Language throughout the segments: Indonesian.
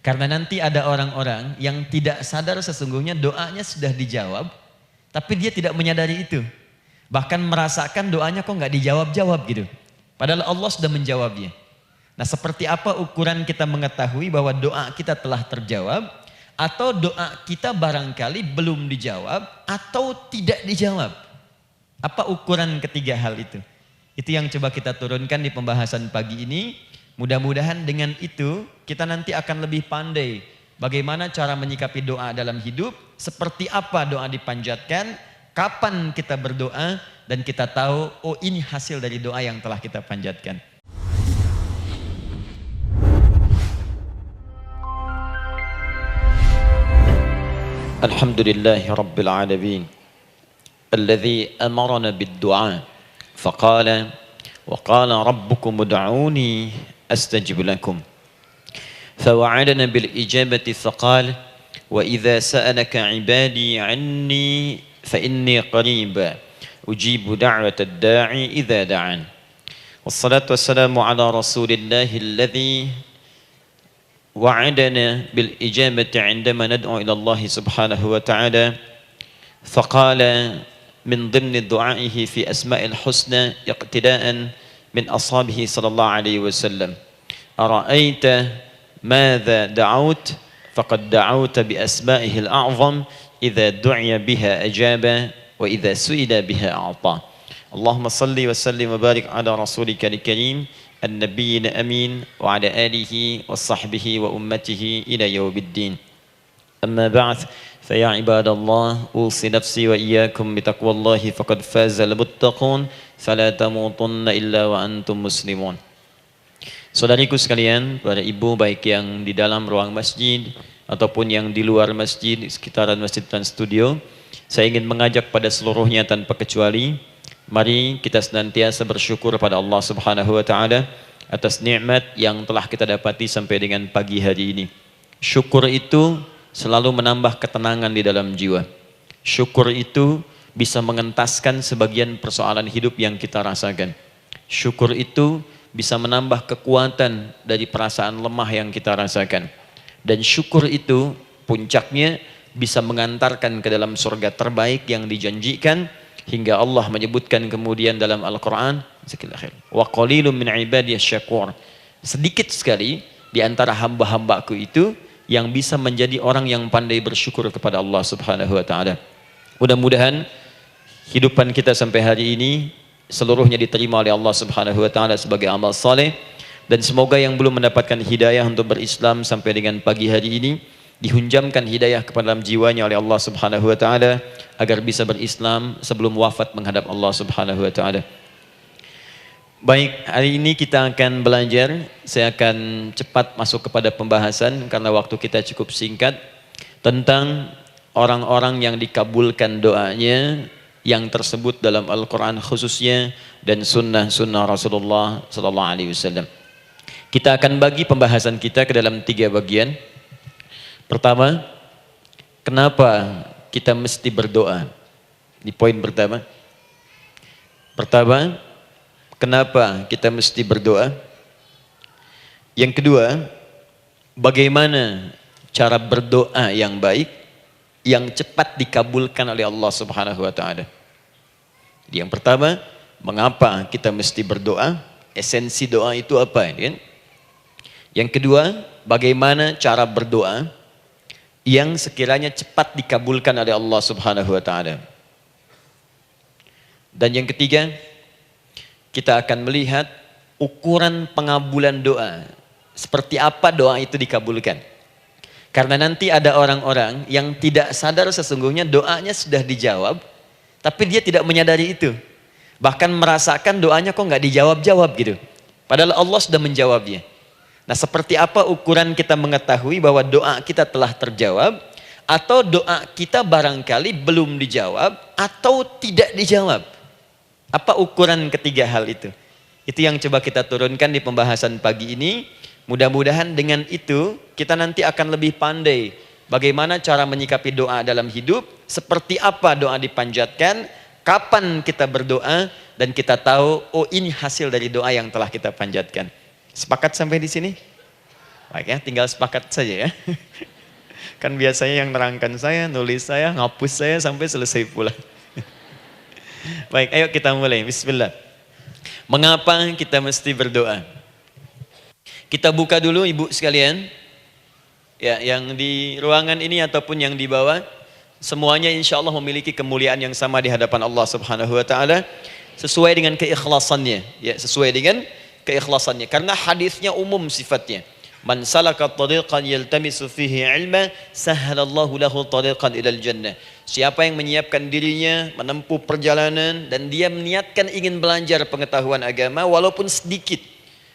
Karena nanti ada orang-orang yang tidak sadar sesungguhnya doanya sudah dijawab, tapi dia tidak menyadari itu. Bahkan merasakan doanya kok nggak dijawab-jawab gitu. Padahal Allah sudah menjawabnya. Nah, seperti apa ukuran kita mengetahui bahwa doa kita telah terjawab, atau doa kita barangkali belum dijawab, atau tidak dijawab? Apa ukuran ketiga hal itu? Itu yang coba kita turunkan di pembahasan pagi ini. Mudah-mudahan dengan itu kita nanti akan lebih pandai bagaimana cara menyikapi doa dalam hidup, seperti apa doa dipanjatkan, kapan kita berdoa, dan kita tahu oh ini hasil dari doa yang telah kita panjatkan. Alhamdulillahi Rabbil Alamin Alladhi amarana bid-du'a faqala wa qala rabbukum ud'uni astajib lakum fawa'adana bil-ijabati faqala wa idha sa'alaka ibadi anni fa inni qariba ujibu da'wata ad-da'i idha da'an wassalatu wassalamu ala rasulillahi alladhi وعدنا بالإجابة عندما ندعو إلى الله سبحانه وتعالى فقال من ضمن دعائه في أسماء الحسنى اقتداء من أصحابه صلى الله عليه وسلم أرأيت ماذا دعوت فقد دعوت بأسمائه الأعظم إذا دعي بها أجاب وإذا سئل بها أعطى اللهم صل وسلم وبارك على رسولك الكريم النبي الأمين وعلى آله وصحبه وأمته إلى يوم الدين أما بعد فيا عباد الله أوصي نفسي وإياكم بتقوى الله فقد فاز المتقون فلا تموتن إلا وأنتم مسلمون. Saudariku sekalian, para ibu baik yang di dalam ruang masjid ataupun yang di luar masjid, di sekitaran Masjid Trans Studio, saya ingin mengajak pada seluruhnya tanpa kecuali, mari kita senantiasa bersyukur pada Allah Subhanahu wa taala atas nikmat yang telah kita dapati sampai dengan pagi hari ini. Syukur itu selalu menambah ketenangan di dalam jiwa. Syukur itu bisa mengentaskan sebagian persoalan hidup yang kita rasakan. Syukur itu bisa menambah kekuatan dari perasaan lemah yang kita rasakan. Dan syukur itu puncaknya bisa mengantarkan ke dalam surga terbaik yang dijanjikan, hingga Allah menyebutkan kemudian dalam Al-Quran, wa qalilun min ibadiyas syakur, sedikit sekali di antara hamba-hambaku itu yang bisa menjadi orang yang pandai bersyukur kepada Allah Subhanahu wa taala. Mudah-mudahan hidupan kita sampai hari ini seluruhnya diterima oleh Allah Subhanahu wa taala sebagai amal saleh, dan semoga yang belum mendapatkan hidayah untuk berislam sampai dengan pagi hari ini dihunjamkan hidayah kepada dalam jiwanya oleh Allah Subhanahu wa taala agar bisa berislam sebelum wafat menghadap Allah Subhanahu wa taala. Baik, hari ini kita akan belajar. Saya akan cepat masuk kepada pembahasan karena waktu kita cukup singkat, tentang orang-orang yang dikabulkan doanya yang tersebut dalam Al-Quran khususnya dan sunnah-sunnah Rasulullah sallallahu alaihi wasallam. Kita akan bagi pembahasan kita ke dalam 3 bagian. Pertama, kenapa kita mesti berdoa? Di poin pertama. Kenapa kita mesti berdoa? Yang kedua, bagaimana cara berdoa yang baik, yang cepat dikabulkan oleh Allah Subhanahu wa taala? Yang pertama, mengapa kita mesti berdoa? Esensi doa itu apa? Yang kedua, bagaimana cara berdoa yang sekiranya cepat dikabulkan oleh Allah Subhanahu wa taala. Dan yang ketiga, kita akan melihat ukuran pengabulan doa. Seperti apa doa itu dikabulkan. Karena nanti ada orang-orang yang tidak sadar sesungguhnya doanya sudah dijawab, tapi dia tidak menyadari itu. Bahkan merasakan doanya kok nggak dijawab-jawab gitu. Padahal Allah sudah menjawabnya. Nah, seperti apa ukuran kita mengetahui bahwa doa kita telah terjawab, atau doa kita barangkali belum dijawab, atau tidak dijawab? Apa ukuran ketiga hal itu? Itu yang coba kita turunkan di pembahasan pagi ini. Mudah-mudahan dengan itu kita nanti akan lebih pandai bagaimana cara menyikapi doa dalam hidup, seperti apa doa dipanjatkan, kapan kita berdoa, dan kita tahu oh ini hasil dari doa yang telah kita panjatkan. Sepakat sampai di sini? Baik ya, tinggal sepakat saja ya. Kan biasanya yang nerangkan saya, nulis saya, ngapus saya sampai selesai pula. Baik, ayo kita mulai. Bismillah. Mengapa kita mesti berdoa? Kita buka dulu ibu sekalian. Ya, yang di ruangan ini ataupun yang di bawah, semuanya insya Allah memiliki kemuliaan yang sama di hadapan Allah Subhanahu wa taala sesuai dengan keikhlasannya, ya, sesuai dengan keikhlasannya. Karena hadisnya umum sifatnya. Man salaka tariqan yaltamisu fihi ilma, sahhalallahu lahu tariqan ilal jannah. Siapa yang menyiapkan dirinya menempuh perjalanan dan dia meniatkan ingin belajar pengetahuan agama walaupun sedikit,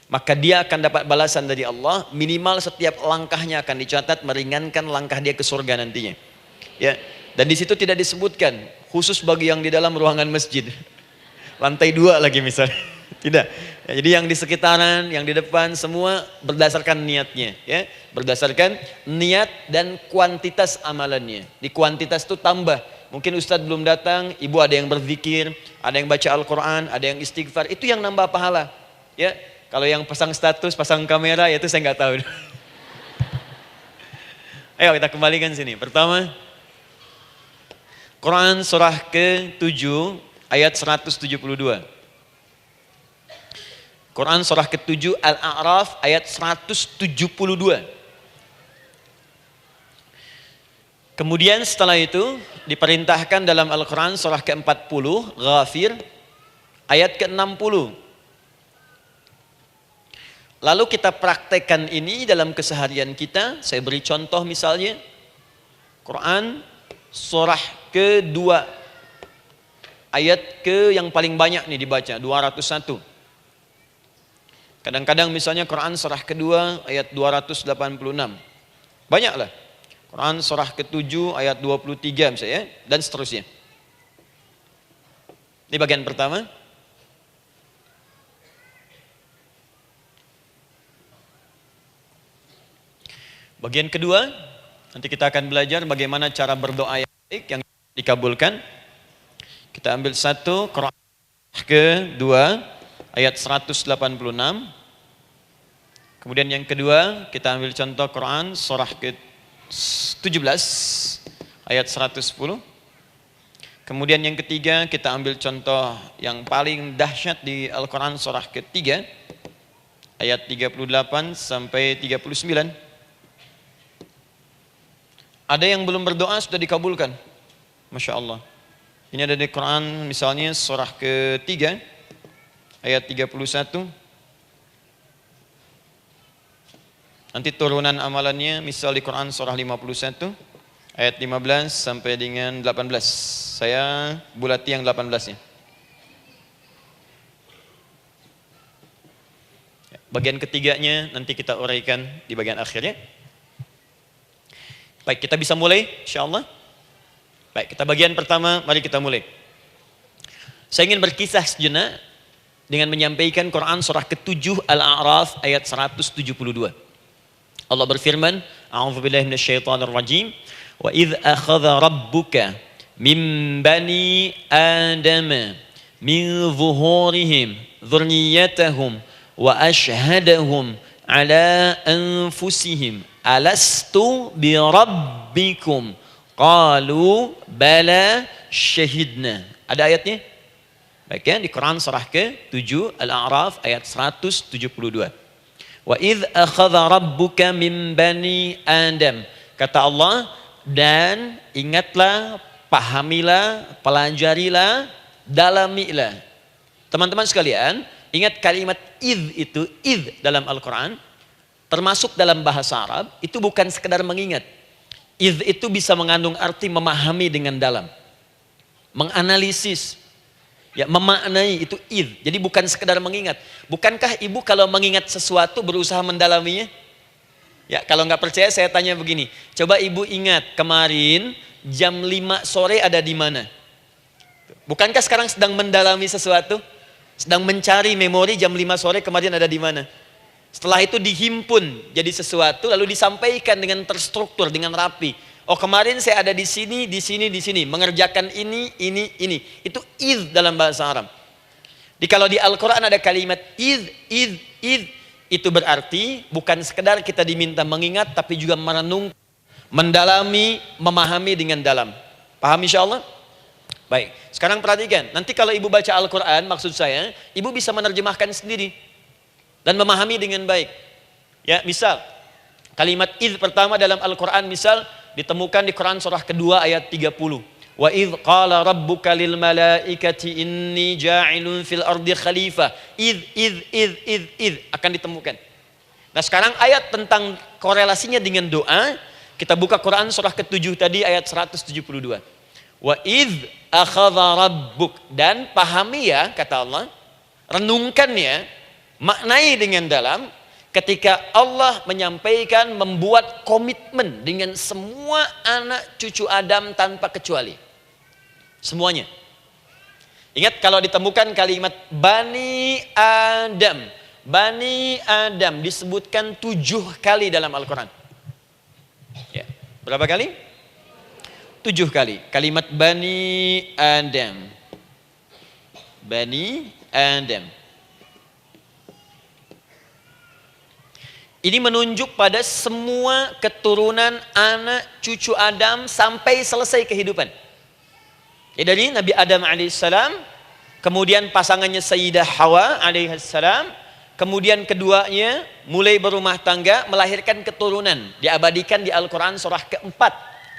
maka dia akan dapat balasan dari Allah. Minimal setiap langkahnya akan dicatat meringankan langkah dia ke surga nantinya. Ya, dan di situ tidak disebutkan khusus bagi yang di dalam ruangan masjid, lantai 2 lagi misalnya, tidak. Ya, jadi yang di sekitaran, yang di depan semua berdasarkan niatnya, ya, berdasarkan niat dan kuantitas amalannya. Di kuantitas itu tambah. Mungkin Ustadz belum datang, ibu ada yang berzikir, ada yang baca Al-Quran, ada yang istighfar, itu yang nambah pahala. Ya, kalau yang pasang status, pasang kamera, ya itu saya nggak tahu. Ayo kita kembalikan sini. Pertama, Quran surah ke-7 ayat 172. Quran surah ke-7 Al-A'raf ayat 172. Kemudian setelah itu diperintahkan dalam Al-Quran surah ke-40 Ghafir ayat ke-60. Lalu kita praktekkan ini dalam keseharian kita. Saya beri contoh misalnya Quran surah ke-2 ayat ke yang paling banyak nih dibaca 201. Kadang-kadang misalnya Quran surah ke-2 ayat 286. Banyaklah. Quran surah ke-7 ayat 23 misalnya dan seterusnya. Ini bagian pertama. Bagian kedua, nanti kita akan belajar bagaimana cara berdoa yang baik yang dikabulkan. Kita ambil satu, Quran ke-2 ayat 186. Kemudian yang kedua, kita ambil contoh Quran surah ke-17 ayat 110. Kemudian yang ketiga, kita ambil contoh yang paling dahsyat di Al-Quran surah ke-3 ayat 38 sampai 39. Ada yang belum berdoa sudah dikabulkan. Masya Allah. Ini ada di Quran misalnya surah ke-3 ayat 31. Nanti turunan amalannya misal di Quran surah 51 ayat 15 sampai dengan 18. Saya bulati yang 18-nya. Bagian ketiganya nanti kita uraikan di bagian akhirnya. Baik, kita bisa mulai insyaallah. Baik, kita bagian pertama, mari kita mulai. Saya ingin berkisah sejenak dengan menyampaikan Quran surah ke-7 Al-A'raf ayat 172. Allah berfirman, A'udzubillahi minasyaitonirrajim, wa idz akhadha rabbuka min bani adama min zuhurihim dzurriyyatahum wa ashhadahum ala anfusihim alastu bi rabbikum qalu bala syahidna. Ada ayatnya? Baik ya, di Quran surah ke-7 Al-A'raf ayat 172. Wa idz akhadha rabbuka min bani Adam. Kata Allah, dan ingatlah, pahamilah, pelajarilah, dalamilah. Teman-teman sekalian, ingat kalimat idz itu, idz dalam Al-Quran termasuk dalam bahasa Arab itu bukan sekedar mengingat. Idz itu bisa mengandung arti memahami dengan dalam, menganalisis, ya, memaknai, itu idz. Jadi bukan sekedar mengingat. Bukankah ibu kalau mengingat sesuatu berusaha mendalaminya? Ya, kalau nggak percaya saya tanya begini. Coba ibu ingat kemarin jam 5 sore ada di mana? Bukankah sekarang sedang mendalami sesuatu? Sedang mencari memori jam 5 sore kemarin ada di mana? Setelah itu dihimpun jadi sesuatu lalu disampaikan dengan terstruktur, dengan rapi. Oh, kemarin saya ada di sini, di sini, di sini, mengerjakan ini, ini. Itu idz dalam bahasa Arab. Kalau di Al-Quran ada kalimat idz. Itu berarti bukan sekedar kita diminta mengingat, tapi juga merenung, mendalami, memahami dengan dalam. Paham insyaallah? Baik, sekarang perhatikan. Nanti kalau ibu baca Al-Quran, maksud saya, ibu bisa menerjemahkan sendiri dan memahami dengan baik. Ya, misal kalimat idz pertama dalam Al-Quran misal ditemukan di Quran surah kedua ayat 30. Wa idz qala rabbuka lil malaikati inni ja'ilun fil ardi khalifah. Idz akan ditemukan. Nah, sekarang ayat tentang korelasinya dengan doa, kita buka Quran surah ke-7 tadi ayat 172. Wa idz akhadha rabbuk, dan pahami ya kata Allah, renungkan ya, maknai dengan dalam ketika Allah menyampaikan, membuat komitmen dengan semua anak cucu Adam tanpa kecuali. Semuanya. Ingat kalau ditemukan kalimat Bani Adam. Bani Adam disebutkan 7 kali dalam Al-Quran. Ya. Berapa kali? 7 kali. Kalimat Bani Adam. Bani Adam. Ini menunjuk pada semua keturunan anak cucu Adam sampai selesai kehidupan. Ya, dari Nabi Adam alaihissalam, kemudian pasangannya Sayyidah Hawa alaihissalam, kemudian keduanya mulai berumah tangga, melahirkan keturunan. Diabadikan di Al-Quran surah keempat.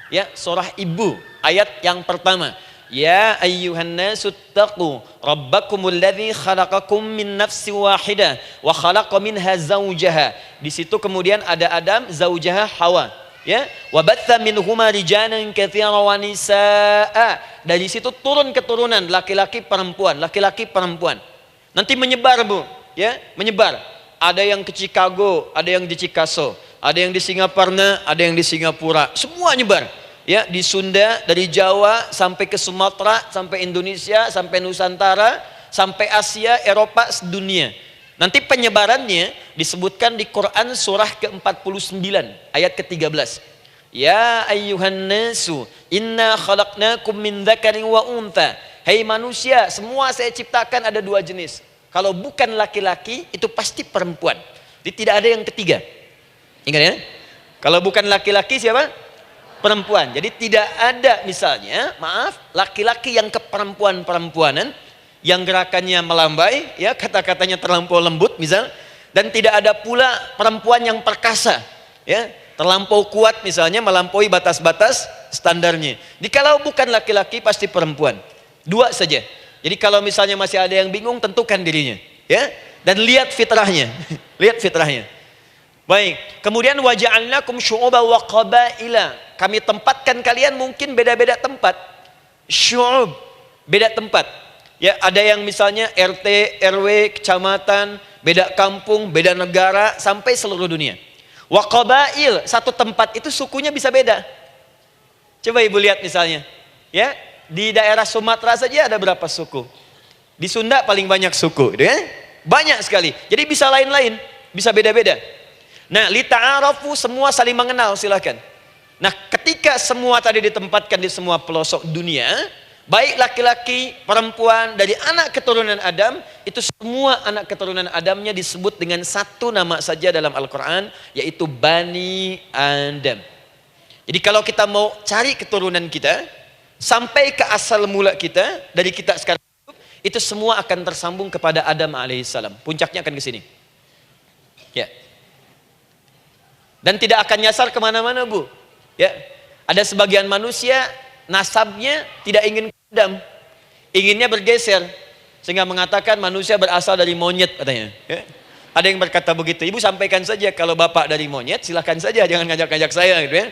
Ya, surah Ibu ayat yang pertama. Ya ayyuhan nasu taqu rabbakumul ladzi khalaqakum min nafsin wahidah wa khalaqa minha zawjaha. Di situ kemudian ada Adam, zaujaha Hawa. Ya, wa batha minhuma rijalan katsiran wa nisaa. Dari situ turun keturunan laki-laki perempuan, laki-laki perempuan. Nanti menyebar, Bu, ya, menyebar. Ada yang ke Chicago, ada yang di Chicago, ada yang di Singaparna, ada yang di Singapura. Semua nyebar. Ya, di Sunda, dari Jawa sampai ke Sumatera, sampai Indonesia, sampai Nusantara, sampai Asia, Eropa, sedunia. Nanti penyebarannya disebutkan di Quran surah ke-49 ayat ke-13. Ya ayyuhan nasu inna khalaqnakum min dzakarin wa untha. Hai manusia, semua saya ciptakan ada 2 jenis. Kalau bukan laki-laki itu pasti perempuan. Jadi tidak ada yang ketiga. Ingat ya? Kalau bukan laki-laki siapa? Perempuan. Jadi tidak ada misalnya, maaf, laki-laki yang keperempuan-perempuanan, yang gerakannya melambai, ya, kata-katanya terlampau lembut misal, dan tidak ada pula perempuan yang perkasa, ya, terlampau kuat misalnya, melampaui batas-batas standarnya. Jadi kalau bukan laki-laki pasti perempuan. 2 saja. Jadi kalau misalnya masih ada yang bingung, tentukan dirinya, ya, dan lihat fitrahnya. Lihat fitrahnya. Baik, kemudian waja'alnakum syu'uban wa qabaila. Kami tempatkan kalian mungkin beda-beda tempat. Syu'ub, beda tempat. Ya, ada yang misalnya RT, RW, kecamatan, beda kampung, beda negara, sampai seluruh dunia. Wa qabail, satu tempat itu sukunya bisa beda. Coba Ibu lihat misalnya, ya, di daerah Sumatera saja ada berapa suku? Di Sunda paling banyak suku, gitu ya? Banyak sekali. Jadi bisa lain-lain, bisa beda-beda. Nah, lita'arafu, semua saling mengenal, silakan. Nah, ketika semua tadi ditempatkan di semua pelosok dunia, baik laki-laki, perempuan, dari anak keturunan Adam, itu semua anak keturunan Adamnya disebut dengan satu nama saja dalam Al-Quran, yaitu Bani Adam. Jadi kalau kita mau cari keturunan kita, sampai ke asal mula kita, dari kita sekarang, itu semua akan tersambung kepada Adam alaihissalam. Puncaknya akan ke sini. Ya. Dan tidak akan nyasar kemana-mana, Bu. Ya, ada sebagian manusia nasabnya tidak ingin ke Adam, inginnya bergeser, sehingga mengatakan manusia berasal dari monyet katanya. Ya. Ada yang berkata begitu. Ibu sampaikan saja kalau bapak dari monyet, silahkan saja, jangan ngajak-ngajak saya, gitu ya.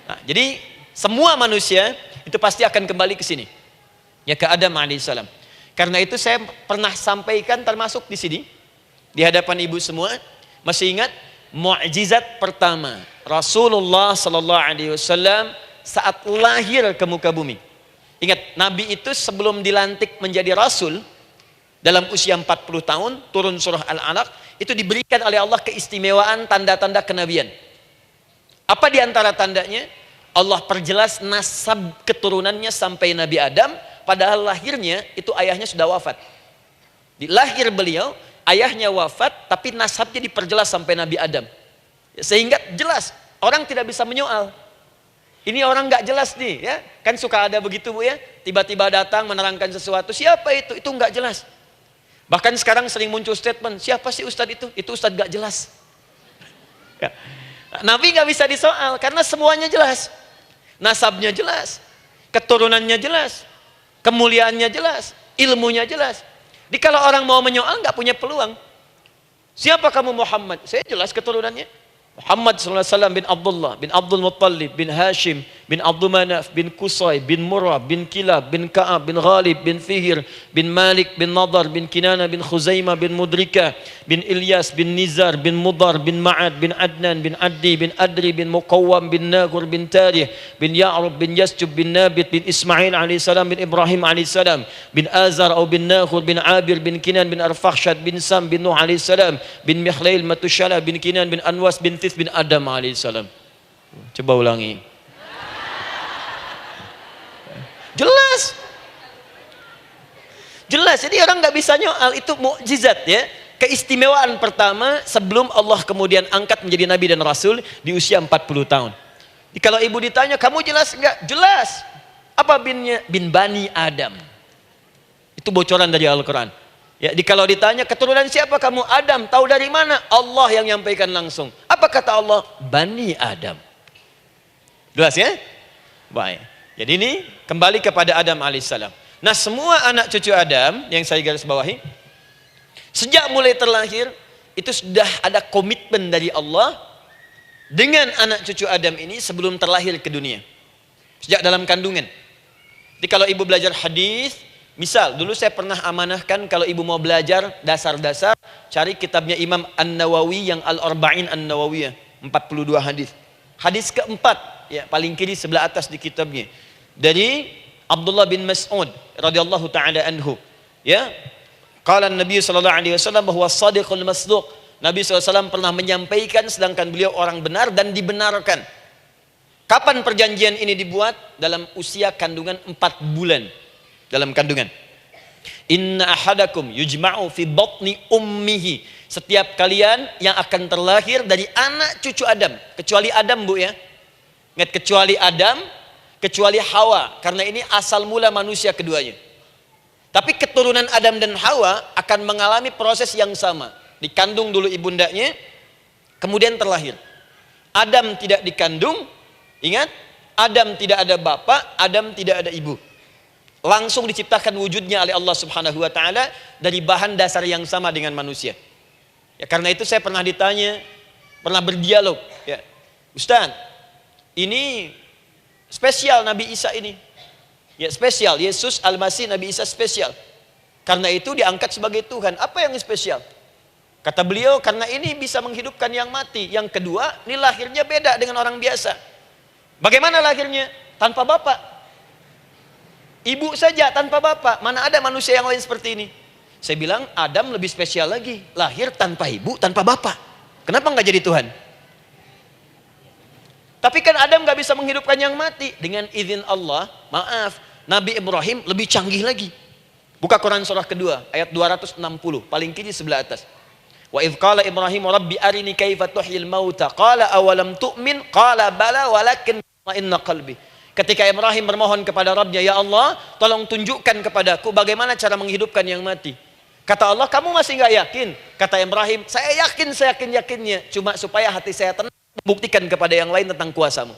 Nah, jadi semua manusia itu pasti akan kembali ke sini, ya, ke Adam alaihissalam. Karena itu saya pernah sampaikan termasuk di sini di hadapan ibu semua, masih ingat? Mukjizat pertama Rasulullah sallallahu alaihi wasallam saat lahir ke muka bumi. Ingat, Nabi itu sebelum dilantik menjadi Rasul dalam usia 40 tahun, turun surah Al-Alaq, itu diberikan oleh Allah keistimewaan tanda-tanda kenabian. Apa di antara tandanya? Allah perjelas nasab keturunannya sampai Nabi Adam, padahal lahirnya itu ayahnya sudah wafat. Di lahir beliau ayahnya wafat, tapi nasabnya diperjelas sampai Nabi Adam. Sehingga jelas, orang tidak bisa menyoal. Ini orang nggak jelas nih, ya. Kan suka ada begitu Bu ya, tiba-tiba datang menerangkan sesuatu, siapa itu? Itu nggak jelas. Bahkan sekarang sering muncul statement, siapa sih Ustadz itu? Itu Ustadz nggak jelas. Ya. Nabi nggak bisa disoal, karena semuanya jelas. Nasabnya jelas, keturunannya jelas, kemuliaannya jelas, ilmunya jelas. Jadi kalau orang mau menyoal nggak punya peluang. Siapa kamu Muhammad? Saya jelas keturunannya. Muhammad SAW bin Abdullah, bin Abdul Muttalib, bin Hashim, bin Abdul Manaf, bin Qusay, bin Murrah, bin Kilab, bin Ka'ab, bin Ghalib, bin Fihir, bin Malik, bin Nadar, bin Kinana, bin Khuzaimah, bin Mudrika, bin Ilyas, bin Nizar, bin Mudar, bin Ma'ad, bin Adnan, bin Addi, bin Adri, bin Muqawwam, bin Nagur, bin Tarih, bin Ya'rub, bin Yasjub, bin Nabit, bin Ismail alaihissalam, bin Ibrahim alaihissalam, bin Azar atau bin Nakhur, bin Abir, bin Kinan, bin Arfakhshad, bin Sam, bin Nuh alaihissalam, bin Mikhlail, Matushala, bin Kinan, bin Anwas, bin bin Adam alaihissalam. Coba ulangi. Jelas. Jelas. Jadi orang nggak bisa nyoal, itu mukjizat ya. Keistimewaan pertama sebelum Allah kemudian angkat menjadi nabi dan rasul di usia 40 tahun. Jadi kalau ibu ditanya, kamu jelas enggak? Jelas. Apa binnya? Bin Bani Adam. Itu bocoran dari Al-Quran. Ya, kalau ditanya keturunan siapa kamu? Adam. Tahu dari mana? Allah yang nyampaikan langsung. Apa kata Allah? Bani Adam. Jelas ya? Baik. Jadi ini kembali kepada Adam alaihissalam. Nah, semua anak cucu Adam yang saya garis bawahi, sejak mulai terlahir itu sudah ada komitmen dari Allah dengan anak cucu Adam ini sebelum terlahir ke dunia. Sejak dalam kandungan. Jadi kalau ibu belajar hadis, misal, dulu saya pernah amanahkan kalau ibu mau belajar dasar-dasar, cari kitabnya Imam An-Nawawi yang Al-Arba'in An-Nawawiyah, 42 hadis. Hadis keempat, ya paling kiri sebelah atas di kitabnya. Dari Abdullah bin Mas'ud radhiyallahu taala anhu. Ya. Qala Nabi sallallahu alaihi wasallam bahwa shadiqul masduq. Nabi SAW pernah menyampaikan sedangkan beliau orang benar dan dibenarkan. Kapan perjanjian ini dibuat? Dalam usia kandungan 4 bulan. Dalam kandungan. Inna ahadakum yujma'u fi batni ummihi. Setiap kalian yang akan terlahir dari anak cucu Adam, kecuali Adam Bu ya. Ingat, kecuali Adam, kecuali Hawa, karena ini asal mula manusia keduanya. Tapi keturunan Adam dan Hawa akan mengalami proses yang sama. Dikandung dulu ibundanya, kemudian terlahir. Adam tidak dikandung, ingat, Adam tidak ada bapak, Adam tidak ada ibu. Langsung diciptakan wujudnya oleh Allah Subhanahu wa taala dari bahan dasar yang sama dengan manusia. Ya, karena itu saya pernah ditanya, pernah berdialog, ya. Ustaz, ini spesial Nabi Isa ini. Ya, spesial, Yesus Al-Masih Nabi Isa spesial. Karena itu diangkat sebagai Tuhan. Apa yang spesial? Kata beliau, karena ini bisa menghidupkan yang mati. Yang kedua, ini lahirnya beda dengan orang biasa. Bagaimana lahirnya? Tanpa bapak. Ibu saja tanpa bapak. Mana ada manusia yang lain seperti ini? Saya bilang Adam lebih spesial lagi. Lahir tanpa ibu, tanpa bapak. Kenapa nggak jadi Tuhan? Tapi kan Adam nggak bisa menghidupkan yang mati. Dengan izin Allah, maaf, Nabi Ibrahim lebih canggih lagi. Buka Quran surah kedua, ayat 260. Paling kiri sebelah atas. Wa idh qala Ibrahim rabbi arini kaifa tuhyil mauta. Qala awalam tu'min. Qala bala walakin inna qalbi. Ketika Ibrahim bermohon kepada Rabbnya, ya Allah, tolong tunjukkan kepadaku bagaimana cara menghidupkan yang mati. Kata Allah, kamu masih nggak yakin? Kata Ibrahim, saya yakin-yakinnya. Cuma supaya hati saya tenang, membuktikan kepada yang lain tentang kuasamu.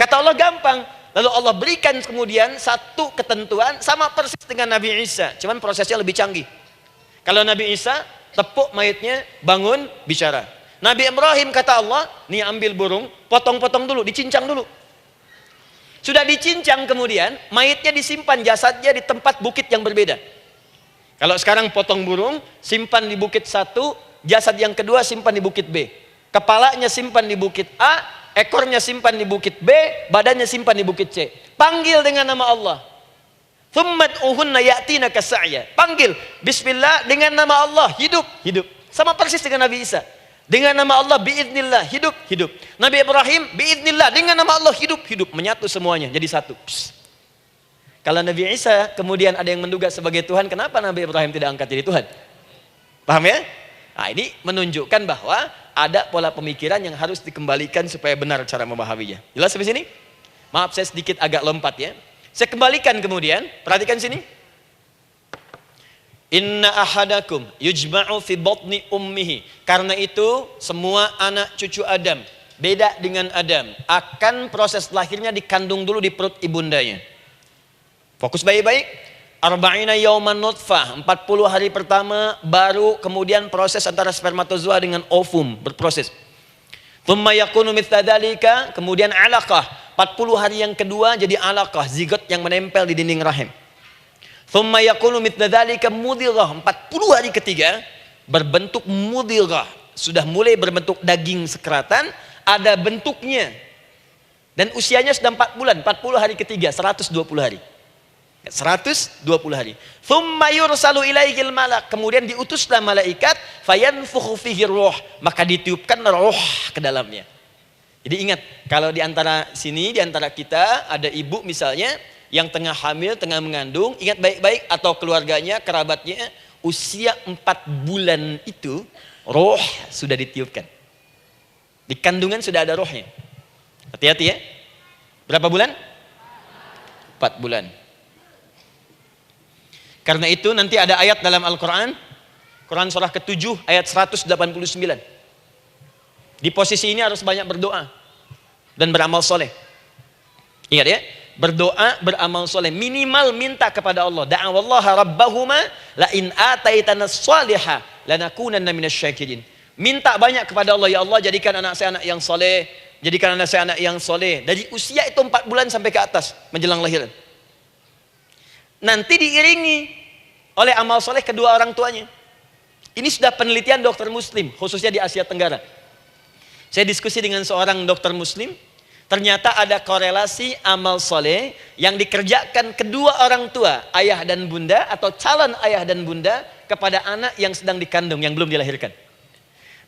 Kata Allah, gampang. Lalu Allah berikan kemudian satu ketentuan sama persis dengan Nabi Isa. Cuman prosesnya lebih canggih. Kalau Nabi Isa, tepuk mayatnya, bangun, bicara. Nabi Ibrahim kata Allah, nih ambil burung, potong-potong dulu, dicincang dulu. Sudah dicincang kemudian, mayatnya disimpan, jasadnya di tempat bukit yang berbeda. Kalau sekarang potong burung, simpan di bukit satu, jasad yang kedua simpan di bukit B. Kepalanya simpan di bukit A, ekornya simpan di bukit B, badannya simpan di bukit C. Panggil dengan nama Allah. Thummat uhunna ya'tina kasa'ya. Panggil, bismillah, dengan nama Allah, hidup. Sama persis dengan Nabi Isa. Dengan nama Allah biiznillah, hidup. Nabi Ibrahim biiznillah, dengan nama Allah hidup. Menyatu semuanya jadi satu. Psst. Kalau Nabi Isa kemudian ada yang menduga sebagai Tuhan, kenapa Nabi Ibrahim tidak angkat jadi Tuhan? Paham ya? Nah, ini menunjukkan bahwa ada pola pemikiran yang harus dikembalikan supaya benar cara memahaminya. Jelas sampai sini? Maaf saya sedikit agak lompat ya. Saya kembalikan kemudian, perhatikan sini. Inna ahadakum yujma'u fi batni ummihi. Karena itu semua anak cucu Adam, beda dengan Adam, akan proses lahirnya dikandung dulu di perut ibundanya. Fokus baik-baik. Arba'ina yauman nutfah, 40 hari pertama baru kemudian proses antara spermatozoa dengan ovum berproses. Thumma yakunu mithla dzalika, kemudian alaqah. 40 hari yang kedua jadi alaqah, zigot yang menempel di dinding rahim. Thumma yakunu mithla dzalika mudghah. 40 hari ketiga berbentuk mudghah, sudah mulai berbentuk daging sekeratan, ada bentuknya. Dan usianya sudah 4 bulan, 40 hari ketiga, 120 hari. 120 hari. Thumma yursalu ilaihil malak, kemudian diutuslah malaikat, fayanfukhu fihi ruh, maka ditiupkan roh ke dalamnya. Jadi ingat, kalau di antara sini, di antara kita ada ibu misalnya yang tengah hamil, tengah mengandung, ingat baik-baik, atau keluarganya, kerabatnya, usia 4 bulan itu roh sudah ditiupkan. Di kandungan sudah ada rohnya. Hati-hati ya. Berapa bulan? 4 bulan. Karena itu nanti ada ayat dalam Al-Quran, Quran surah ke-7 ayat 189. Di posisi ini harus banyak berdoa dan beramal soleh. Ingat ya, berdoa, beramal soleh, minimal minta kepada Allah. Da'awallaha rabbahuma la in ataitana salihah lanakunanna minasyakirin. Minta banyak kepada Allah, ya Allah jadikan anak saya anak yang soleh, jadikan anak saya anak yang soleh. Dari usia itu 4 bulan sampai ke atas menjelang lahiran. Nanti diiringi oleh amal soleh kedua orang tuanya. Ini sudah penelitian dokter muslim, khususnya di Asia Tenggara. Saya diskusi dengan seorang dokter muslim, ternyata ada korelasi amal soleh yang dikerjakan kedua orang tua, ayah dan bunda, atau calon ayah dan bunda, kepada anak yang sedang dikandung, yang belum dilahirkan.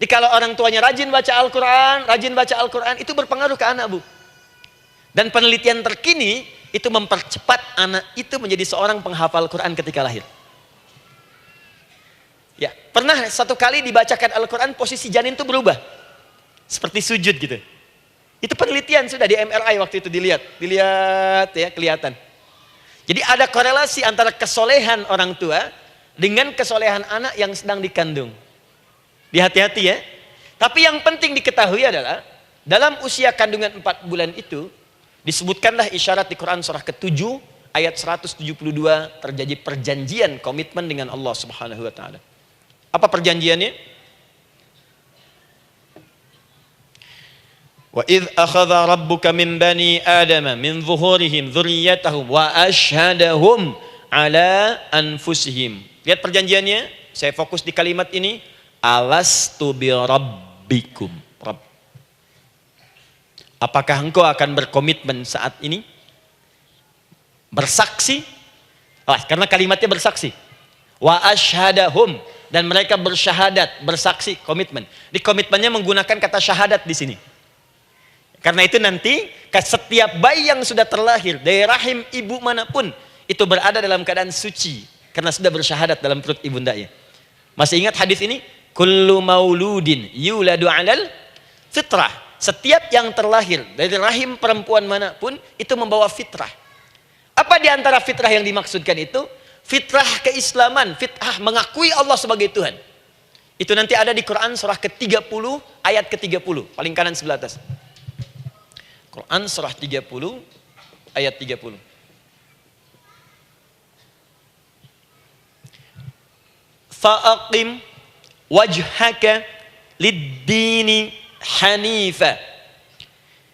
Jadi kalau orang tuanya rajin baca Al-Quran, itu berpengaruh ke anak, Bu. Dan penelitian terkini, itu mempercepat anak itu menjadi seorang penghafal Quran ketika lahir. Ya, pernah satu kali dibacakan Al-Quran, posisi janin itu berubah. Seperti sujud gitu. Itu penelitian sudah di MRI waktu itu dilihat ya, kelihatan. Jadi ada korelasi antara kesolehan orang tua dengan kesolehan anak yang sedang dikandung. Hati-hati ya. Tapi yang penting diketahui adalah dalam usia kandungan 4 bulan itu disebutkanlah isyarat di Quran surah ke-7 ayat 172 terjadi perjanjian komitmen dengan Allah Subhanahu wa taala. Apa perjanjiannya? Wa idz akhadha rabbuka min bani adama min zuhurihim dzurriyyatahum wa asyhadahum ala anfusihim. Lihat perjanjiannya, saya fokus di kalimat ini, alastu bi rabbikum. Apakah engkau akan berkomitmen saat ini? Bersaksi? Karena kalimatnya bersaksi. Wa asyhadahum, dan mereka bersyahadat, bersaksi, komitmen. Di komitmennya menggunakan kata syahadat di sini. Karena itu nanti setiap bayi yang sudah terlahir dari rahim ibu manapun itu berada dalam keadaan suci karena sudah bersyahadat dalam perut ibundanya. Masih ingat hadis ini? Kullu mauludin yuladu 'alal fitrah. Setiap yang terlahir dari rahim perempuan manapun itu membawa fitrah. Apa di antara fitrah yang dimaksudkan itu? Fitrah keislaman, fitrah mengakui Allah sebagai Tuhan. Itu nanti ada di Quran surah ke-30 ayat ke-30, paling kanan sebelah atas. Quran surah 30 ayat 30. Fa'aqim wajhaka lid-dini hanifa.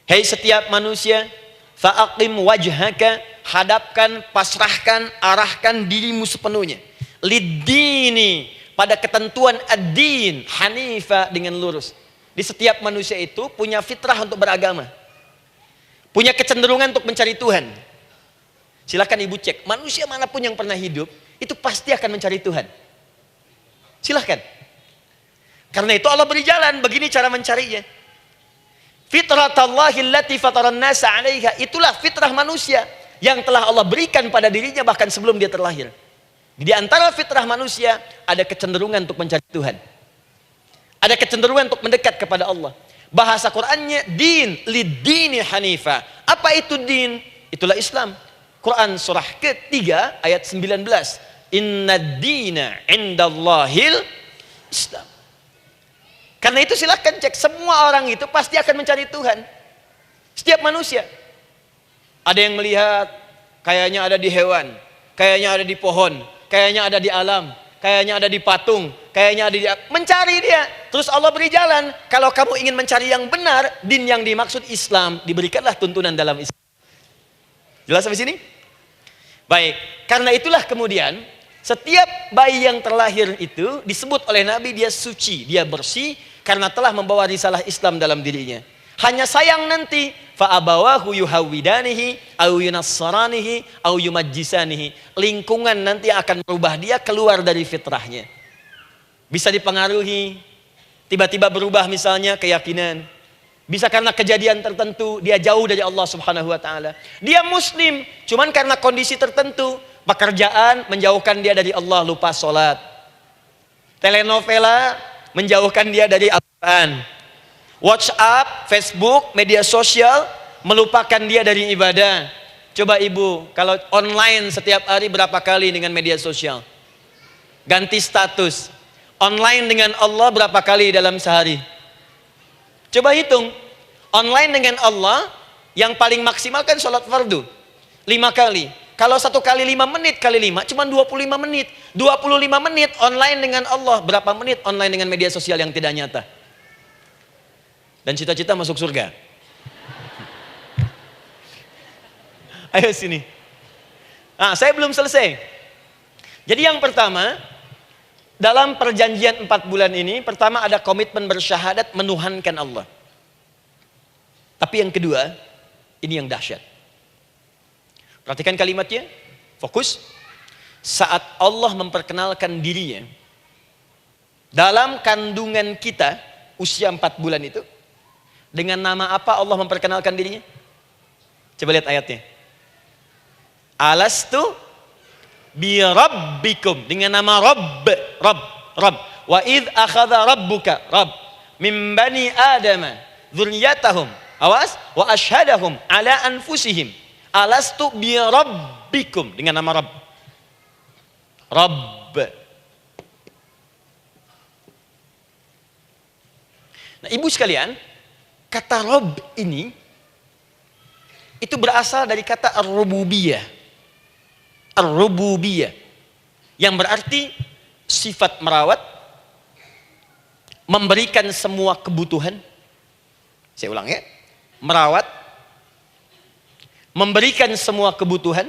Hei setiap manusia, fa'aqim wajhaka, hadapkan, pasrahkan, arahkan dirimu sepenuhnya. Lid-dini, pada ketentuan ad-din, hanifa, dengan lurus. Di setiap manusia itu punya fitrah untuk beragama. Punya kecenderungan untuk mencari Tuhan. Silakan ibu cek, manusia manapun yang pernah hidup, itu pasti akan mencari Tuhan. Silahkan. Karena itu Allah beri jalan, begini cara mencarinya. Fitratallahi allati fataran nasa 'alaiha, itulah fitrah manusia yang telah Allah berikan pada dirinya bahkan sebelum dia terlahir. Di antara fitrah manusia ada kecenderungan untuk mencari Tuhan. Ada kecenderungan untuk mendekat kepada Allah. Bahasa Qur'annya din lidini hanifa. Apa itu din? Itulah Islam. Quran surah ketiga ayat 19. Inna dina indallahil Islam. Karena itu silakan cek, semua orang itu pasti akan mencari Tuhan. Setiap manusia. Ada yang melihat kayaknya ada di hewan, kayaknya ada di pohon, kayaknya ada di alam, kayaknya ada di patung, kayaknya ada di... Mencari dia. Terus Allah beri jalan. Kalau kamu ingin mencari yang benar, din yang dimaksud Islam, diberikanlah tuntunan dalam Islam. Jelas sampai sini? Baik. Karena itulah kemudian, setiap bayi yang terlahir itu disebut oleh Nabi dia suci, dia bersih, karena telah membawa risalah Islam dalam dirinya. Hanya sayang nanti fa'abawahu yuhawidanihi au yunassaranihi au yumajjisanihi. Lingkungan nanti akan merubah dia keluar dari fitrahnya. Bisa dipengaruhi, tiba-tiba berubah misalnya keyakinan. Bisa karena kejadian tertentu dia jauh dari Allah Subhanahu wa taala. Dia muslim, cuman karena kondisi tertentu, pekerjaan menjauhkan dia dari Allah, lupa sholat. Telenovela menjauhkan dia dari Al-Quran. WhatsApp, Facebook, media sosial melupakan dia dari ibadah. Coba ibu, kalau online setiap hari berapa kali dengan media sosial? Ganti status. Online dengan Allah berapa kali dalam sehari? Coba hitung. Online dengan Allah yang paling maksimal kan sholat fardu 5 kali. Kalau 1 kali 5 menit kali 5 cuma 25 menit. 25 menit online dengan Allah. Berapa menit online dengan media sosial yang tidak nyata? Dan cita-cita masuk surga. Ayo sini. Nah, saya belum selesai. Jadi yang pertama, dalam perjanjian 4 bulan ini, pertama ada komitmen bersyahadat menuhankan Allah. Tapi yang kedua, ini yang dahsyat. Perhatikan kalimatnya, fokus. Saat Allah memperkenalkan dirinya, dalam kandungan kita, usia 4 bulan itu, dengan nama apa Allah memperkenalkan dirinya? Coba lihat ayatnya. Alastu bi rabbikum, dengan nama Rabb. Wa idh akhadha rabbuka min bani Adama dzurriyyatahum. Awas, wa ashhadahum ala anfusihim. Alastu bi rabbikum, dengan nama Rabb. Nah, ibu sekalian, kata Rabb ini itu berasal dari kata ar-rububiyah. Ar-rububiyah yang berarti sifat merawat, memberikan semua kebutuhan. Saya ulang ya. Merawat, memberikan semua kebutuhan.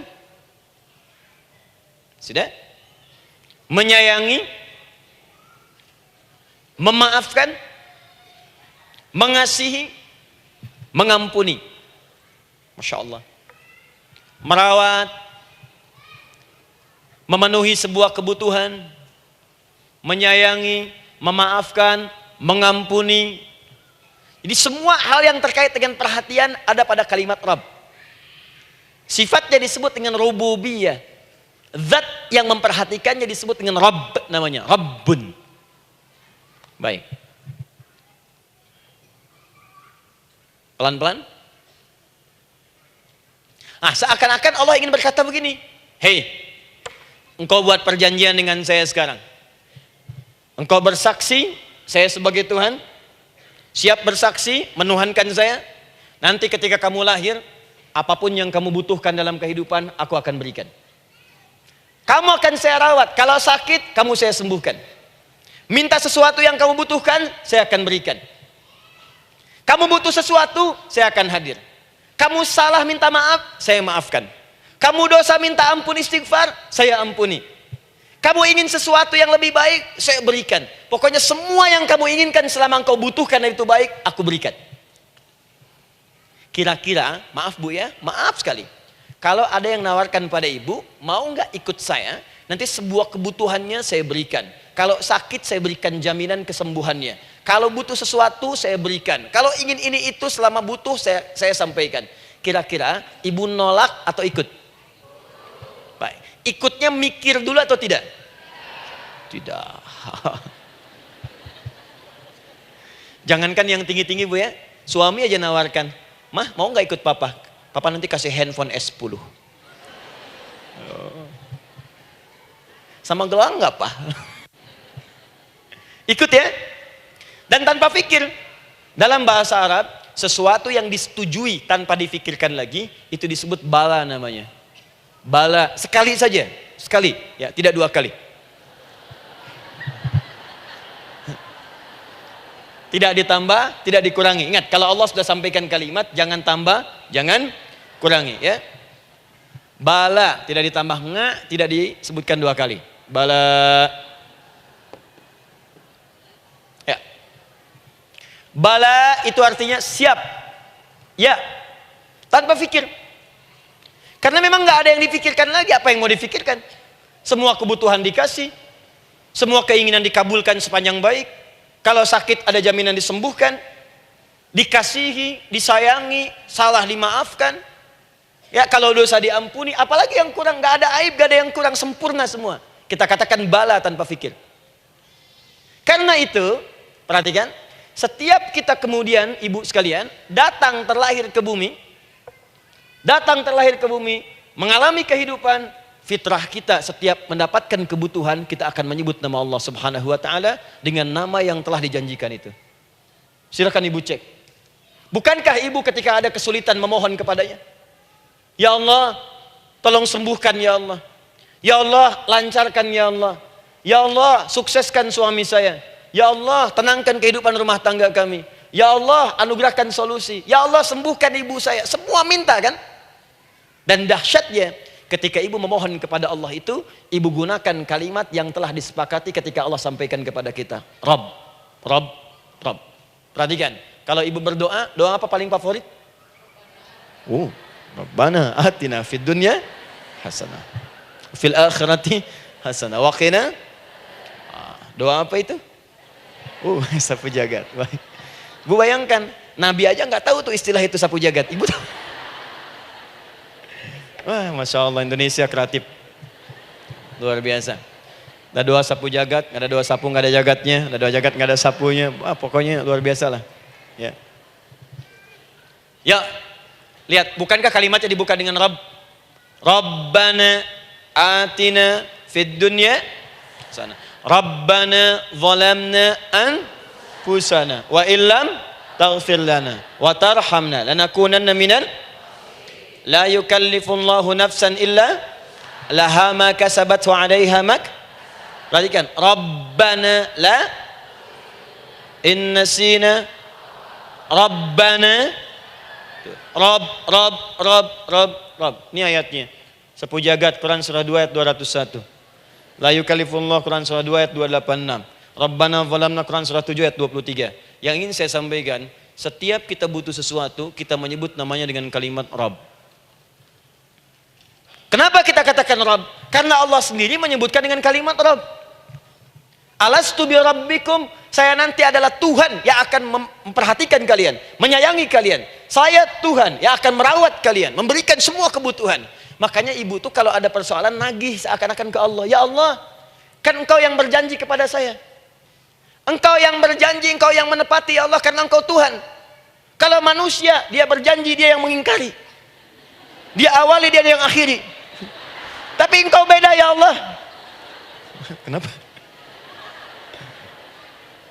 Sudah? Menyayangi, memaafkan, mengasihi, mengampuni. Masya Allah. Merawat, memenuhi sebuah kebutuhan, menyayangi, memaafkan, mengampuni. Jadi semua hal yang terkait dengan perhatian ada pada kalimat Rabb. Sifatnya disebut dengan rububiyah. Zat yang memperhatikannya disebut dengan Rabb, namanya Rabbun. Baik. Pelan-pelan. Nah, seakan-akan Allah ingin berkata begini, hei, engkau buat perjanjian dengan saya sekarang. Engkau bersaksi, saya sebagai Tuhan, siap bersaksi, menuhankan saya. Nanti ketika kamu lahir, apapun yang kamu butuhkan dalam kehidupan, aku akan berikan. Kamu akan saya rawat, kalau sakit, kamu saya sembuhkan. Minta sesuatu yang kamu butuhkan, saya akan berikan. Kamu butuh sesuatu, saya akan hadir. Kamu salah minta maaf, saya maafkan. Kamu dosa minta ampun istighfar, saya ampuni. Kamu ingin sesuatu yang lebih baik, saya berikan. Pokoknya semua yang kamu inginkan selama engkau butuhkan itu baik, aku berikan. Kira-kira, maaf Bu ya, maaf sekali. Kalau ada yang nawarkan pada ibu, mau nggak ikut saya? Nanti sebuah kebutuhannya saya berikan. Kalau sakit saya berikan jaminan kesembuhannya. Kalau butuh sesuatu saya berikan. Kalau ingin ini itu selama butuh saya sampaikan. Kira-kira ibu nolak atau ikut? Baik. Ikutnya mikir dulu atau tidak? Tidak. Jangankan yang tinggi-tinggi Bu ya, suami aja nawarkan, "Mah, mau nggak ikut papa? Papa nanti kasih handphone S10. Sama gelang nggak Pak? Ikut ya. Dan tanpa pikir. Dalam bahasa Arab, sesuatu yang disetujui tanpa difikirkan lagi, itu disebut bala namanya. Bala, sekali saja. Sekali, ya, tidak dua kali. Tidak ditambah, tidak dikurangi. Ingat, kalau Allah sudah sampaikan kalimat, jangan tambah, jangan kurangi. Ya. Bala, tidak ditambah nga, tidak disebutkan dua kali. Bala. Ya. Bala itu artinya siap. Ya. Tanpa pikir. Karena memang nggak ada yang dipikirkan lagi. Apa yang mau dipikirkan? Semua kebutuhan dikasih. Semua keinginan dikabulkan sepanjang baik. Kalau sakit ada jaminan disembuhkan, dikasihi, disayangi, salah dimaafkan. Ya, kalau dosa diampuni, apalagi yang kurang, nggak ada aib, nggak ada yang kurang, sempurna semua. Kita katakan bala tanpa fikir. Karena itu, perhatikan, setiap kita kemudian, ibu sekalian, datang terlahir ke bumi, mengalami kehidupan, fitrah kita setiap mendapatkan kebutuhan, kita akan menyebut nama Allah Subhanahu wa Ta'ala dengan nama yang telah dijanjikan itu. Silakan ibu cek. Bukankah ibu ketika ada kesulitan memohon kepadanya? Ya Allah, tolong sembuhkan ya Allah. Ya Allah, lancarkan ya Allah. Ya Allah, sukseskan suami saya. Ya Allah, tenangkan kehidupan rumah tangga kami. Ya Allah, anugerahkan solusi. Ya Allah, sembuhkan ibu saya. Semua minta kan? Dan dahsyatnya, ketika ibu memohon kepada Allah itu, ibu gunakan kalimat yang telah disepakati ketika Allah sampaikan kepada kita. Rabb, Rabb, Rabb. Perhatikan, kalau ibu berdoa, doa apa paling favorit? Rabbana atina fid dunya hasanah. Fil akhirati hasanah. Wa qina. Doa apa itu? Sapu jagat. Bu bayangkan, Nabi aja nggak tahu tuh istilah itu sapu jagat. Ibu tahu? Wah, Masya Allah, Indonesia kreatif. Luar biasa. Ada doa sapu jagat, nggak ada doa sapu nggak ada jagatnya, ada doa jagat nggak ada sapunya. Wah, pokoknya luar biasa lah. Ya. Ya, lihat, bukankah kalimatnya dibuka dengan Rabb? Rabbana atina fid dunya sana. Rabbana zalamna anfusana wa illam taghfir lana wa tarhamna lanakunanna minal. La yukallifullahu nafsan illa laha ma kasabat wa 'alaiha mak. Perhatikan, Rabbana la innasina Rabbana Rabb. Ini ayatnya. Sapu jagat Quran surah 2 ayat 201. La yukallifullahu Quran surah 2 ayat 286. Rabbana zalamna Quran surah 7 ayat 23. Yang ingin saya sampaikan, setiap kita butuh sesuatu, kita menyebut namanya dengan kalimat Rabb. Kenapa kita katakan Rabb? Karena Allah sendiri menyebutkan dengan kalimat Rabb. Alastu bi rabbikum, saya nanti adalah Tuhan yang akan memperhatikan kalian, menyayangi kalian. Saya Tuhan yang akan merawat kalian, memberikan semua kebutuhan. Makanya ibu tuh kalau ada persoalan nagih seakan-akan ke Allah. Ya Allah, kan engkau yang berjanji kepada saya. Engkau yang berjanji, engkau yang menepati ya Allah, karena engkau Tuhan. Kalau manusia, dia berjanji, dia yang mengingkari. Dia awali, dia yang akhiri. Tapi engkau beda ya Allah. Kenapa?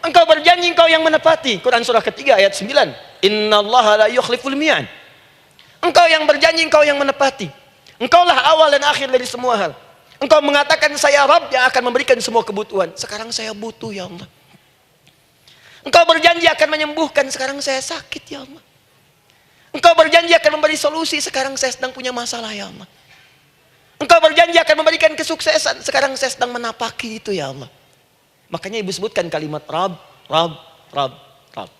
Engkau berjanji, engkau yang menepati. Quran surah ketiga ayat 9. Innallaha la yukhliful mi'ad. Engkau yang berjanji, engkau yang menepati. Engkaulah awal dan akhir dari semua hal. Engkau mengatakan saya Rabb yang akan memberikan semua kebutuhan. Sekarang saya butuh ya Allah. Engkau berjanji akan menyembuhkan, sekarang saya sakit ya Allah. Engkau berjanji akan memberi solusi, sekarang saya sedang punya masalah ya Allah. Engkau berjanji akan memberikan kesuksesan, sekarang saya sedang menapaki itu ya Allah. Makanya ibu sebutkan kalimat Rabb, Rabb, Rabb, Rabb.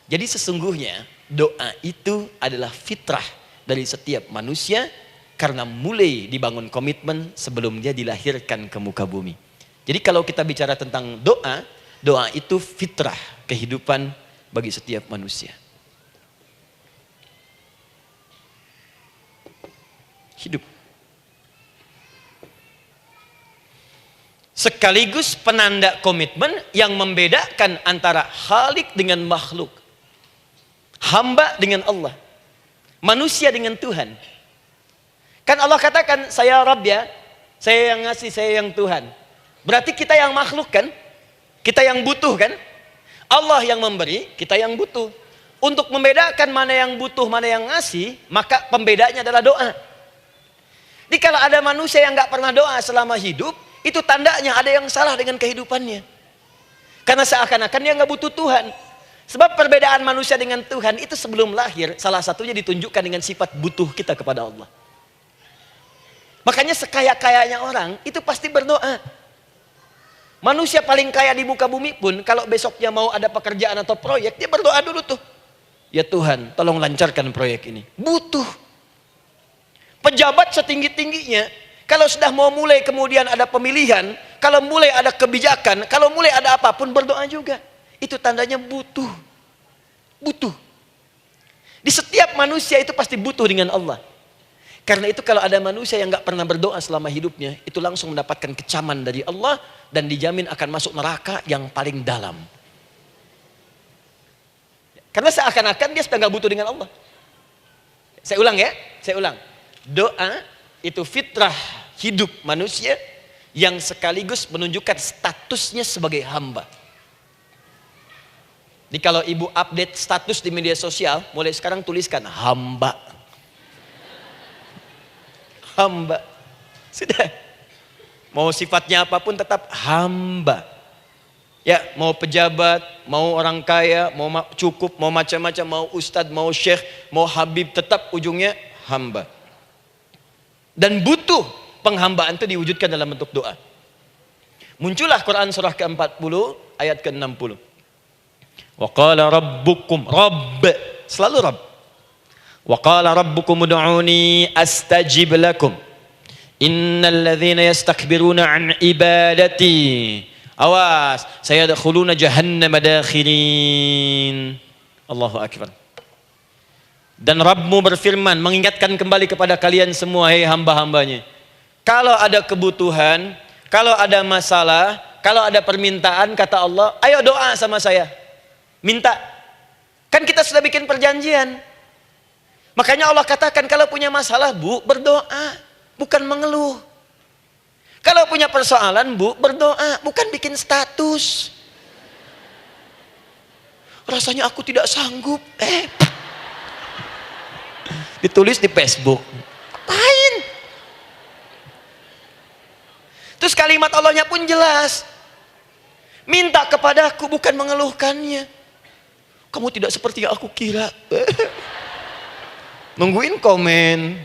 Jadi sesungguhnya doa itu adalah fitrah dari setiap manusia, karena mulai dibangun komitmen sebelum dia dilahirkan ke muka bumi. Jadi kalau kita bicara tentang doa, doa itu fitrah kehidupan bagi setiap manusia. Hidup. sekaligus penanda komitmen yang membedakan antara Khalik dengan makhluk, hamba dengan Allah, manusia dengan Tuhan. Kan Allah katakan, saya Rabb ya, saya yang ngasih, saya yang Tuhan. Berarti kita yang makhluk kan? Kita yang butuh kan? Allah yang memberi, kita yang butuh. Untuk membedakan mana yang butuh, mana yang ngasih, maka pembedanya adalah doa. Jadi kalau ada manusia yang nggak pernah doa selama hidup, itu tandanya ada yang salah dengan kehidupannya. Karena seakan-akan dia nggak butuh Tuhan. Sebab perbedaan manusia dengan Tuhan itu sebelum lahir, salah satunya ditunjukkan dengan sifat butuh kita kepada Allah. Makanya sekaya-kayanya orang itu pasti berdoa. Manusia paling kaya di muka bumi pun kalau besoknya mau ada pekerjaan atau proyek, dia berdoa dulu tuh. Ya Tuhan, tolong lancarkan proyek ini. Butuh. Pejabat setinggi-tingginya, kalau sudah mau mulai kemudian ada pemilihan, kalau mulai ada kebijakan, kalau mulai ada apapun berdoa juga. Itu tandanya butuh. Butuh. Di setiap manusia itu pasti butuh dengan Allah. Karena itu kalau ada manusia yang nggak pernah berdoa selama hidupnya, itu langsung mendapatkan kecaman dari Allah dan dijamin akan masuk neraka yang paling dalam. Karena seakan-akan dia sudah nggak butuh dengan Allah. Saya ulang ya, saya ulang. Doa itu fitrah hidup manusia yang sekaligus menunjukkan statusnya sebagai hamba. Jadi kalau ibu update status di media sosial, mulai sekarang tuliskan hamba. Hamba. Sudah. Mau sifatnya apapun tetap hamba. Ya, mau pejabat, mau orang kaya, mau cukup, mau macam-macam, mau ustadz, mau syekh, mau habib, tetap ujungnya hamba. Dan butuh penghambaan itu diwujudkan dalam bentuk doa. Muncullah Quran surah ke-40 ayat ke-60. Wa qala rabbukum, Rabb, selalu Rabb. Wa qala rabbukum ud'uni astajib lakum. Innal ladzina yastakbiruna an ibadati, awas, sayadkhuluna jahannama dakhirin. Allahu akbar. Dan Rabbmu berfirman, mengingatkan kembali kepada kalian semua, hei hamba-hambanya. Kalau ada kebutuhan, kalau ada masalah, kalau ada permintaan, kata Allah, ayo doa sama saya. Minta. Kan kita sudah bikin perjanjian. Makanya Allah katakan, kalau punya masalah, Bu, berdoa. Bukan mengeluh. Kalau punya persoalan, Bu, berdoa. Bukan bikin status. Rasanya aku tidak sanggup. Ditulis di Facebook. Apain? Terus kalimat Allahnya pun jelas. Minta kepadaku, bukan mengeluhkannya. Kamu tidak seperti yang aku kira. Nungguin komen.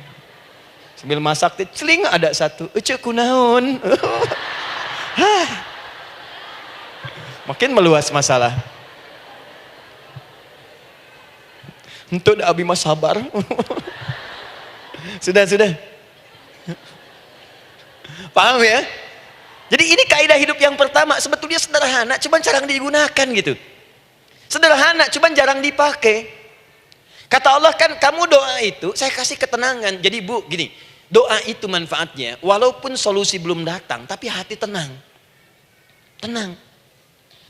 Sambil masak, celing ada satu. Ece kunaon. Makin meluas masalah. Untuk abi mas sabar. Sudah. Paham ya? Jadi ini kaidah hidup yang pertama. Sebetulnya sederhana, cuman jarang digunakan gitu. Sederhana, cuman jarang dipakai. Kata Allah kan, kamu doa itu, saya kasih ketenangan. Jadi Bu, gini, doa itu manfaatnya, walaupun solusi belum datang, tapi hati tenang. Tenang.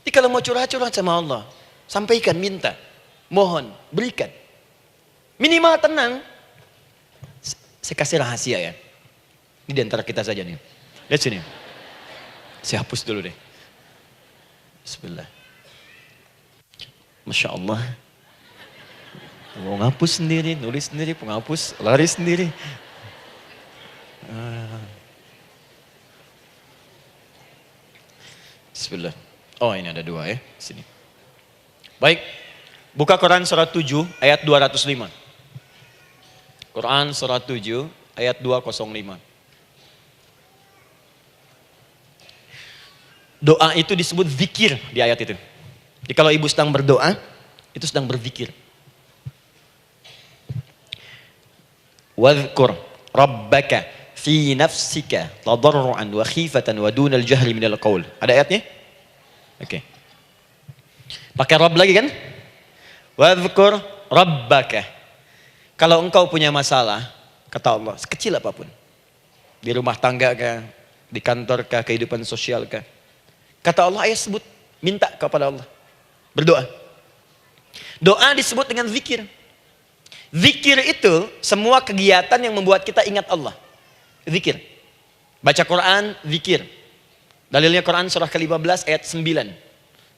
Jadi kalau mau curhat-curhat sama Allah, sampaikan, minta, mohon, berikan. Minimal tenang. Saya kasih rahasia ya. Ini di antara kita saja nih. Lihat sini. Saya hapus dulu deh. Bismillah. Masya Allah. Mau ngapus sendiri, nulis sendiri, penghapus, lari sendiri. Bismillah. Oh ini ada dua ya. Sini. Baik. Buka Quran surat 7 ayat 205. Quran surat 7 ayat 205. Doa itu disebut zikir di ayat itu. Jadi kalau ibu sedang berdoa, itu sedang berzikir. Wadhkur rabbaka fi nafsika tadarruan wa khifatan wa dunal jahri minal qaul. Ada ayatnya? Oke. Pakai Rabb lagi kan? Wadhkur rabbaka. Kalau engkau punya masalah, kata Allah, sekecil apapun. Di rumah tangga kah, Di kantor kah, kehidupan sosial kah? Kata Allah, ayat sebut, minta kepada Allah. Berdoa. Doa disebut dengan zikir. Zikir itu semua kegiatan yang membuat kita ingat Allah. Zikir. Baca Quran, zikir. Dalilnya Quran surah ke-15 ayat 9.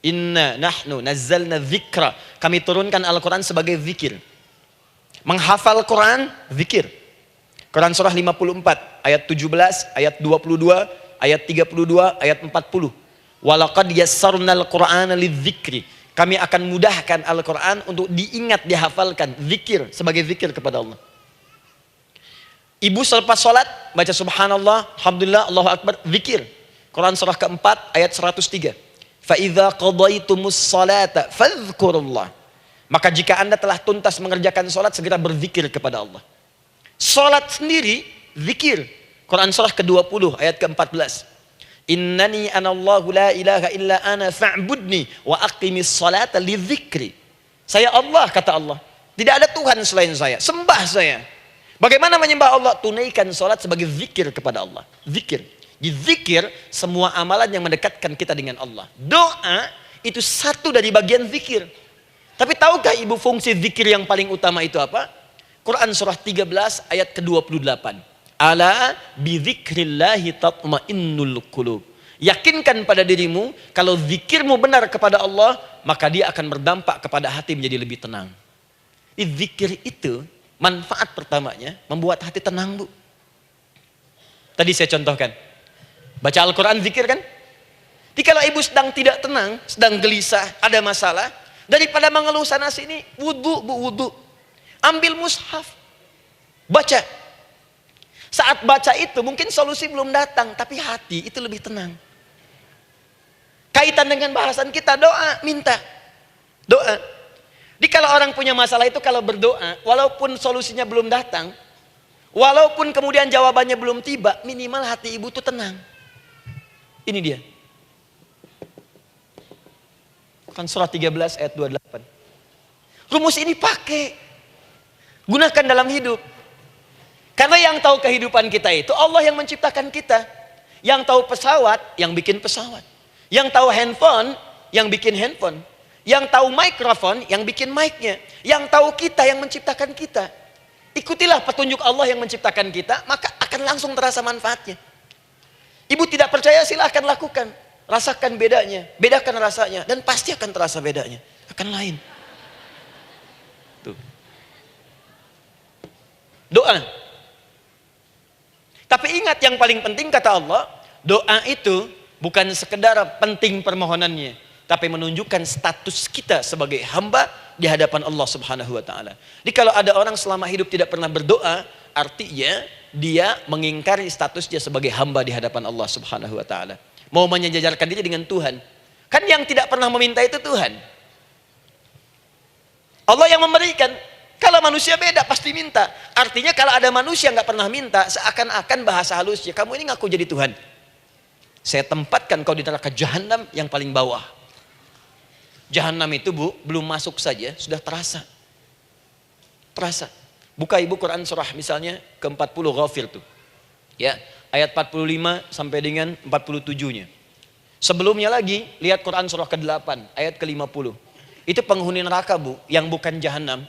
Inna nahnu nazzalna dzikra. Kami turunkan Al-Quran sebagai zikir. Menghafal Quran, zikir. Quran surah 54 ayat 17, ayat 22, ayat 32, ayat 40. Walaqad yassarnal Qur'ana lidzikri. Kami akan mudahkan Al-Quran untuk diingat, dihafalkan. Zikir, sebagai zikir kepada Allah. Ibu selepas sholat, baca subhanallah, alhamdulillah, Allahu Akbar, zikir. Quran surah keempat, ayat 103. فَإِذَا قَضَيْتُمُ الصَّلَاةَ فَاذْكُرُوا اللَّهَ. Maka jika anda telah tuntas mengerjakan sholat, segera berzikir kepada Allah. Sholat sendiri, zikir. Quran surah ke-20, ayat ke-14. Innani anallahu la ilaha illa ana fa'budni wa aqimis salata li dzikri. Saya Allah, kata Allah. Tidak ada Tuhan selain saya. Sembah saya. Bagaimana menyembah Allah? Tunaikan salat sebagai zikir kepada Allah. Zikir. Di zikir semua amalan yang mendekatkan kita dengan Allah. Doa itu satu dari bagian zikir. Tapi tahukah ibu fungsi zikir yang paling utama itu apa? Quran surah 13 ayat ke-28. Ala bidzikrillahi tatmainnul qulub. Yakinkan pada dirimu, kalau zikirmu benar kepada Allah, maka dia akan berdampak kepada hati menjadi lebih tenang. Zikir itu manfaat pertamanya membuat hati tenang, Bu. Tadi saya contohkan. Baca Al-Quran zikir kan? Jadi kalau ibu sedang tidak tenang, sedang gelisah, ada masalah, daripada mengeluh sana sini, wudu, Bu, wudu. Ambil mushaf. Baca. Saat baca itu mungkin solusi belum datang, tapi hati itu lebih tenang. Kaitan dengan bahasan kita, doa, minta. Doa. Jadi kalau orang punya masalah itu kalau berdoa, walaupun solusinya belum datang, walaupun kemudian jawabannya belum tiba, minimal hati ibu itu tenang. Ini dia. Kan surah 13 ayat 28. Rumus ini pakai. Gunakan dalam hidup. Karena yang tahu kehidupan kita itu Allah yang menciptakan kita. Yang tahu pesawat, yang bikin pesawat. Yang tahu handphone, yang bikin handphone. Yang tahu mikrofon, yang bikin mic-nya. Yang tahu kita, yang menciptakan kita. Ikutilah petunjuk Allah yang menciptakan kita, maka akan langsung terasa manfaatnya. Ibu tidak percaya, silahkan lakukan. Rasakan bedanya, bedakan rasanya, dan pasti akan terasa bedanya. Akan lain. Tuh. Doa. Tapi ingat yang paling penting kata Allah, doa itu bukan sekedar penting permohonannya, tapi menunjukkan status kita sebagai hamba di hadapan Allah Subhanahu wa taala. Jadi kalau ada orang selama hidup tidak pernah berdoa, artinya dia mengingkari status dia sebagai hamba di hadapan Allah Subhanahu wa taala. Mau menyejajarkan diri dengan Tuhan. Kan yang tidak pernah meminta itu Tuhan. Allah yang memberikan. Kalau manusia beda pasti minta. Artinya kalau ada manusia nggak pernah minta, seakan-akan bahasa halusnya, kamu ini ngaku jadi Tuhan. Saya tempatkan kau di neraka jahanam yang paling bawah. Jahanam itu, Bu, belum masuk saja sudah terasa. Terasa. Buka ibu Quran surah misalnya ke-40 Ghafir tuh. Ya, ayat 45 sampai dengan 47-nya. Sebelumnya lagi lihat Quran surah ke-8 ayat ke-50. Itu penghuni neraka, Bu, yang bukan jahanam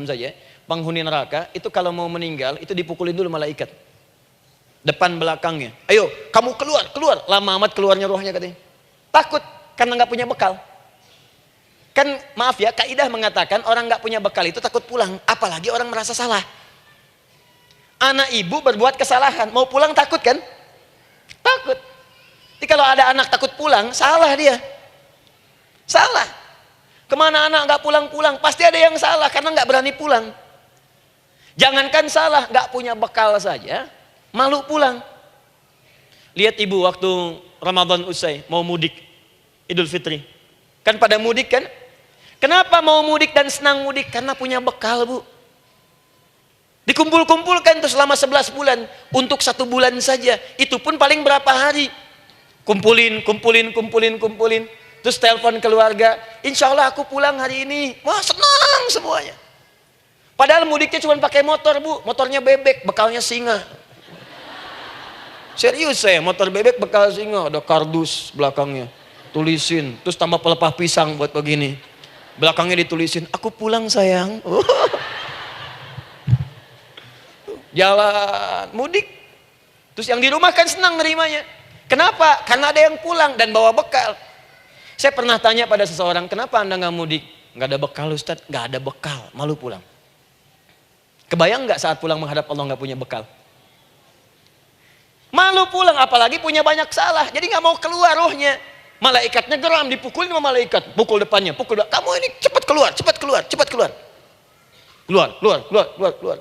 saja. Penghuni neraka itu kalau mau meninggal itu dipukulin dulu malaikat. Depan belakangnya. Ayo, kamu keluar. Lama amat keluarnya rohnya katanya. Takut karena nggak punya bekal. Kan maaf ya, kaidah mengatakan orang nggak punya bekal itu takut pulang, apalagi orang merasa salah. Anak ibu berbuat kesalahan, mau pulang takut kan? Takut. Jadi kalau ada anak takut pulang, salah dia. Salah. Kemana anak nggak pulang-pulang? Pasti ada yang salah karena nggak berani pulang. Jangankan salah, nggak punya bekal saja, malu pulang. Lihat ibu waktu Ramadan usai, mau mudik, Idul Fitri. Kan pada mudik kan? Kenapa mau mudik dan senang mudik? Karena punya bekal, Bu. Dikumpul-kumpulkan tuh selama 11 bulan. Untuk 1 bulan saja. Itu pun paling berapa hari. Kumpulin. Terus telepon keluarga, insya Allah aku pulang hari ini. Wah, senang semuanya. Padahal mudiknya cuma pakai motor, Bu. Motornya bebek, bekalnya singa. Serius saya, motor bebek bekal singa, ada kardus belakangnya. Tulisin, terus tambah pelepah pisang buat begini. Belakangnya ditulisin, aku pulang sayang. Jalan, mudik. Terus yang di rumah kan senang nerimanya. Kenapa? Karena ada yang pulang dan bawa bekal. Saya pernah tanya pada seseorang, kenapa anda nggak mudik? Nggak ada bekal Ustadz, nggak ada bekal, malu pulang. Kebayang nggak saat pulang menghadap Allah nggak punya bekal? Malu pulang, apalagi punya banyak salah. Jadi nggak mau keluar rohnya. Malaikatnya geram, dipukulin sama malaikat. Pukul depannya, pukul depan. Kamu ini cepat keluar, cepat keluar, cepat keluar. Keluar, keluar, keluar, keluar, keluar.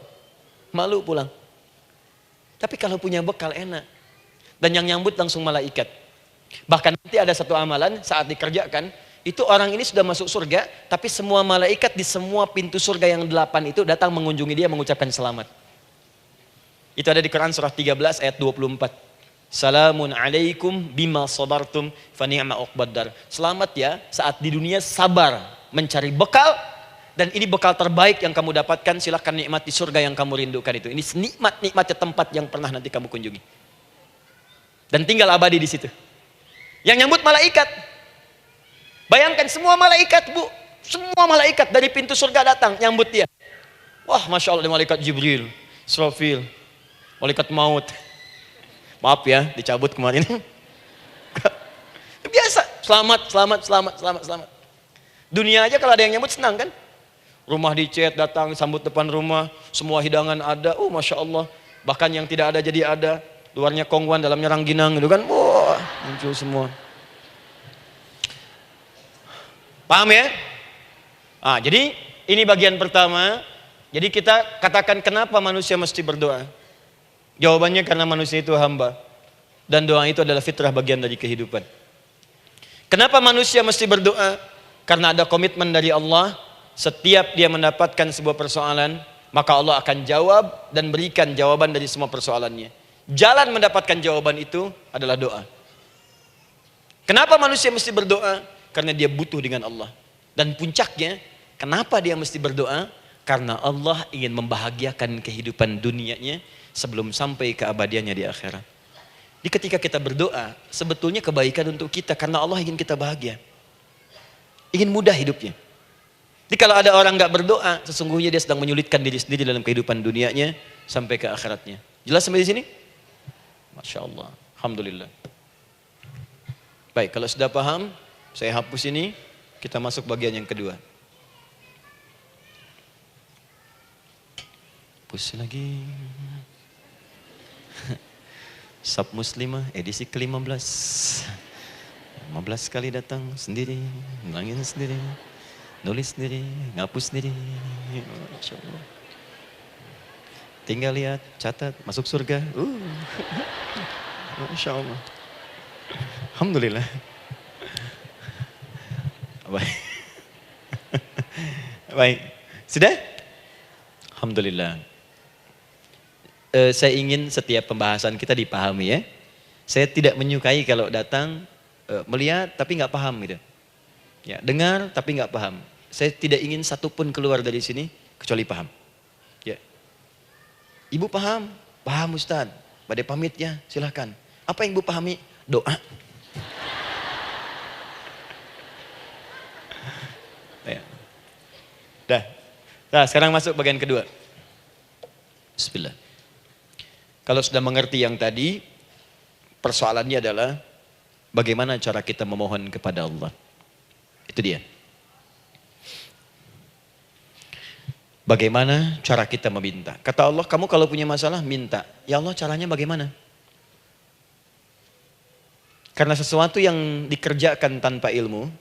Malu pulang. Tapi kalau punya bekal enak. Dan yang nyambut langsung malaikat. Bahkan nanti ada satu amalan saat dikerjakan. Itu orang ini sudah masuk surga. Tapi semua malaikat di semua pintu surga yang 8 itu datang mengunjungi dia mengucapkan selamat. Itu ada di Quran surah 13 ayat 24. Salamun alaikum bima sabartum fa ni'ma uqbaddar. Selamat ya saat di dunia sabar mencari bekal. Dan ini bekal terbaik yang kamu dapatkan. Silahkan nikmati surga yang kamu rindukan itu. Ini nikmat-nikmatnya tempat yang pernah nanti kamu kunjungi. Dan tinggal abadi di situ. Yang nyambut malaikat. Bayangkan semua malaikat bu. Semua malaikat dari pintu surga datang nyambut dia. Wah Masya Allah, ada malaikat Jibril, Israfil, malaikat maut. Maaf ya, dicabut kemarin. Biasa, selamat, selamat, selamat, selamat, selamat. Dunia aja kalau ada yang nyambut senang kan? Rumah dicet, datang, sambut depan rumah, semua hidangan ada, Masya Allah. Bahkan yang tidak ada jadi ada. Luarnya kongwan, dalamnya rangginang gitu kan. Wah, muncul semua. Paham ya? Jadi ini bagian pertama. Jadi kita katakan kenapa manusia mesti berdoa. Jawabannya karena manusia itu hamba. Dan doa itu adalah fitrah bagian dari kehidupan. Kenapa manusia mesti berdoa? Karena ada komitmen dari Allah. Setiap dia mendapatkan sebuah persoalan, maka Allah akan jawab dan berikan jawaban dari semua persoalannya. Jalan mendapatkan jawaban itu adalah doa. Kenapa manusia mesti berdoa? Karena dia butuh dengan Allah. Dan puncaknya, kenapa dia mesti berdoa? Karena Allah ingin membahagiakan kehidupan dunianya sebelum sampai keabadiannya di akhirat. Jadi ketika kita berdoa, sebetulnya kebaikan untuk kita karena Allah ingin kita bahagia. Ingin mudah hidupnya. Jadi kalau ada orang nggak berdoa, sesungguhnya dia sedang menyulitkan diri sendiri dalam kehidupan dunianya sampai ke akhiratnya. Jelas sampai di sini? Masya Allah. Alhamdulillah. Baik, kalau sudah paham, saya hapus ini, kita masuk bagian yang kedua. Hapus lagi. Sab Muslimah edisi ke-15. 15 kali datang sendiri, ngulangin sendiri, nulis sendiri, ngapus sendiri. Masya Allah. Tinggal lihat, catat, masuk surga. Masya Allah. Alhamdulillah. Baik. Baik. Sudah? Alhamdulillah. Saya ingin setiap pembahasan kita dipahami ya. Saya tidak menyukai kalau datang melihat tapi nggak paham gitu. Ya, dengar tapi nggak paham. Saya tidak ingin satupun keluar dari sini kecuali paham. Ya. Ibu paham? Paham Ustaz. Pada pamit ya, silahkan. Apa yang ibu pahami? Doa. Ya. Dah. Nah, sekarang masuk bagian kedua. Bismillah. Kalau sudah mengerti yang tadi, persoalannya adalah bagaimana cara kita memohon kepada Allah. Itu dia. Bagaimana cara kita meminta? Kata Allah, kamu kalau punya masalah minta. Ya Allah, caranya bagaimana? Karena sesuatu yang dikerjakan tanpa ilmu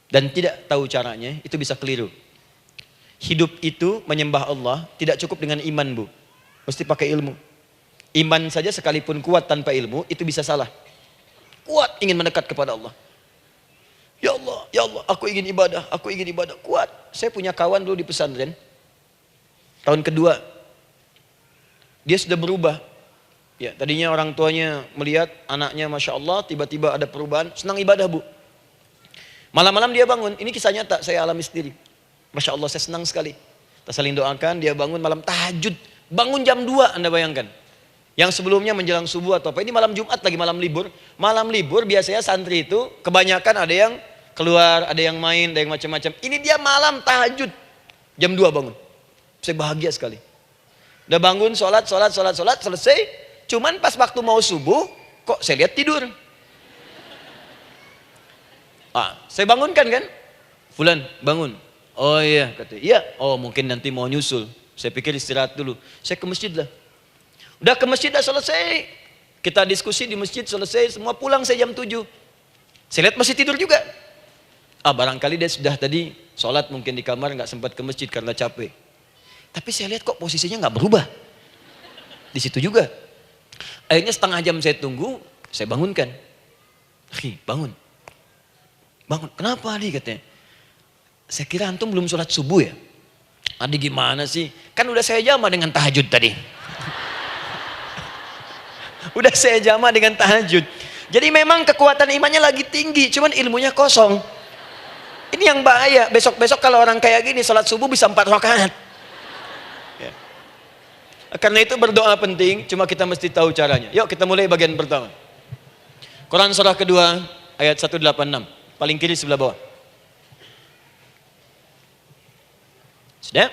dan tidak tahu caranya, itu bisa keliru. Hidup itu menyembah Allah tidak cukup dengan iman, Bu. Mesti pakai ilmu. Iman saja sekalipun kuat tanpa ilmu, itu bisa salah. Kuat ingin mendekat kepada Allah. Ya Allah, aku ingin ibadah, kuat. Saya punya kawan dulu di pesantren. Tahun kedua, dia sudah berubah. Ya, tadinya orang tuanya melihat anaknya Masya Allah, tiba-tiba ada perubahan, senang ibadah Bu. Malam-malam dia bangun, ini kisah nyata, saya alami sendiri. Masya Allah, saya senang sekali. Kita saling doakan, dia bangun malam tahajud. Bangun jam 2, Anda bayangkan. Yang sebelumnya menjelang subuh atau apa. Ini malam Jumat lagi malam libur. Malam libur biasanya santri itu kebanyakan ada yang keluar, ada yang main, ada yang macam-macam. Ini dia malam tahajud. Jam 2 bangun. Saya bahagia sekali. Udah bangun, sholat, selesai. Cuman pas waktu mau subuh, kok saya lihat tidur. Saya bangunkan kan. Fulan, bangun. Oh iya, kata. Iya, oh mungkin nanti mau nyusul. Saya pikir istirahat dulu. Saya ke masjid lah. Udah ke masjid, dah selesai. Kita diskusi di masjid, selesai. Semua pulang saya jam 7. Saya lihat masih tidur juga. Barangkali dia sudah tadi sholat mungkin di kamar, nggak sempat ke masjid karena capek. Tapi saya lihat kok posisinya nggak berubah. Di situ juga. Akhirnya setengah jam saya tunggu, saya bangunkan. Bangun. Bangun. Kenapa Adi katanya? Saya kira antum belum sholat subuh ya? Adi gimana sih? Kan udah saya jama dengan tahajud tadi. Udah saya jama dengan tahajud. Jadi memang kekuatan imannya lagi tinggi, cuman ilmunya kosong. Ini yang bahaya. Besok-besok kalau orang kayak gini sholat subuh bisa 4 rakaat. Ya. Karena itu berdoa penting, cuma kita mesti tahu caranya. Yuk kita mulai bagian pertama. Quran surah kedua ayat 186. Paling kiri sebelah bawah. Sudah?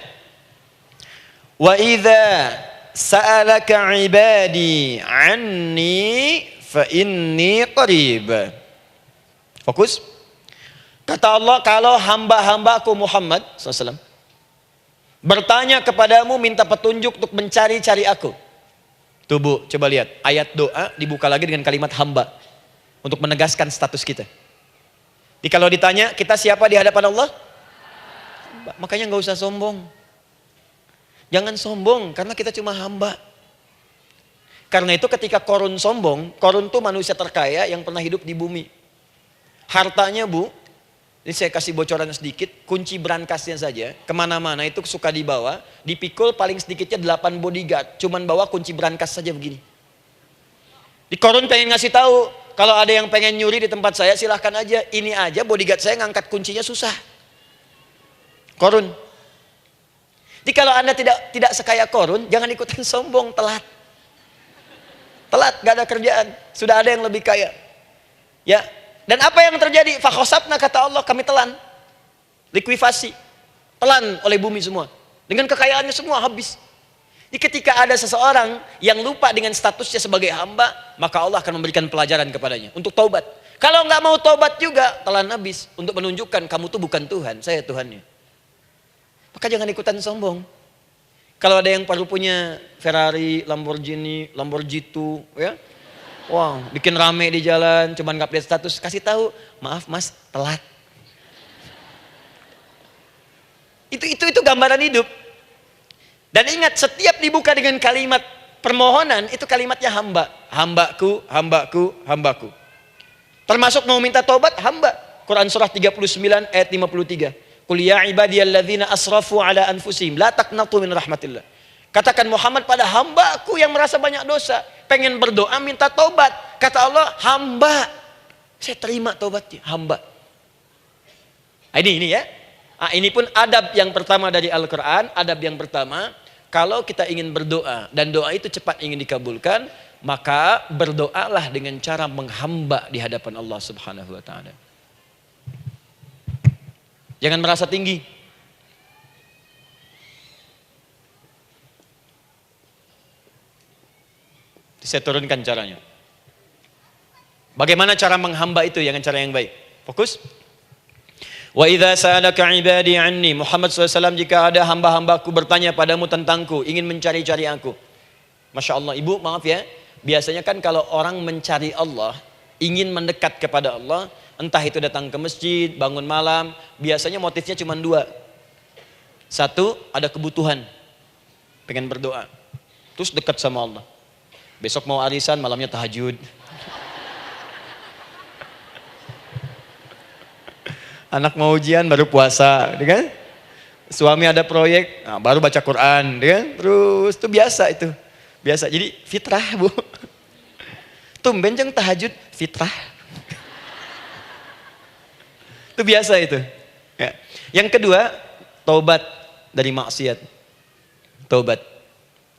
Wa idza sa'alaka 'ibadi 'anni fa inni qarib. Fokus. Kata Allah, kalau hamba-hambaku Muhammad SAW bertanya kepadamu, minta petunjuk untuk mencari-cari aku. Tuh Bu, coba lihat. Ayat doa dibuka lagi dengan kalimat hamba. Untuk menegaskan status kita. Jadi kalau ditanya, kita siapa di hadapan Allah? Makanya nggak usah sombong. Jangan sombong, karena kita cuma hamba. Karena itu ketika Korun sombong, Korun tuh manusia terkaya yang pernah hidup di bumi. Hartanya Bu, ini saya kasih bocoran sedikit, kunci berangkasnya saja, kemana-mana itu suka dibawa, dipikul paling sedikitnya 8 bodyguard, cuman bawa kunci berangkas saja begini. Di Korun pengen ngasih tahu, kalau ada yang pengen nyuri di tempat saya silahkan aja, ini aja bodyguard saya ngangkat kuncinya susah. Korun. Jadi kalau Anda tidak sekaya Korun, jangan ikutan sombong, telat. Telat, gak ada kerjaan, sudah ada yang lebih kaya. Ya. Dan apa yang terjadi? Fakhosabna, kata Allah, kami telan. Likuifasi. Telan oleh bumi semua. Dengan kekayaannya semua habis. Jadi ketika ada seseorang yang lupa dengan statusnya sebagai hamba, maka Allah akan memberikan pelajaran kepadanya untuk taubat. Kalau nggak mau taubat juga, telan habis. Untuk menunjukkan kamu tuh bukan Tuhan, saya Tuhannya. Maka jangan ikutan sombong. Kalau ada yang baru punya Ferrari, Lamborghini, Lamborghini, ya, wow, bikin rame di jalan, cuman nggak update status, kasih tahu, maaf mas, telat. Itu gambaran hidup. Dan ingat, setiap dibuka dengan kalimat permohonan, itu kalimatnya hamba. Hambaku, hambaku, hambaku. Termasuk mau minta tobat, hamba. Quran surah 39 ayat 53. Qul ya ibadiyalladzina asrafu ala anfusihim, la taqnatu min rahmatillah. Katakan Muhammad pada hambaku yang merasa banyak dosa, pengen berdoa minta tobat. Kata Allah, hamba. Saya terima tobatnya, hamba. Ini ya. Ini pun adab yang pertama dari Al-Quran. Adab yang pertama, kalau kita ingin berdoa dan doa itu cepat ingin dikabulkan, maka berdoalah dengan cara menghamba di hadapan Allah Subhanahu wa ta'ala. Jangan merasa tinggi. Saya turunkan caranya. Bagaimana cara menghamba itu dengan cara yang baik? Fokus. Wa idza sa'alaka 'ibadi 'anni, Muhammad SAW, jika ada hamba-hambaku bertanya padamu tentangku, ingin mencari-cari aku. Masya Allah, ibu maaf ya, biasanya kan kalau orang mencari Allah, ingin mendekat kepada Allah, entah itu datang ke masjid, bangun malam, biasanya motifnya cuma 2. 1, ada kebutuhan, pengen berdoa, terus dekat sama Allah. Besok mau arisan, malamnya tahajud. Anak mau ujian, baru puasa, kan? Suami ada proyek, baru baca Quran, kan? Terus itu biasa itu, biasa. Jadi fitrah bu. Tumben jeng tahajud, fitrah. Itu biasa itu. Ya. Yang kedua, taubat dari maksiat. Taubat.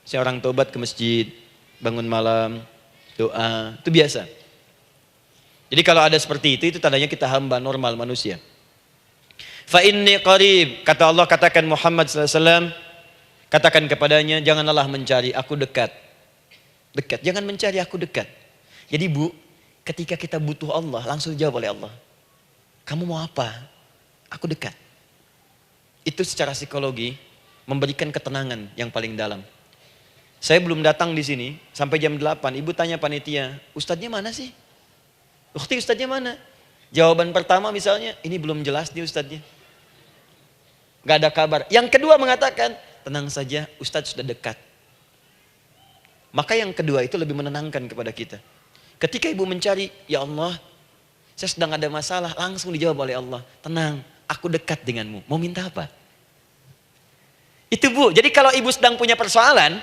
Seorang taubat ke masjid, bangun malam, doa, itu biasa. Jadi kalau ada seperti itu tandanya kita hamba normal manusia. Fa inni qarib, kata Allah, katakan Muhammad SAW, katakan kepadanya, janganlah mencari, aku dekat. Dekat, jangan mencari, aku dekat. Jadi Bu, ketika kita butuh Allah, langsung jawab oleh Allah. Kamu mau apa? Aku dekat. Itu secara psikologi memberikan ketenangan yang paling dalam. Saya belum datang di sini sampai jam 8. Ibu tanya panitia, ustadznya mana sih? Ukti, ustadznya mana? Jawaban pertama misalnya, ini belum jelas nih ustadznya. Gak ada kabar. Yang kedua mengatakan, tenang saja, ustadz sudah dekat. Maka yang kedua itu lebih menenangkan kepada kita. Ketika ibu mencari, ya Allah, saya sedang ada masalah, langsung dijawab oleh Allah. Tenang, aku dekat denganmu. Mau minta apa? Itu Bu, jadi kalau ibu sedang punya persoalan,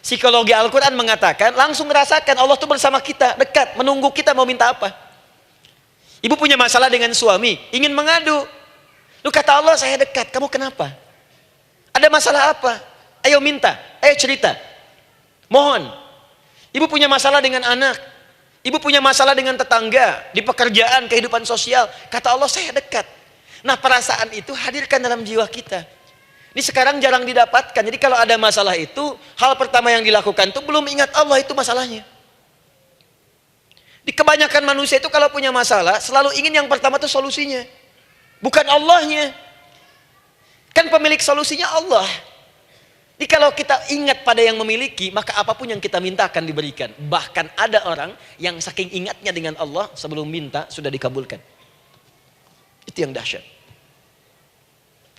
psikologi Al-Quran mengatakan, langsung rasakan Allah tuh bersama kita, dekat, menunggu kita mau minta apa. Ibu punya masalah dengan suami, ingin mengadu. Lu kata Allah, saya dekat, kamu kenapa? Ada masalah apa? Ayo minta, ayo cerita. Mohon. Ibu punya masalah dengan anak. Ibu punya masalah dengan tetangga, di pekerjaan, kehidupan sosial. Kata Allah, saya dekat. Nah, perasaan itu hadirkan dalam jiwa kita. Ini sekarang jarang didapatkan. Jadi kalau ada masalah itu, hal pertama yang dilakukan itu belum ingat Allah, itu masalahnya. Di kebanyakan manusia itu kalau punya masalah, selalu ingin yang pertama itu solusinya. Bukan Allahnya. Kan pemilik solusinya Allah. Jadi kalau kita ingat pada yang memiliki, maka apapun yang kita minta akan diberikan. Bahkan ada orang yang saking ingatnya dengan Allah, sebelum minta sudah dikabulkan. Itu yang dahsyat.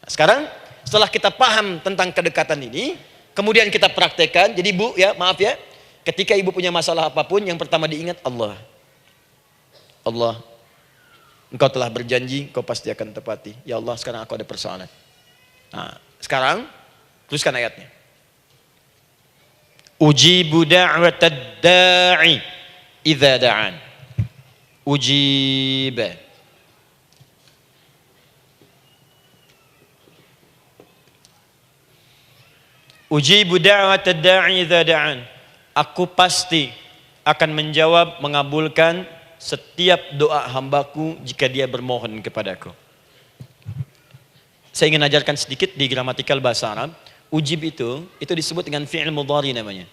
Nah, sekarang setelah kita paham tentang kedekatan ini, kemudian kita praktekkan. Jadi Bu, ya maaf ya, ketika ibu punya masalah apapun, yang pertama diingat Allah. Allah, Engkau telah berjanji, Engkau pasti akan tepati. Ya Allah, sekarang aku ada persoalan. Nah, sekarang teruskan ayatnya. Ujibu da'watad da'i idza da'an. Ujiba. Ujibu da'watad da'i idza da'an. Aku pasti akan menjawab, mengabulkan setiap doa hambaku jika dia bermohon kepadaku. Saya ingin ajarkan sedikit di gramatikal bahasa Arab. Ujib itu disebut dengan fi'il mudhari namanya.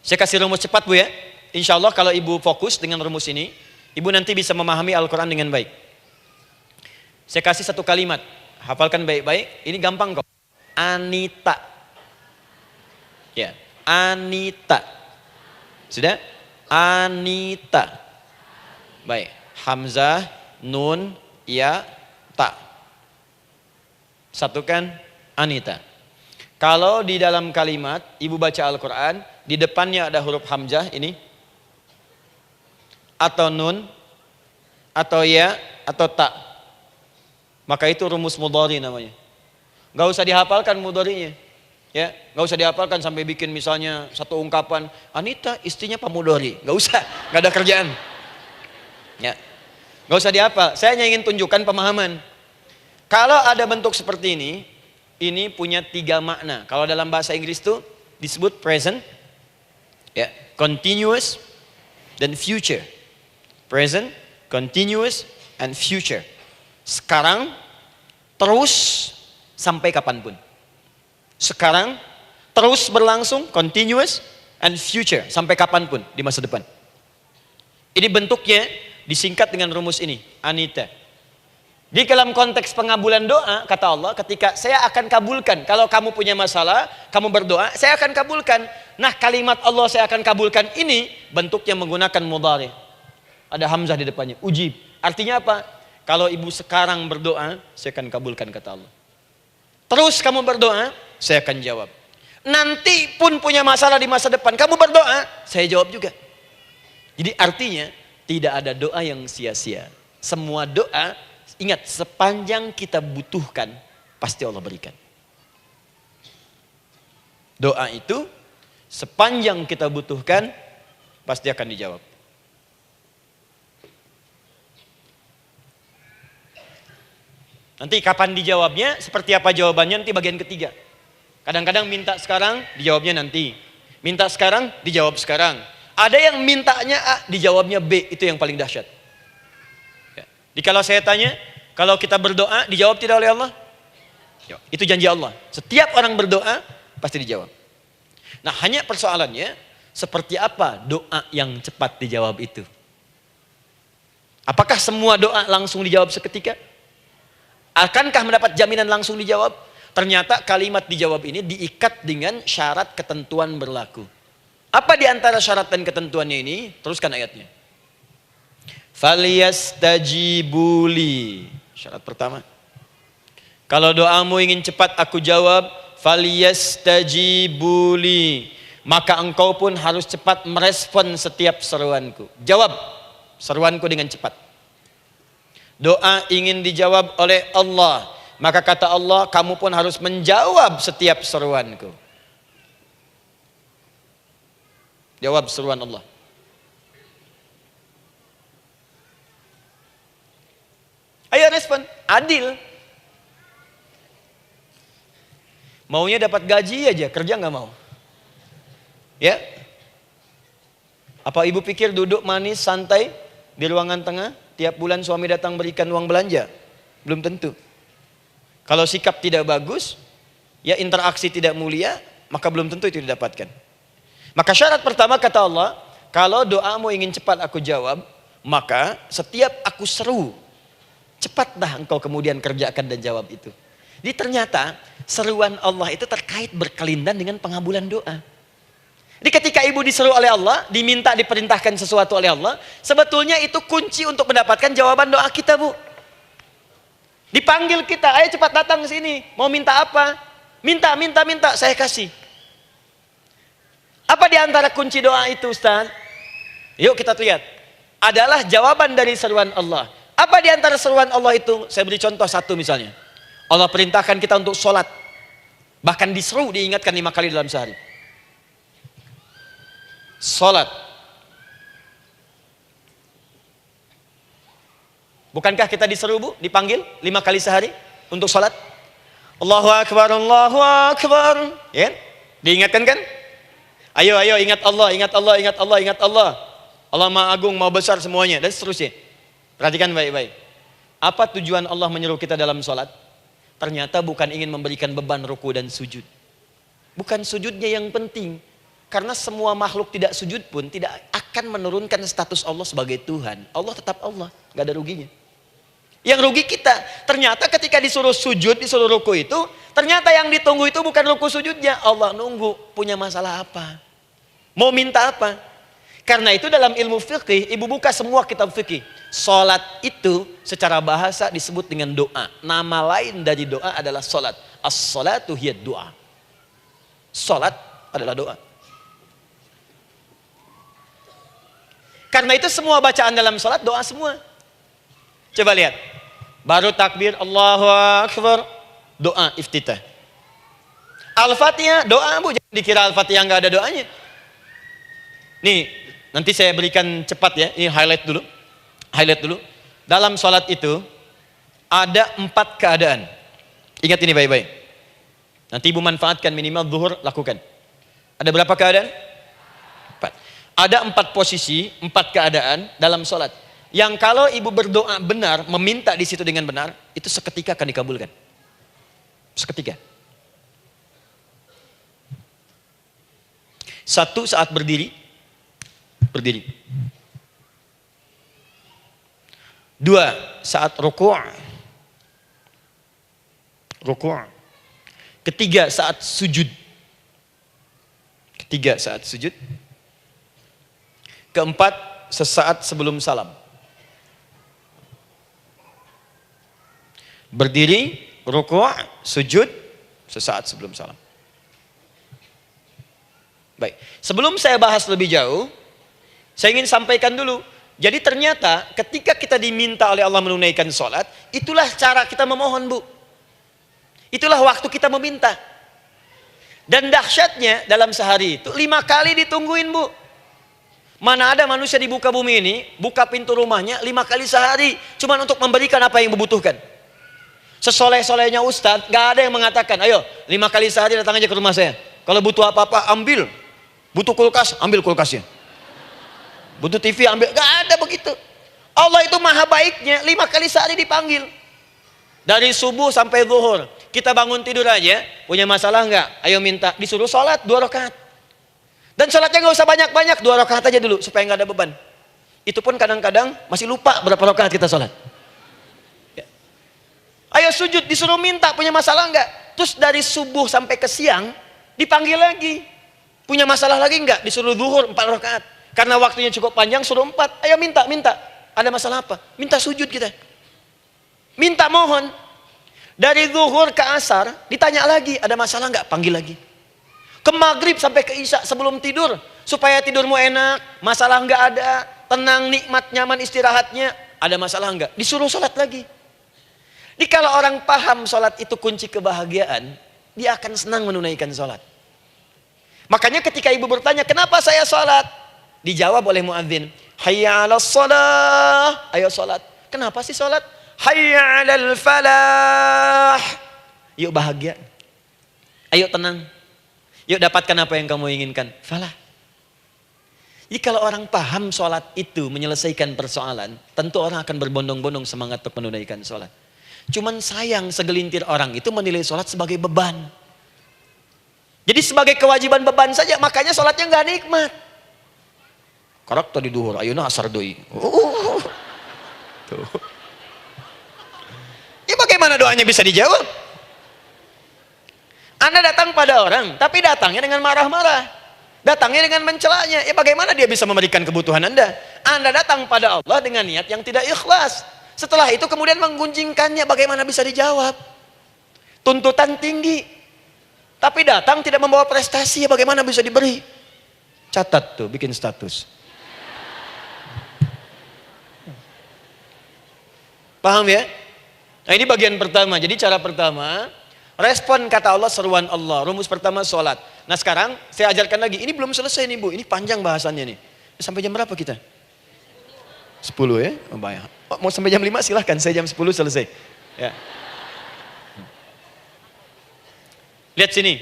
Saya kasih rumus cepat Bu ya. Insya Allah kalau ibu fokus dengan rumus ini, ibu nanti bisa memahami Al-Quran dengan baik. Saya kasih satu kalimat. Hafalkan baik-baik. Ini gampang kok. Anita. Ya, Anita. Sudah? Anita. Baik. Hamzah, nun, ya, ta. Satukan Anita. Kalau di dalam kalimat ibu baca Al-Quran, di depannya ada huruf hamzah ini, atau nun, atau ya, atau ta, maka itu rumus mudhari namanya. Gak usah dihafalkan mudharinya. Ya, gak usah dihafalkan sampai bikin misalnya satu ungkapan, Anita istrinya Pak Mudhari. Gak usah, gak ada kerjaan. Ya, gak usah dihafal. Saya hanya ingin tunjukkan pemahaman. Kalau ada bentuk seperti ini punya 3 makna. Kalau dalam bahasa Inggris itu disebut present, ya, continuous, dan future. Present, continuous, and future. Sekarang, terus, sampai kapanpun. Sekarang, terus berlangsung, continuous, and future, sampai kapanpun di masa depan. Ini bentuknya disingkat dengan rumus ini, Anita. Di dalam konteks pengabulan doa, kata Allah, ketika saya akan kabulkan. Kalau kamu punya masalah, kamu berdoa, saya akan kabulkan. Nah, kalimat Allah saya akan kabulkan ini, bentuknya menggunakan mudhari. Ada hamzah di depannya, ujib. Artinya apa? Kalau ibu sekarang berdoa, saya akan kabulkan, kata Allah. Terus kamu berdoa, saya akan jawab. Nanti pun punya masalah di masa depan, kamu berdoa, saya jawab juga. Jadi artinya, tidak ada doa yang sia-sia. Semua doa, ingat, sepanjang kita butuhkan, pasti Allah berikan. Doa itu, sepanjang kita butuhkan, pasti akan dijawab. Nanti kapan dijawabnya, seperti apa jawabannya, nanti bagian ketiga. Kadang-kadang minta sekarang, dijawabnya nanti. Minta sekarang, dijawab sekarang. Ada yang mintanya A, dijawabnya B. Itu yang paling dahsyat. Ya. Jadi kalau saya tanya, kalau kita berdoa, dijawab tidak oleh Allah? Ya. Itu janji Allah. Setiap orang berdoa, pasti dijawab. Nah, hanya persoalannya, seperti apa doa yang cepat dijawab itu? Apakah semua doa langsung dijawab seketika? Akankah mendapat jaminan langsung dijawab? Ternyata kalimat dijawab ini diikat dengan syarat ketentuan berlaku. Apa di antara syarat dan ketentuannya ini? Teruskan ayatnya. Falyastajibuli. Syarat pertama. Kalau doamu ingin cepat aku jawab, falyastajibuli. Maka engkau pun harus cepat merespon setiap seruanku. Jawab seruanku dengan cepat. Doa ingin dijawab oleh Allah. Maka kata Allah, kamu pun harus menjawab setiap seruanku. Jawab seruan Allah. Ayo respon, adil. Maunya dapat gaji aja, kerja nggak mau. Ya? Apa ibu pikir duduk manis, santai di ruangan tengah, tiap bulan suami datang berikan uang belanja? Belum tentu. Kalau sikap tidak bagus, ya interaksi tidak mulia, maka belum tentu itu didapatkan. Maka syarat pertama kata Allah, kalau doamu ingin cepat aku jawab, maka setiap aku seru, cepatlah engkau kemudian kerjakan dan jawab itu. Jadi ternyata seruan Allah itu terkait berkelindan dengan pengabulan doa. Jadi ketika ibu diseru oleh Allah, diminta diperintahkan sesuatu oleh Allah, sebetulnya itu kunci untuk mendapatkan jawaban doa kita, Bu. Dipanggil kita, ayo cepat datang ke sini. Mau minta apa? Minta, saya kasih. Apa di antara kunci doa itu, Ustaz? Yuk kita lihat. Adalah jawaban dari seruan Allah. Apa di antara seruan Allah itu? Saya beri contoh satu misalnya. Allah perintahkan kita untuk sholat. Bahkan diseru, diingatkan 5 kali dalam sehari. Sholat. Bukankah kita diseru, Bu? Dipanggil 5 kali sehari untuk sholat? Allahu Akbar, Allahu Akbar. Ya? Diingatkan kan? Ayo ingat Allah, ingat Allah, ingat Allah, ingat Allah. Allah Maha Agung, Maha Besar semuanya. Dan seterusnya. Perhatikan baik-baik. Apa tujuan Allah menyeru kita dalam sholat? Ternyata bukan ingin memberikan beban ruku dan sujud. Bukan sujudnya yang penting. Karena semua makhluk tidak sujud pun tidak akan menurunkan status Allah sebagai Tuhan. Allah tetap Allah, gak ada ruginya. Yang rugi kita. Ternyata ketika disuruh sujud, disuruh ruku itu, ternyata yang ditunggu itu bukan ruku sujudnya. Allah nunggu, punya masalah apa? Mau minta apa? Karena itu dalam ilmu fikih, ibu buka semua kitab fikih. Salat itu secara bahasa disebut dengan doa. Nama lain dari doa adalah salat. As-salatu hiya doa. Salat adalah doa. Karena itu semua bacaan dalam salat doa semua. Coba lihat. Baru takbir Allahu Akbar, doa iftitah. Al-Fatihah doa, Bu, jangan dikira Al-Fatihah enggak ada doanya. Nih, nanti saya berikan cepat ya. Ini highlight dulu. Highlight dulu. Dalam salat itu ada 4 keadaan. Ingat ini baik-baik. Nanti Ibu manfaatkan minimal zuhur lakukan. Ada berapa keadaan? 4. Ada 4 posisi, 4 keadaan dalam salat. Yang kalau ibu berdoa benar, meminta di situ dengan benar, itu seketika akan dikabulkan. Seketika. 1 saat berdiri. 2 saat ruku'. 3 saat sujud. 4 sesaat sebelum salam. Berdiri, ruku', sujud, sesaat sebelum salam. Baik, sebelum saya bahas lebih jauh, saya ingin sampaikan dulu. Jadi ternyata ketika kita diminta oleh Allah menunaikan sholat, itulah cara kita memohon, Bu. Itulah waktu kita meminta. Dan dahsyatnya dalam sehari itu 5 kali ditungguin, Bu. Mana ada manusia di muka bumi ini buka pintu rumahnya 5 kali sehari, cuma untuk memberikan apa yang dibutuhkan. Sesoleh-solehnya Ustadz, gak ada yang mengatakan, ayo 5 kali sehari datang aja ke rumah saya. Kalau butuh apa-apa ambil. Butuh kulkas, ambil kulkasnya. Butuh TV, ambil. Gak ada begitu. Allah itu maha baiknya, 5 kali sehari dipanggil. Dari subuh sampai zuhur. Kita bangun tidur aja, punya masalah nggak? Ayo minta, disuruh sholat 2 rakaat. Dan sholatnya nggak usah banyak-banyak, 2 rakaat aja dulu supaya nggak ada beban. Itu pun kadang-kadang masih lupa berapa rakaat kita sholat. Ya. Ayo sujud, disuruh minta, punya masalah nggak? Terus dari subuh sampai ke siang dipanggil lagi. Punya masalah lagi nggak? Disuruh zuhur 4 rakaat. Karena waktunya cukup panjang, suruh 4. Ayo minta. Ada masalah apa? Minta sujud kita. Minta mohon. Dari zuhur ke asar ditanya lagi, ada masalah nggak? Panggil lagi. Ke maghrib sampai ke isya sebelum tidur, supaya tidurmu enak, masalah nggak ada, tenang, nikmat, nyaman istirahatnya. Ada masalah nggak? Disuruh sholat lagi. Jadi kalau orang paham sholat itu kunci kebahagiaan, dia akan senang menunaikan sholat. Makanya ketika ibu bertanya, kenapa saya sholat? Dijawab oleh muadzin, hayya 'alas shalah, ayo sholat. Kenapa sih sholat? Hayya 'alal falah. Yuk bahagia. Ayo tenang. Yuk dapatkan apa yang kamu inginkan. Falah. Jadi kalau orang paham sholat itu menyelesaikan persoalan, tentu orang akan berbondong-bondong semangat untuk menunaikan sholat. Cuman sayang segelintir orang itu menilai sholat sebagai beban. Jadi sebagai kewajiban beban saja, makanya sholatnya nggak nikmat. Karak tadi duhur, ayeuna asar deui. Tuh. Ya bagaimana doanya bisa dijawab? Anda datang pada orang, tapi datangnya dengan marah-marah. Datangnya dengan mencelanya. Ya bagaimana dia bisa memberikan kebutuhan Anda? Anda datang pada Allah dengan niat yang tidak ikhlas. Setelah itu kemudian menggunjingkannya, bagaimana bisa dijawab? Tuntutan tinggi. Tapi datang tidak membawa prestasi, ya bagaimana bisa diberi? Catat tuh, bikin status. Paham ya? Nah ini bagian pertama. Jadi cara pertama, respon kata Allah, seruan Allah. Rumus pertama sholat. Nah sekarang saya ajarkan lagi. Ini belum selesai nih Bu. Ini panjang bahasannya nih. Sampai jam berapa kita? 10 ya? Oh, banyak. Oh, mau sampai jam 5 silahkan. Saya jam 10 selesai. Ya. Lihat sini.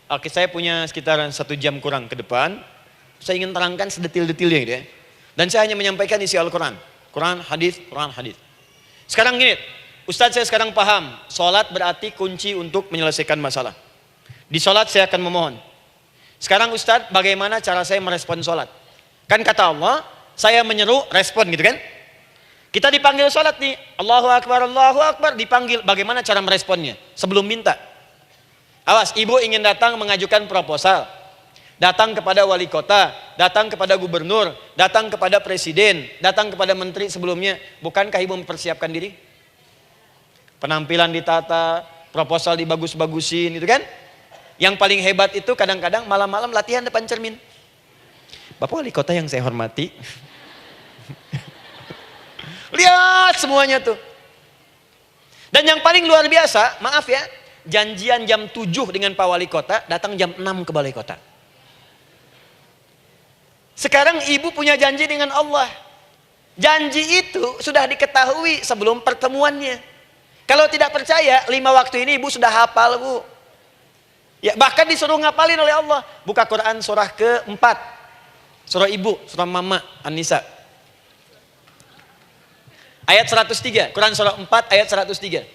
Oke, saya punya sekitar 1 jam kurang ke depan. Saya ingin terangkan sedetil-detilnya gitu ya. Dan saya hanya menyampaikan isi Al-Quran. Quran, hadis, Quran, hadis. Sekarang gini, Ustadz saya sekarang paham, sholat berarti kunci untuk menyelesaikan masalah. Di sholat saya akan memohon. Sekarang Ustadz, bagaimana cara saya merespon sholat? Kan kata Allah, saya menyeru, respon gitu kan? Kita dipanggil sholat nih, Allahu Akbar, dipanggil. Bagaimana cara meresponnya? Sebelum minta. Awas, ibu ingin datang mengajukan proposal. Datang kepada wali kota, datang kepada gubernur, datang kepada presiden, datang kepada menteri sebelumnya. Bukankah ibu mempersiapkan diri? Penampilan ditata, proposal dibagus-bagusin, itu kan? Yang paling hebat itu kadang-kadang malam-malam latihan depan cermin. Bapak wali kota yang saya hormati. Lihat semuanya tuh. Dan yang paling luar biasa, maaf ya, janjian jam 7 dengan Pak Wali Kota, datang jam 6 ke Balai Kota. Sekarang ibu punya janji dengan Allah. Janji itu sudah diketahui sebelum pertemuannya. Kalau tidak percaya, 5 waktu ini ibu sudah hafal Bu. Ya, bahkan disuruh ngapalin oleh Allah. Buka Quran surah ke-4. Surah ibu, surah mama, An-Nisa. Ayat 103, Quran surah 4 ayat 103.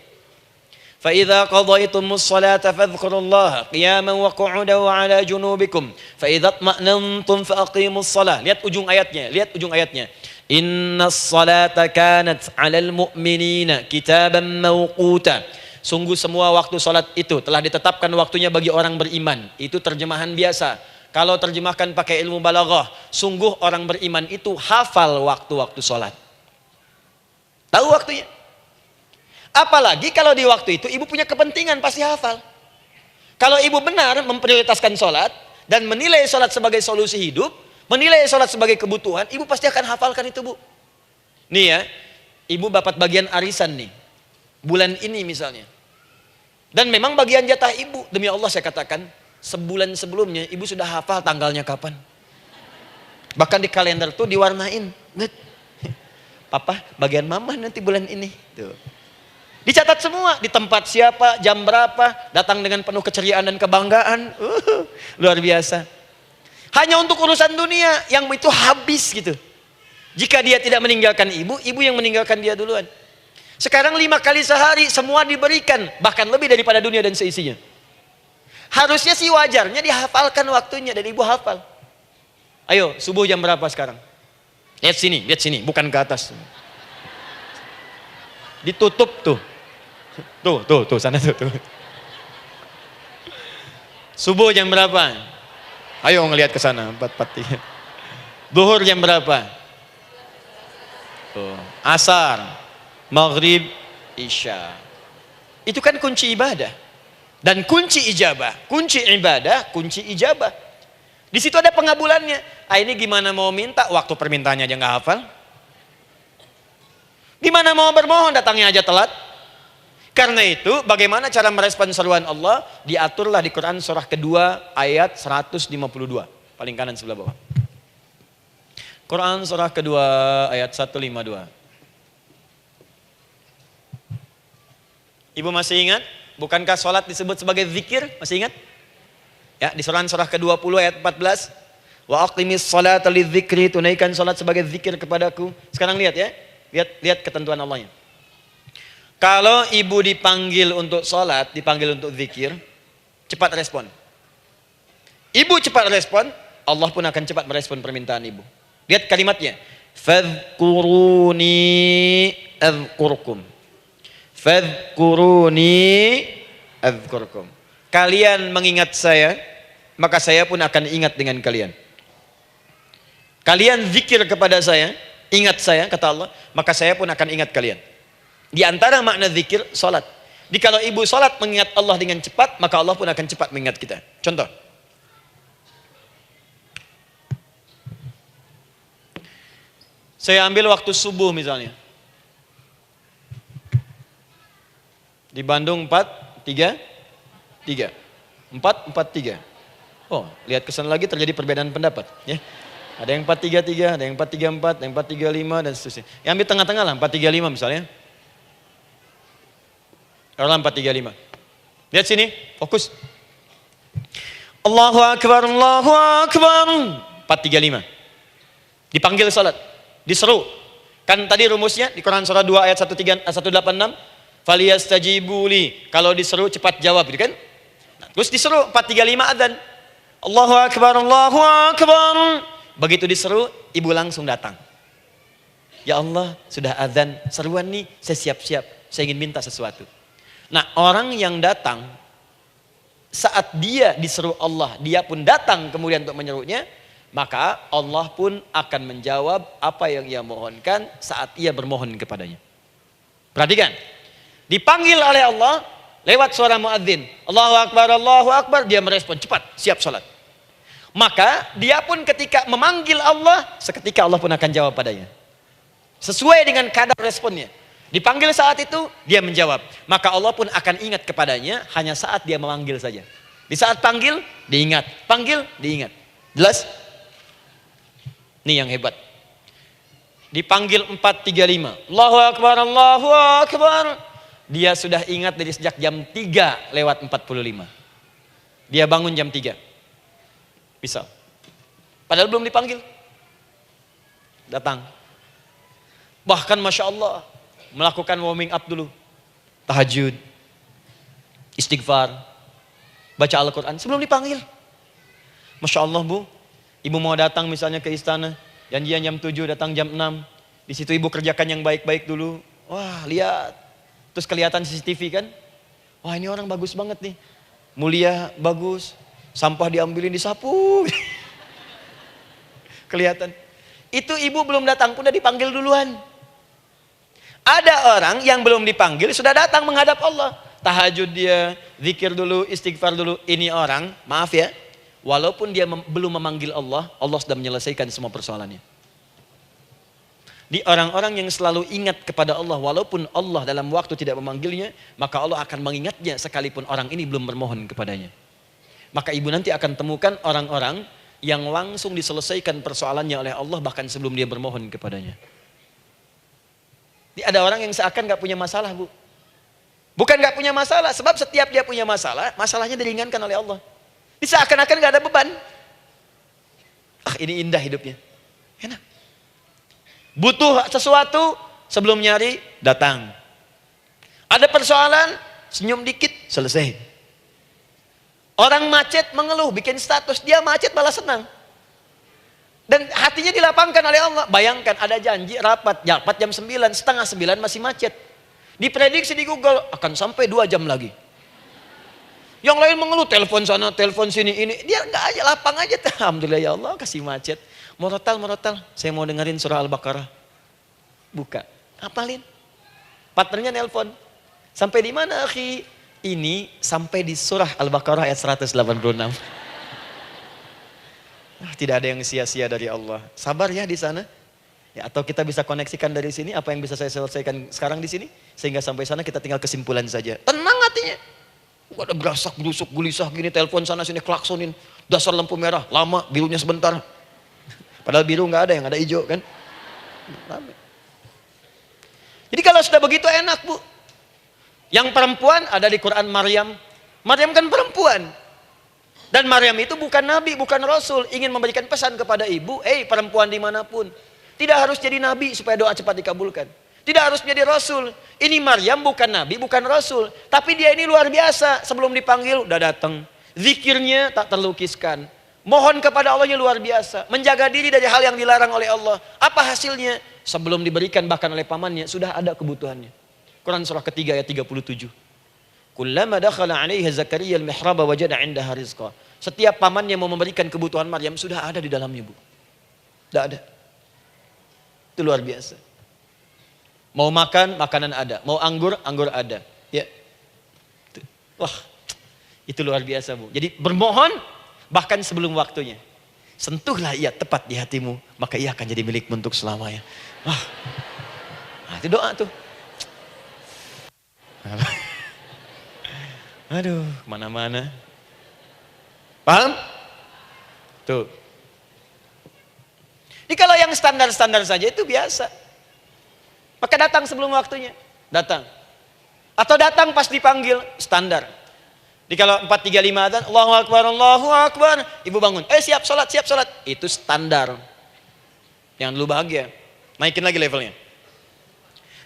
فَإِذَا قَضَيْتُمُ الصَّلَاةَ فَاذْكُرُوا اللَّهَ قِيَامًا وَقُعُودًا وَعَلَى جُنُوبِكُمْ فَإِذَا اطْمَأْنَنْتُمْ فَأَقِيمُوا الصَّلَاةَ. Lihat ujung ayatnya. Inna as-salata kanat 'alal mu'minina kitaban mawquta. Sungguh semua waktu salat itu telah ditetapkan waktunya bagi orang beriman. Itu terjemahan biasa. Kalau terjemahkan pakai ilmu balaghah, sungguh orang beriman itu hafal waktu-waktu salat. Tahu waktunya. Apalagi kalau di waktu itu ibu punya kepentingan, pasti hafal. Kalau ibu benar memprioritaskan sholat dan menilai sholat sebagai solusi hidup, menilai sholat sebagai kebutuhan, ibu pasti akan hafalkan itu Bu. Nih ya, ibu dapat bagian arisan nih, bulan ini misalnya. Dan memang bagian jatah ibu, demi Allah saya katakan, sebulan sebelumnya ibu sudah hafal tanggalnya kapan. Bahkan di kalender tuh diwarnain. Papa, bagian mama nanti bulan ini. Tuh. Dicatat semua, di tempat siapa, jam berapa, datang dengan penuh keceriaan dan kebanggaan. Luar biasa. Hanya untuk urusan dunia yang itu habis gitu. Jika dia tidak meninggalkan ibu, ibu yang meninggalkan dia duluan. Sekarang 5 kali sehari semua diberikan, bahkan lebih daripada dunia dan seisinya. Harusnya sih wajarnya dihafalkan waktunya dan ibu hafal. Ayo, subuh jam berapa sekarang? Lihat sini, bukan ke atas. Ditutup tuh. Tuh, sana tuh. Subuh jam berapa? Ayo ngelihat ke sana, 4:43. Duhur jam berapa? Tuh, asar. Maghrib, isya. Itu kan kunci ibadah. Dan kunci ijabah, kunci ibadah, kunci ijabah. Di situ ada pengabulannya. Ini gimana mau minta, waktu permintaannya aja nggak hafal. Gimana mau bermohon, datangnya aja telat. Karena itu, bagaimana cara merespon seruan Allah? Diaturlah di Quran surah kedua ayat 152. Paling kanan sebelah bawah. Quran surah kedua ayat 152. Ibu masih ingat? Bukankah sholat disebut sebagai zikir? Masih ingat? Ya, di surah ke-20 ayat 14. Wa aqimis sholata lidzikri, tunaikan sholat sebagai zikir kepadaku. Sekarang lihat ya. Lihat ketentuan Allahnya. Kalau ibu dipanggil untuk sholat, dipanggil untuk zikir, cepat respon. Ibu cepat respon, Allah pun akan cepat merespon permintaan ibu. Lihat kalimatnya. Fadhkuruni adzkurkum. Fadhkuruni adzkurkum. Kalian mengingat saya, maka saya pun akan ingat dengan kalian. Kalian zikir kepada saya, ingat saya, kata Allah, maka saya pun akan ingat kalian. Di antara makna zikir, salat. Jikalau ibu salat mengingat Allah dengan cepat, maka Allah pun akan cepat mengingat kita. Contoh. Saya ambil waktu subuh misalnya. Di Bandung 4-3-3. 4-4-3. Oh, lihat kesan lagi terjadi perbedaan pendapat. Ya. Ada yang 4-3-3, ada yang 4-3-4, ada yang 4-3-5 dan seterusnya. Yang ambil tengah-tengah lah, 4-3-5 misalnya. Orang 4-3-5. Lihat sini, fokus. Allahu Akbar, Allahu Akbar. 4-3-5. Dipanggil salat, diseru. Kan tadi rumusnya di Quran surah 2 ayat 186. Faliyastajibuli, kalau diseru cepat jawab, gitu kan? Nah, terus diseru 4-3-5 adzan. Allahu Akbar, Allahu Akbar. Begitu diseru, ibu langsung datang. Ya Allah, sudah adzan, seruan nih, saya siap-siap, saya ingin minta sesuatu. Nah, orang yang datang saat dia diseru Allah, dia pun datang kemudian untuk menyerunya, maka Allah pun akan menjawab apa yang ia mohonkan saat ia bermohon kepadanya. Perhatikan. Dipanggil oleh Allah lewat suara muadzin. Allahu Akbar, dia merespon cepat, siap salat. Maka dia pun ketika memanggil Allah, seketika Allah pun akan jawab padanya. Sesuai dengan kadar responnya. Dipanggil saat itu, dia menjawab. Maka Allah pun akan ingat kepadanya hanya saat dia memanggil saja. Di saat panggil, diingat. Panggil, diingat. Jelas? Ini yang hebat. Dipanggil 4-3-5. Allahu Akbar, Allahu Akbar. Dia sudah ingat dari sejak jam 3:45. Dia bangun jam 3. Bisa. Padahal belum dipanggil. Datang. Bahkan Masya Allah, melakukan warming up dulu. Tahajud. Istighfar. Baca Al-Quran sebelum dipanggil. Masya Allah Bu, ibu mau datang misalnya ke istana. Janjian jam 7, datang jam 6. Di situ ibu kerjakan yang baik-baik dulu. Wah, lihat. Terus kelihatan CCTV kan. Wah, ini orang bagus banget nih. Mulia, bagus. Sampah diambilin, disapu. Kelihatan. Itu ibu belum datang pun udah dipanggil duluan. Ada orang yang belum dipanggil sudah datang menghadap Allah. Tahajud dia, zikir dulu, istighfar dulu. Ini orang, maaf ya. Walaupun dia belum memanggil Allah, Allah sudah menyelesaikan semua persoalannya. Di orang-orang yang selalu ingat kepada Allah, walaupun Allah dalam waktu tidak memanggilnya, maka Allah akan mengingatnya sekalipun orang ini belum bermohon kepadanya. Maka ibu nanti akan temukan orang-orang yang langsung diselesaikan persoalannya oleh Allah bahkan sebelum dia bermohon kepadanya. Ada orang yang seakan gak punya masalah Bu. Bukan nggak punya masalah, sebab setiap dia punya masalah, masalahnya diringankan oleh Allah. Ini seakan-akan nggak ada beban. Ah, ini indah hidupnya. Enak. Butuh sesuatu, sebelum nyari, datang. Ada persoalan, senyum dikit, selesai. Orang macet mengeluh, bikin status, dia macet malah senang. Dan hatinya dilapangkan oleh Allah. Bayangkan ada janji rapat jam 9, setengah 9 masih macet. Diprediksi di Google akan sampai 2 jam lagi. Yang lain mengeluh, telepon sana, telepon sini, ini. Dia enggak aja, lapang aja. Alhamdulillah ya Allah, kasih macet. Morotal, saya mau dengerin surah Al-Baqarah. Buka, hafalin. Partnernya nelpon. Sampai di mana, akhi? Ini sampai di surah Al-Baqarah ayat 186. Tidak ada yang sia-sia dari Allah. Sabar ya di sana. Ya, atau kita bisa koneksikan dari sini apa yang bisa saya selesaikan sekarang di sini, sehingga sampai sana kita tinggal kesimpulan saja. Tenang hatinya. Gak ada gerasak, gerusuk, gelisah gini, telepon sana sini, klaksonin. Dasar lampu merah, lama, birunya sebentar. Padahal biru nggak ada, yang ada hijau kan. Jadi kalau sudah begitu enak, Bu. Yang perempuan ada di Quran Maryam. Maryam kan perempuan. Dan Maryam itu bukan nabi, bukan rasul. Ingin memberikan pesan kepada ibu, perempuan dimanapun. Tidak harus jadi nabi supaya doa cepat dikabulkan. Tidak harus menjadi rasul. Ini Maryam bukan nabi, bukan rasul. Tapi dia ini luar biasa. Sebelum dipanggil, udah datang. Zikirnya tak terlukiskan. Mohon kepada Allahnya luar biasa. Menjaga diri dari hal yang dilarang oleh Allah. Apa hasilnya? Sebelum diberikan bahkan oleh pamannya, sudah ada kebutuhannya. Quran surah ketiga ayat 37. Kullama dakhala 'alaiha Zakaria al-mihraba wajada 'indaha rizqa. Setiap pamannya mau memberikan kebutuhan Maryam sudah ada di dalamnya, Bu. Sudah ada. Itu luar biasa. Mau makan, makanan ada. Mau anggur, anggur ada. Ya. Wah, itu luar biasa, Bu. Jadi bermohon bahkan sebelum waktunya. Sentuhlah ia tepat di hatimu, maka ia akan jadi milikmu untuk selamanya. Wah. Nah, itu doa tuh. Aduh, mana-mana. Paham? Tuh. Jadi kalau yang standar-standar saja itu biasa. Maka datang sebelum waktunya. Datang. Atau datang pas dipanggil, standar. Jadi kalau 4.35 adzan, Allahu Akbar, Allahu Akbar. Ibu bangun, siap sholat, siap sholat. Itu standar. Jangan dulu bahagia. Naikin lagi levelnya.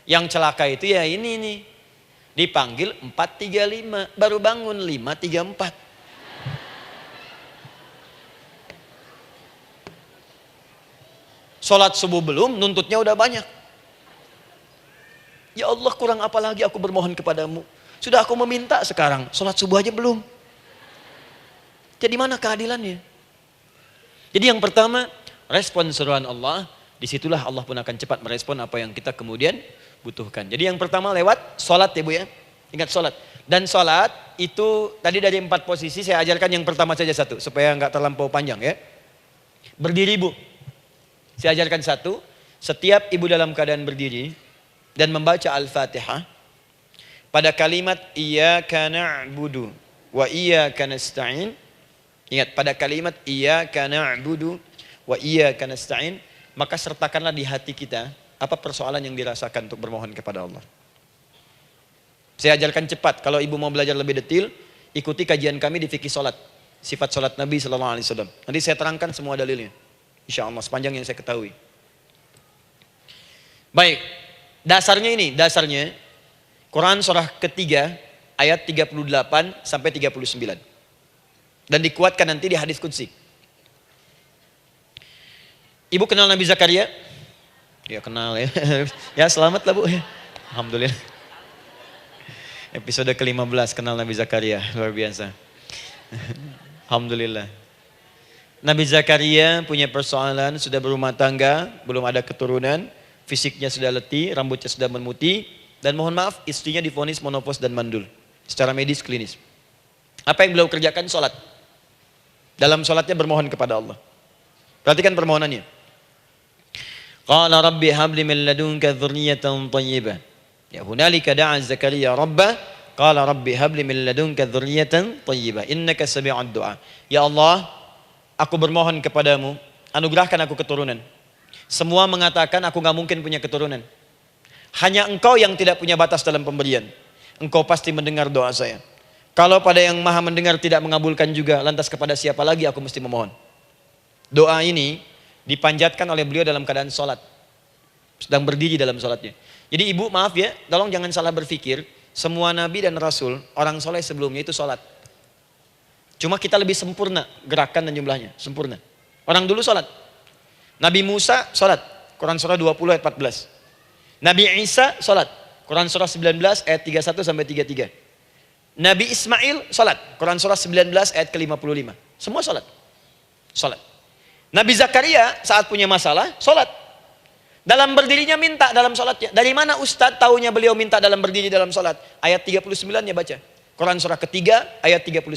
Yang celaka itu ya ini nih. Dipanggil 4.35, baru bangun 5.34. Sholat subuh belum, nuntutnya udah banyak. Ya Allah, kurang apa lagi aku bermohon kepadamu. Sudah aku meminta sekarang, sholat subuh aja belum. Jadi mana keadilannya? Jadi yang pertama, respon seruan Allah, disitulah Allah pun akan cepat merespon apa yang kita kemudian butuhkan. Jadi yang pertama lewat sholat ya Bu ya. Ingat sholat. Dan sholat itu tadi dari 4 posisi saya ajarkan yang pertama saja satu. Supaya nggak terlampau panjang ya. Berdiri Bu. Saya ajarkan satu. Setiap ibu dalam keadaan berdiri dan membaca Al-Fatihah. Pada kalimat iyyaka na'budu wa iyyaka nasta'in. Ingat pada kalimat iyyaka na'budu wa iyyaka nasta'in. Maka sertakanlah di hati kita apa persoalan yang dirasakan untuk bermohon kepada Allah. Saya ajarkan cepat. Kalau ibu mau belajar lebih detail, ikuti kajian kami di fikih solat. Sifat solat Nabi SAW. Nanti saya terangkan semua dalilnya. Insya Allah sepanjang yang saya ketahui. Baik. Dasarnya ini. Dasarnya Quran surah ketiga ayat 38 sampai 39. Dan dikuatkan nanti di hadis qudsi. Ibu kenal Nabi Zakaria? Ya kenal ya. Ya selamat lah Bu. Alhamdulillah. Episode ke-15 kenal Nabi Zakaria. Luar biasa. Alhamdulillah. Nabi Zakaria punya persoalan, sudah berumah tangga, belum ada keturunan, fisiknya sudah letih, rambutnya sudah memutih, dan mohon maaf istrinya divonis monopos dan mandul. Secara medis klinis. Apa yang beliau kerjakan? Sholat. Dalam sholatnya bermohon kepada Allah. Perhatikan permohonannya. Qala rabbi habli min ladunka dzurriyyatan thayyibah. Ya hunalika da'a Zakaria rabbah qala rabbi habli min ladunka dzurriyyatan thayyibah innaka sami'ud du'a. Ya Allah, aku bermohon kepadamu, anugerahkan aku keturunan. Semua mengatakan aku enggak mungkin punya keturunan. Hanya Engkau yang tidak punya batas dalam pemberian. engkau pasti mendengar doa saya. Kalau pada yang maha mendengar tidak mengabulkan juga, lantas kepada siapa lagi aku mesti memohon? Doa ini dipanjatkan oleh beliau dalam keadaan sholat, sedang berdiri dalam sholatnya. Jadi ibu maaf ya, tolong jangan salah berpikir, semua nabi dan rasul, orang soleh sebelumnya itu sholat. Cuma kita lebih sempurna gerakan dan jumlahnya, sempurna. Orang dulu sholat. Nabi Musa sholat, Quran surah 20 ayat 14. Nabi Isa sholat, Quran surah 19 ayat 31 sampai 33. Nabi Ismail sholat, Quran surah 19 ayat ke-55. Semua sholat. Sholat. Nabi Zakaria saat punya masalah, sholat. Dalam berdirinya minta dalam sholatnya. Dari mana Ustadz tahunya beliau minta dalam berdiri dalam sholat? Ayat 39 ya baca. Quran surah ketiga ayat 39.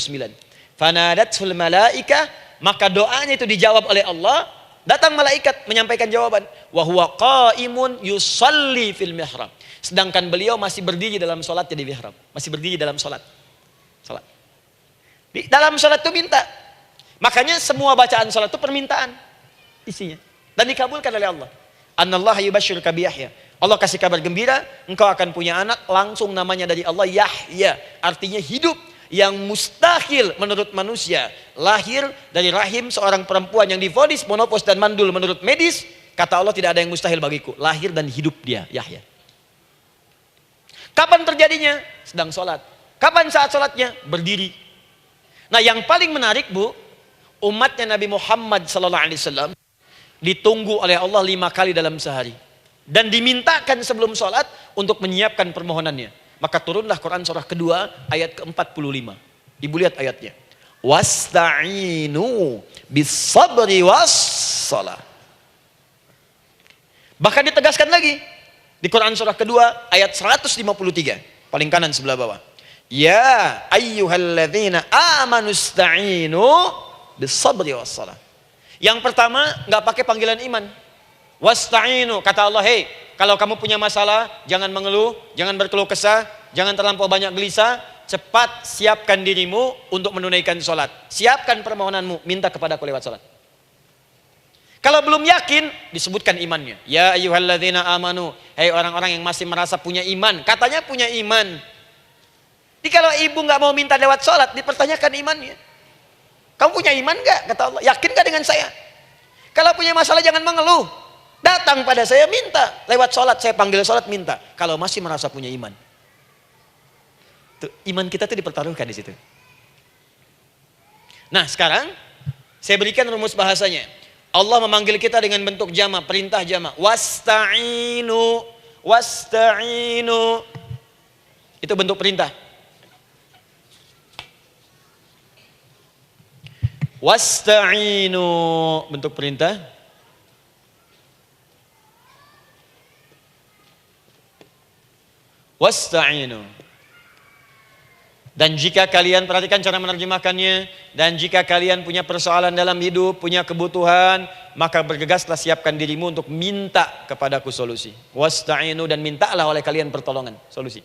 Fanadatul malaika, maka doanya itu dijawab oleh Allah. Datang malaikat menyampaikan jawaban. Wa huwa qaimun yusalli fil mihrab. Sedangkan beliau masih berdiri dalam sholatnya di mihrab. Masih berdiri dalam sholat. Sholat. Di dalam sholat itu minta. Makanya semua bacaan sholat itu permintaan isinya. Dan dikabulkan oleh Allah. Anallaha yubashshiruka bi Yahya. Allah kasih kabar gembira, engkau akan punya anak, langsung namanya dari Allah Yahya. Artinya hidup. Yang mustahil menurut manusia, lahir dari rahim seorang perempuan yang divonis monopos dan mandul menurut medis, kata Allah tidak ada yang mustahil bagiku, lahir dan hidup dia, Yahya. Kapan terjadinya? Sedang sholat. Kapan saat sholatnya? Berdiri. Nah yang paling menarik bu, umatnya Nabi Muhammad SAW ditunggu oleh Allah 5 kali dalam sehari, dan dimintakan sebelum sholat untuk menyiapkan permohonannya. Maka turunlah Quran surah kedua ayat ke-45. Ibu lihat ayatnya. Wasta'inu bis-sabri was-shalah. Bahkan ditegaskan lagi di Quran surah kedua ayat 153, paling kanan sebelah bawah. Ya ayyuhalladzina amanu ista'inu bis-sabri was-shalah. Yang pertama enggak pakai panggilan iman. Wasta'inu, kata Allah, hei, kalau kamu punya masalah, jangan mengeluh, jangan berkeluh kesah, jangan terlampau banyak gelisah, cepat siapkan dirimu untuk menunaikan sholat. Siapkan permohonanmu, minta kepada aku lewat sholat. Kalau belum yakin, disebutkan imannya. Ya ayyuhalladzina amanu, hei orang-orang yang masih merasa punya iman, katanya punya iman. Jadi kalau ibu nggak mau minta lewat sholat, dipertanyakan imannya. Kamu punya iman nggak? Kata Allah, yakin nggak dengan saya? Kalau punya masalah jangan mengeluh. Datang pada saya minta, lewat sholat, saya panggil sholat minta. Kalau masih merasa punya iman. Tuh, iman kita tuh dipertaruhkan di situ. Nah sekarang, saya berikan rumus bahasanya. Allah memanggil kita dengan bentuk jama, perintah jama. Wasta'inu, wasta'inu. Itu bentuk perintah. Wasta'inu, bentuk perintah. Wasta'inu. Dan jika kalian, perhatikan cara menerjemahkannya, dan jika kalian punya persoalan dalam hidup, punya kebutuhan, maka bergegaslah siapkan dirimu untuk minta kepadaku solusi. Wasta'inu, dan mintalah oleh kalian pertolongan, solusi.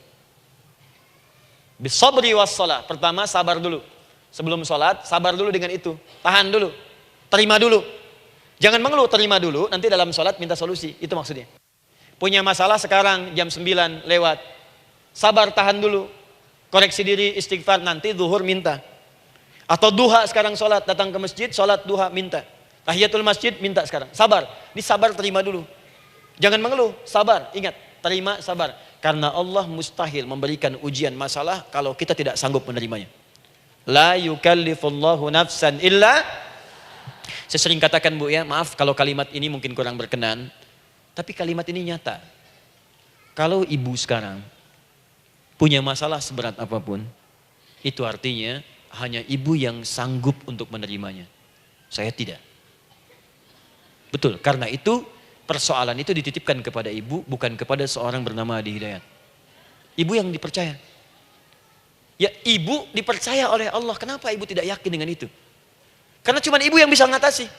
Bisabri wassalah. Pertama sabar dulu. Sebelum sholat, sabar dulu dengan itu. Tahan dulu. Terima dulu. Jangan mengeluh, terima dulu. Nanti dalam sholat minta solusi. Itu maksudnya. Punya masalah sekarang jam 9 lewat. Sabar, tahan dulu. Koreksi diri, istighfar, nanti zuhur minta. Atau duha sekarang sholat, datang ke masjid, sholat duha minta. Tahiyatul masjid minta sekarang. Sabar. Ini sabar, terima dulu. Jangan mengeluh, sabar. Ingat, terima, sabar. Karena Allah mustahil memberikan ujian masalah kalau kita tidak sanggup menerimanya. La yukallifullahu nafsan illa. Saya sering katakan bu ya, maaf kalau kalimat ini mungkin kurang berkenan, tapi kalimat ini nyata. Kalau ibu sekarang punya masalah seberat apapun, itu artinya hanya ibu yang sanggup untuk menerimanya. Saya tidak. Betul, karena itu persoalan itu dititipkan kepada ibu, bukan kepada seorang bernama Adi Hidayat. Ibu yang dipercaya. Ya ibu dipercaya oleh Allah. Kenapa ibu tidak yakin dengan itu? Karena cuma ibu yang bisa mengatasi.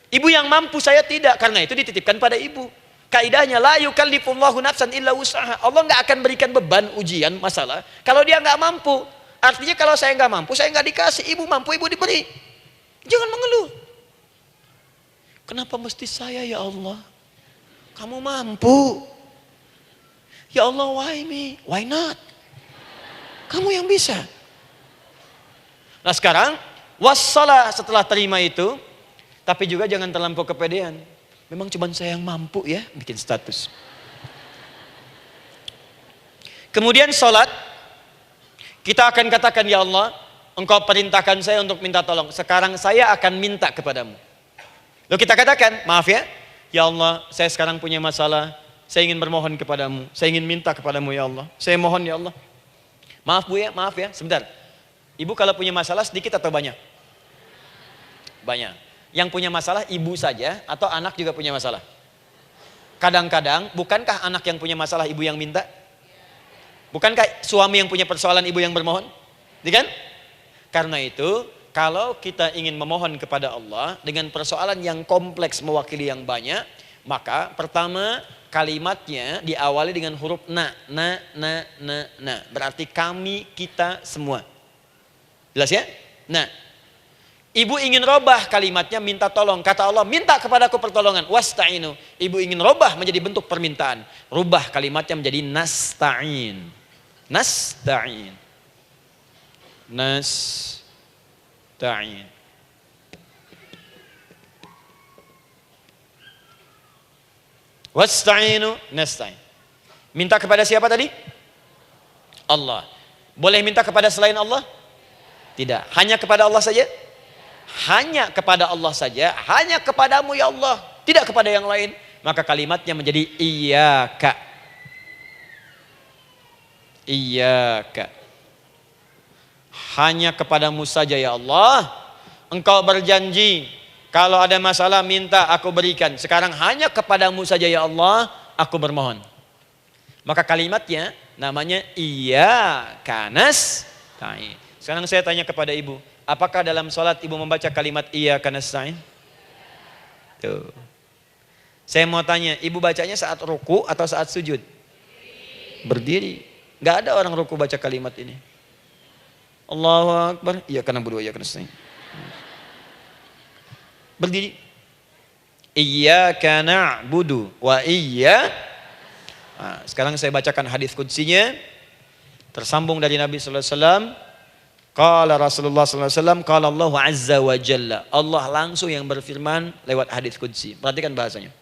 Ibu yang mampu, saya tidak. Karena itu dititipkan pada ibu. Kaidahnya la yukallifullahu nafsan illa wus'aha. Allah nggak akan berikan beban ujian masalah kalau dia nggak mampu. Artinya kalau saya nggak mampu, saya nggak dikasih. Ibu mampu, ibu diberi. Jangan mengeluh. Kenapa mesti saya ya Allah? Kamu mampu. Ya Allah, why me? Why not? Kamu yang bisa. Nah sekarang, wassalah setelah terima itu, tapi juga jangan terlampau kepedean. Memang cuma saya yang mampu ya, bikin status. Kemudian sholat, kita akan katakan, ya Allah, Engkau perintahkan saya untuk minta tolong. Sekarang saya akan minta kepadamu. Lalu kita katakan, maaf ya, ya Allah, saya sekarang punya masalah. Saya ingin bermohon kepadamu. Saya ingin minta kepadamu, ya Allah. Saya mohon, ya Allah. Maaf Bu ya, maaf ya, sebentar. Ibu kalau punya masalah sedikit atau banyak? Banyak. Yang punya masalah ibu saja atau anak juga punya masalah? Kadang-kadang, bukankah anak yang punya masalah ibu yang minta? Bukankah suami yang punya persoalan ibu yang bermohon? Kan? Karena itu, kalau kita ingin memohon kepada Allah dengan persoalan yang kompleks mewakili yang banyak, maka pertama kalimatnya diawali dengan huruf na. Berarti kami, kita, semua. Jelas ya? Nah, ibu ingin robah kalimatnya minta tolong. Kata Allah, minta kepadaku pertolongan. Wasta'inu. Ibu ingin robah menjadi bentuk permintaan. Rubah kalimatnya menjadi nasta'in. Nasta'in. Nasta'in. Wasta'inu nasta'in. Minta kepada siapa tadi? Allah. Boleh minta kepada selain Allah? Tidak. Hanya kepada Allah saja? Hanya kepada Allah saja. Hanya kepadamu ya Allah. Tidak kepada yang lain. Maka kalimatnya menjadi iyyaka. Iyyaka. Hanya kepadamu saja ya Allah. Engkau berjanji, kalau ada masalah minta aku berikan. Sekarang hanya kepadamu saja ya Allah, aku bermohon. Maka kalimatnya namanya iyyaka nasta'in. Sekarang saya tanya kepada ibu, apakah dalam sholat ibu membaca kalimat iyyaka nasta'in? Tuh. Saya mau tanya, ibu bacanya saat ruku atau saat sujud? Berdiri. Gak ada orang ruku baca kalimat ini. Allahu Akbar, iyyaka na'budu wa iyyaka nasta'in. Berdiri. Iyyaka na'budu wa sekarang saya bacakan hadis qudsinya. Tersambung dari Nabi sallallahu alaihi wasallam. Qala Rasulullah sallallahu alaihi wasallam, qala Allah azza wa jalla. Allah langsung yang berfirman lewat hadis qudsi. Perhatikan bahasanya.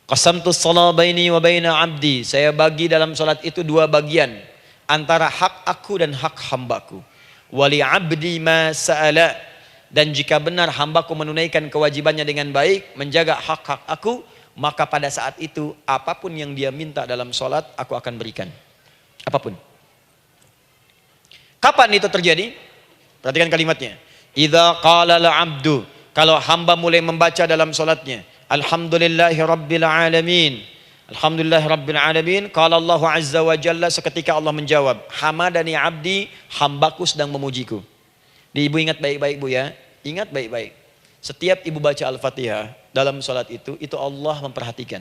Qasamtu shalah baini wa baina 'abdi. Saya bagi dalam salat itu dua bagian, antara hak aku dan hak hambaku. Wali 'abdi ma sa'ala. Dan jika benar hambaku menunaikan kewajibannya dengan baik, menjaga hak-hak aku, maka pada saat itu apapun yang dia minta dalam sholat, aku akan berikan. Apapun. Kapan itu terjadi? Perhatikan kalimatnya. Idza qala al-'abdu, kalau hamba mulai membaca dalam sholatnya, alhamdulillahi rabbil alamin. Alhamdulillahi rabbil alamin. Qala Allah azza wa jalla, seketika Allah menjawab, hamadani 'abdi, hambaku sedang memujiku. Ibu ingat baik-baik Bu ya. Ingat baik-baik. Setiap ibu baca Al-Fatihah dalam sholat itu Allah memperhatikan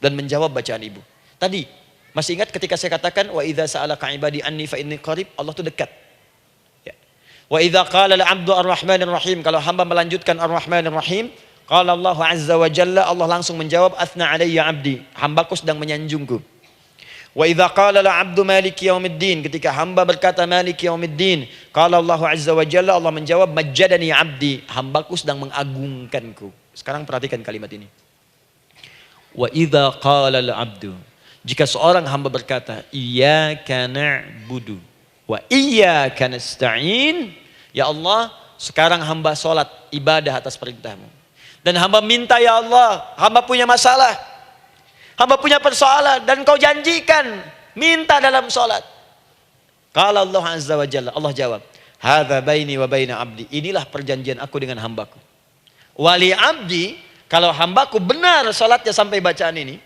dan menjawab bacaan ibu. Tadi masih ingat ketika saya katakan wa idza sa'alaka 'ibadi anni fa inni qarib, Allah itu dekat. Ya. Wa idza qala al-'abdu ar-rahmanir rahim, kalau hamba melanjutkan ar-rahmanir rahim, qala Allah azza wa jalla, Allah langsung menjawab athna 'alayya 'abdi, hambaku sedang menyanjungku. Wa idza qala al-'abdu maliki yaumiddin, ketika hamba berkata maliki yaumiddin, qala Allah azza wa jalla, Allah menjawab majjadani 'abdi, hambaku sedang mengagungkanku. Sekarang perhatikan kalimat ini. Wa idza qala al-'abdu, jika seorang hamba berkata iyyaka na'budu wa iyyaka nasta'in, ya Allah, sekarang hamba salat ibadah atas perintahmu. Dan hamba minta ya Allah, hamba punya masalah, hamba punya persoalan, dan kau janjikan minta dalam sholat. Qala Allah azza wa jalla, Allah jawab, hadza baini wa baina abdi, inilah perjanjian aku dengan hambaku. Wali abdi, kalau hambaku benar sholatnya sampai bacaan ini,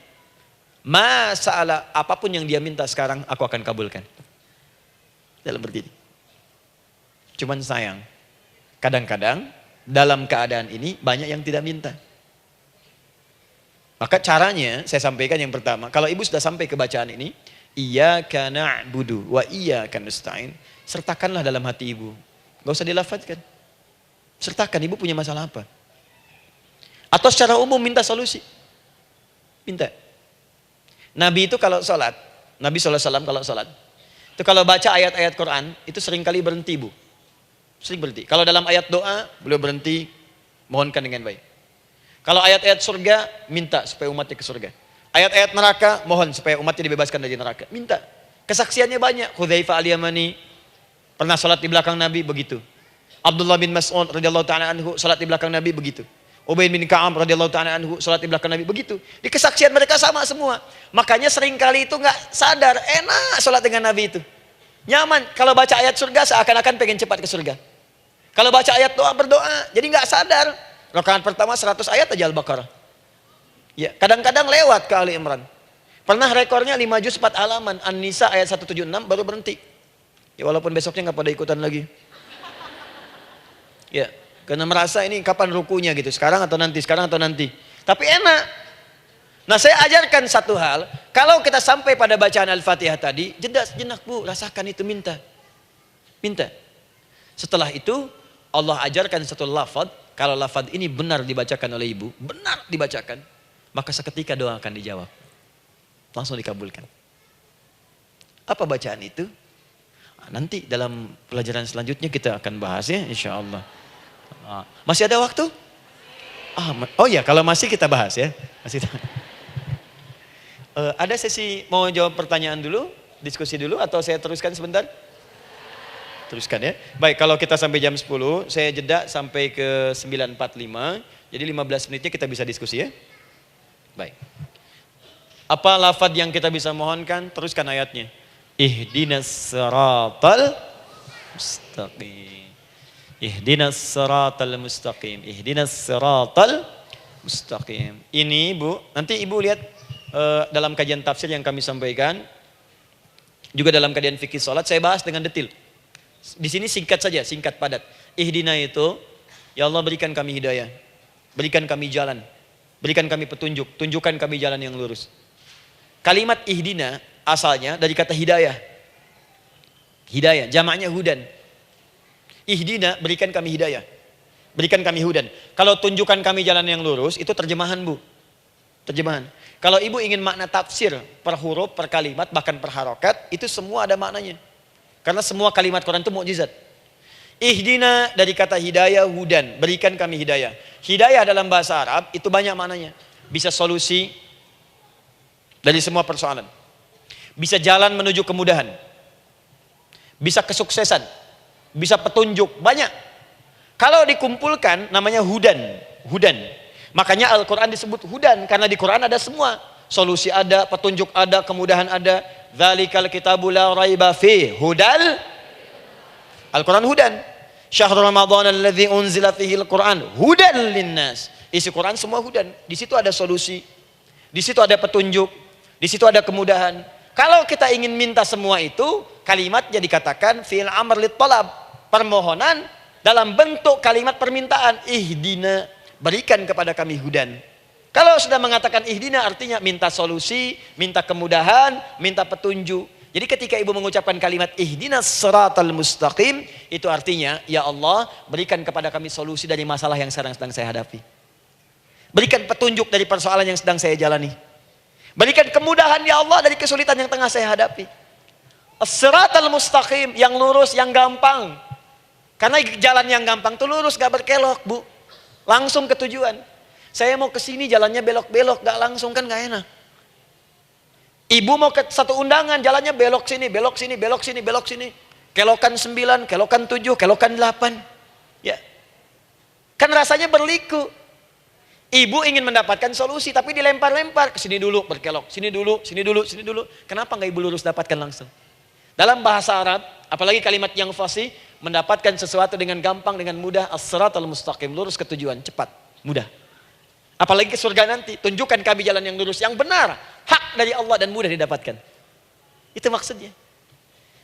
masalah apapun yang dia minta sekarang aku akan kabulkan. Dalam berdiri. Cuman sayang, kadang-kadang dalam keadaan ini banyak yang tidak minta. Maka caranya saya sampaikan yang pertama, kalau ibu sudah sampai ke bacaan ini, iyyaka na'budu wa iyyaka nasta'in, sertakanlah dalam hati ibu. Gak usah dilafadzkan. Sertakan ibu punya masalah apa. Atau secara umum minta solusi. Minta. Nabi itu kalau sholat, Nabi SAW kalau sholat, Itu kalau baca ayat-ayat Quran, itu seringkali berhenti, Bu. Sering berhenti. Kalau dalam ayat doa, beliau berhenti, mohonkan dengan baik. Kalau ayat-ayat surga, minta supaya umatnya ke surga. Ayat-ayat neraka, mohon supaya umatnya dibebaskan dari neraka. Minta. Kesaksiannya banyak. Hudzaifah al-Yamani pernah salat di belakang Nabi, begitu. Abdullah bin Mas'ud radhiyallahu ta'ala anhu salat di belakang Nabi, begitu. Ubay bin Ka'ab radhiyallahu ta'ala anhu salat di belakang Nabi, begitu. Di kesaksian mereka sama semua. Makanya seringkali itu nggak sadar, enak salat dengan Nabi itu. Nyaman. Kalau baca ayat surga seakan-akan pengen cepat ke surga. Kalau baca ayat doa berdoa, jadi nggak sadar. Rakaat pertama 100 ayat aja Al-Baqarah. Ya, kadang-kadang lewat ke Ali Imran. Pernah rekornya 5 juz 4 halaman, An-Nisa ayat 176 baru berhenti. Ya walaupun besoknya nggak pada ikutan lagi. Ya, karena merasa ini kapan rukunya gitu, sekarang atau nanti, sekarang atau nanti. Tapi enak. Nah, saya ajarkan satu hal, kalau kita sampai pada bacaan Al-Fatihah tadi, jeda sejenak, Bu, rasakan itu, minta. Minta. Setelah itu Allah ajarkan satu lafaz, kalau lafaz ini benar dibacakan oleh ibu, benar dibacakan, maka seketika doa akan dijawab. Langsung dikabulkan. Apa bacaan itu? Nanti dalam pelajaran selanjutnya kita akan bahas ya, insya Allah. Masih ada waktu? Oh ya, kalau masih kita bahas ya. Masih. Ada sesi mau jawab pertanyaan dulu, diskusi dulu, atau saya teruskan sebentar? Teruskan ya. Baik, kalau kita sampai jam 10, saya jeda sampai ke 9.45. Jadi 15 menitnya kita bisa diskusi ya. Baik. Apa lafaz yang kita bisa mohonkan? Teruskan ayatnya. Ihdinas siratal mustaqim. Ihdinas siratal mustaqim. Ihdinas siratal mustaqim. Ini Bu, nanti Ibu lihat dalam kajian tafsir yang kami sampaikan. Juga dalam kajian fikih salat saya bahas dengan detail. Di sini singkat saja, singkat padat. Ihdina itu, ya Allah berikan kami hidayah, berikan kami jalan, berikan kami petunjuk, tunjukkan kami jalan yang lurus. Kalimat ihdina asalnya dari kata hidayah. Hidayah, jamaknya hudan. Ihdina, berikan kami hidayah, berikan kami hudan. Kalau tunjukkan kami jalan yang lurus, itu terjemahan Bu. Terjemahan. Kalau Ibu ingin makna tafsir per huruf, per kalimat, bahkan per harokat, itu semua ada maknanya. Karena semua kalimat Quran itu mukjizat. Ihdina dari kata hidayah, hudan, berikan kami hidayah. Hidayah dalam bahasa Arab itu banyak maknanya. Bisa solusi dari semua persoalan. Bisa jalan menuju kemudahan. Bisa kesuksesan. Bisa petunjuk, banyak. Kalau dikumpulkan namanya hudan, hudan. Makanya Al-Quran disebut hudan karena di Quran ada semua. Solusi ada, petunjuk ada, kemudahan ada. Dzalikal kitabu la raiba fi hudal. Al-Quran hudan. Syahrul Ramadan alladzi unzila fihi al-Quran hudan linnas. Isi Quran semua hudan. Di situ ada solusi. Di situ ada petunjuk. Di situ ada kemudahan. Kalau kita ingin minta semua itu, kalimatnya dikatakan fi'il amr lit talab, permohonan dalam bentuk kalimat permintaan. Ihdina, berikan kepada kami hudan. Kalau sudah mengatakan ihdina artinya minta solusi, minta kemudahan, minta petunjuk. Jadi ketika Ibu mengucapkan kalimat ihdinas siratal mustaqim, itu artinya ya Allah berikan kepada kami solusi dari masalah yang sedang saya hadapi. Berikan petunjuk dari persoalan yang sedang saya jalani. Berikan kemudahan ya Allah dari kesulitan yang tengah saya hadapi. As-siratal mustaqim, yang lurus, yang gampang. Karena jalan yang gampang itu lurus, gak berkelok Bu. Langsung ke tujuan. Saya mau ke sini jalannya belok-belok, gak langsung kan gak enak. Ibu mau ke satu undangan, jalannya belok sini, belok sini, belok sini, belok sini. Kelokan 9, kelokan 7, kelokan 8. Ya. Kan rasanya berliku. Ibu ingin mendapatkan solusi, tapi dilempar-lempar. Ke sini dulu, berkelok. Sini dulu, sini dulu, sini dulu. Kenapa gak Ibu lurus dapatkan langsung? Dalam bahasa Arab, apalagi kalimat yang fasih, mendapatkan sesuatu dengan gampang, dengan mudah. As-siratal mustaqim, lurus ke tujuan, cepat, mudah. Apalagi ke surga nanti, tunjukkan kami jalan yang lurus, yang benar, hak dari Allah dan mudah didapatkan. Itu maksudnya.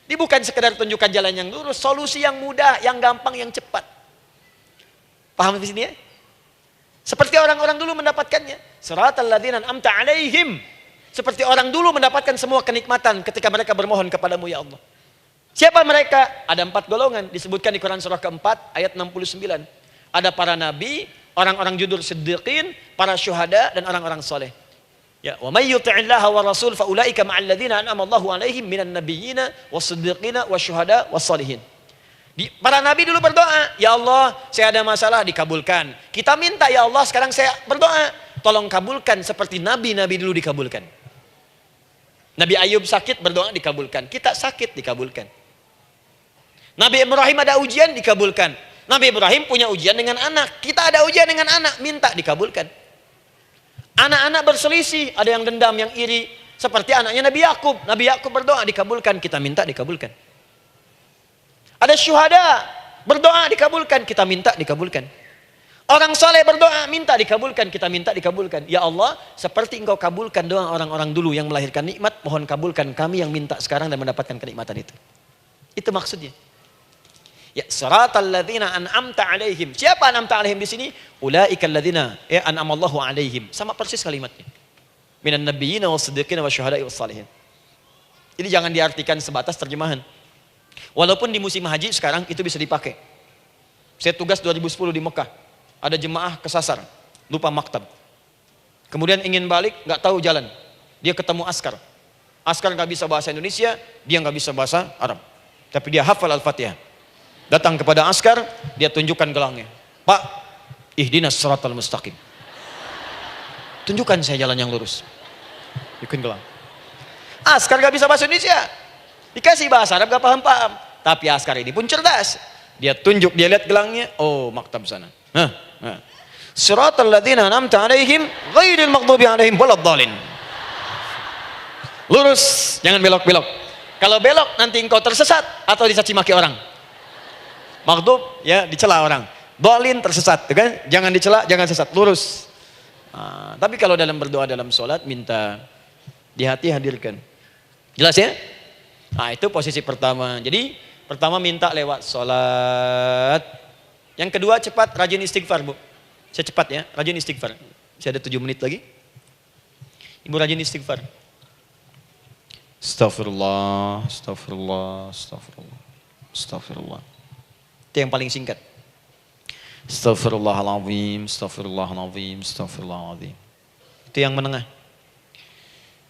Ini bukan sekedar tunjukkan jalan yang lurus, solusi yang mudah, yang gampang, yang cepat. Paham di sini ya? Seperti orang-orang dulu mendapatkannya. Siratal ladzina an'amta 'alaihim. Seperti orang dulu mendapatkan semua kenikmatan ketika mereka bermohon kepadamu ya Allah. Siapa mereka? Ada 4 golongan disebutkan di Quran surah keempat ayat 69. Ada para nabi, orang-orang jujur siddiqin, para syuhada dan orang-orang soleh. Ya, wa may yuti'illaha wa rasul fa ulaika ma'al ladzina an'ama Allahu 'alaihim minan nabiyyina was-siddiqina wasyuhada was-shalihin. Para nabi dulu berdoa, ya Allah, saya ada masalah, dikabulkan. Kita minta, ya Allah, sekarang saya berdoa, tolong kabulkan seperti nabi-nabi dulu dikabulkan. Nabi Ayub sakit, berdoa dikabulkan. Kita sakit, dikabulkan. Nabi Ibrahim ada ujian, dikabulkan. Nabi Ibrahim punya ujian dengan anak. Kita ada ujian dengan anak, minta dikabulkan. Anak-anak berselisih, ada yang dendam, yang iri. Seperti anaknya Nabi Yakub. Nabi Yakub berdoa, dikabulkan. Kita minta, dikabulkan. Ada syuhada, berdoa, dikabulkan. Kita minta, dikabulkan. Orang soleh berdoa, minta, dikabulkan. Kita minta, dikabulkan. Ya Allah, seperti engkau kabulkan doa orang-orang dulu yang melahirkan nikmat, mohon kabulkan kami yang minta sekarang dan mendapatkan kenikmatan itu. Itu maksudnya. Ya, siratal ladzina an'amta 'alaihim. Siapa an'amta 'alaihim di sini? Ulaikal ladzina an'amallahu 'alaihim. Sama persis kalimatnya. Minan nabiyyina was-siddiqina wasyuhada'i was-shalihin. Jadi jangan diartikan sebatas terjemahan. Walaupun di musim haji sekarang itu bisa dipakai. Saya tugas 2010 di Mekah. Ada jemaah kesasar, lupa maktab. Kemudian ingin balik, nggak tahu jalan. Dia ketemu askar. Askar nggak bisa bahasa Indonesia, dia nggak bisa bahasa Arab. Tapi dia hafal Al-Fatihah. Datang kepada askar, dia tunjukkan gelangnya. Pak, ihdinas siratal mustaqim. Tunjukkan saya jalan yang lurus. Bikin gelang. Askar gak bisa bahasa Indonesia. Dikasih bahasa Arab gak paham-paham. Tapi askar ini pun cerdas. Dia tunjuk, dia lihat gelangnya. Oh, maktab sana. Siratal ladzina an'amta 'alaihim ghairil maghdubi 'alaihim waladdallin. Lurus, jangan belok-belok. Kalau belok nanti engkau tersesat atau dicaci maki orang. Maghdub ya dicela orang, dolin tersesat, kan? Jangan dicela, jangan sesat, lurus. Tapi kalau dalam berdoa dalam sholat minta di hati hadirkan. Jelas ya? Nah itu posisi pertama. Jadi pertama minta lewat sholat. Yang kedua cepat rajin istighfar bu. Saya cepat ya, rajin istighfar. Masih ada 7 menit lagi. Ibu rajin istighfar. Astaghfirullah, astaghfirullah, astaghfirullah, astaghfirullah. Itu yang paling singkat. Astaghfirullahaladzim, astaghfirullahaladzim, astaghfirullahaladzim. Itu yang menengah.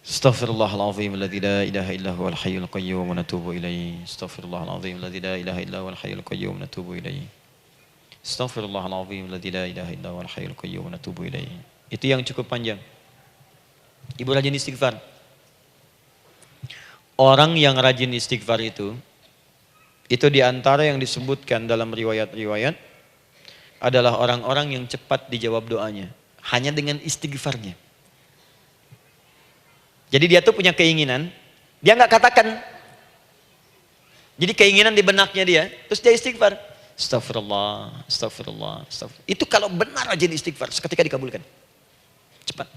Astaghfirullahaladzim, alladzi la ilaha illa huwal hayyul qayyum wa natubu ilaihi. Astaghfirullahaladzim, alladzi la ilaha illa huwal hayyul qayyum wa natubu ilaihi. Astaghfirullahaladzim, alladzi la ilaha illa huwal hayyul qayyum wa natubu ilaihi. Itu yang cukup panjang. Ibu rajin istighfar. Orang yang rajin istighfar itu diantara yang disebutkan dalam riwayat-riwayat adalah orang-orang yang cepat dijawab doanya. Hanya dengan istighfarnya. Jadi dia tuh punya keinginan, dia nggak katakan. Jadi keinginan di benaknya dia, terus dia istighfar. Astagfirullah, astagfirullah, astagfirullah. Itu kalau benar rajin istighfar, seketika dikabulkan. Cepat.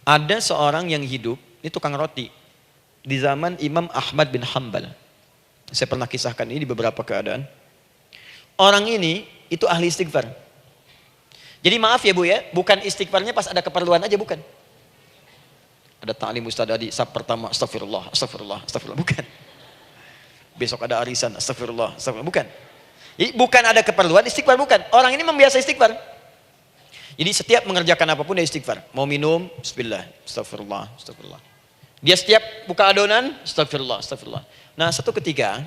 Ada seorang yang hidup, ini tukang roti. Di zaman Imam Ahmad bin Hanbal. Saya pernah kisahkan ini di beberapa keadaan. Orang ini itu ahli istighfar. Jadi maaf ya bu ya, bukan istighfarnya pas ada keperluan aja, bukan. Ada ta'lim ustaz tadi, sab pertama astagfirullah, astagfirullah, astagfirullah, bukan. Besok ada arisan, astagfirullah, astagfirullah, bukan. Jadi bukan ada keperluan istighfar, bukan. Orang ini membiasa istighfar. Jadi setiap mengerjakan apapun dia istighfar. Mau minum, bismillah, astagfirullah, astagfirullah. Dia setiap buka adonan, astagfirullah, astagfirullah. Nah satu ketika,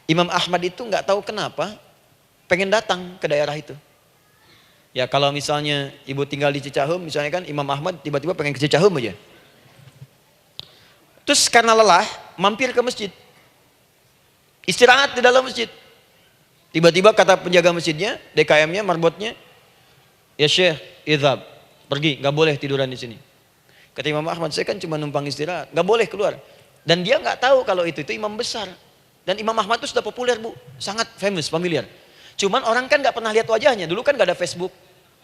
Imam Ahmad itu nggak tahu kenapa, pengen datang ke daerah itu. Ya kalau misalnya ibu tinggal di Cicahem, misalnya kan Imam Ahmad tiba-tiba pengen ke Cicahem aja. Terus karena lelah, mampir ke masjid. Istirahat di dalam masjid. Tiba-tiba kata penjaga masjidnya, DKM-nya, marbotnya, ya Syekh, idhab, pergi, nggak boleh tiduran di sini. Kata Imam Ahmad, saya kan cuma numpang istirahat, nggak boleh keluar. Dan dia nggak tahu kalau itu imam besar. Dan Imam Ahmad itu sudah populer bu, sangat famous, familiar. Cuman orang kan nggak pernah lihat wajahnya. Dulu kan nggak ada Facebook,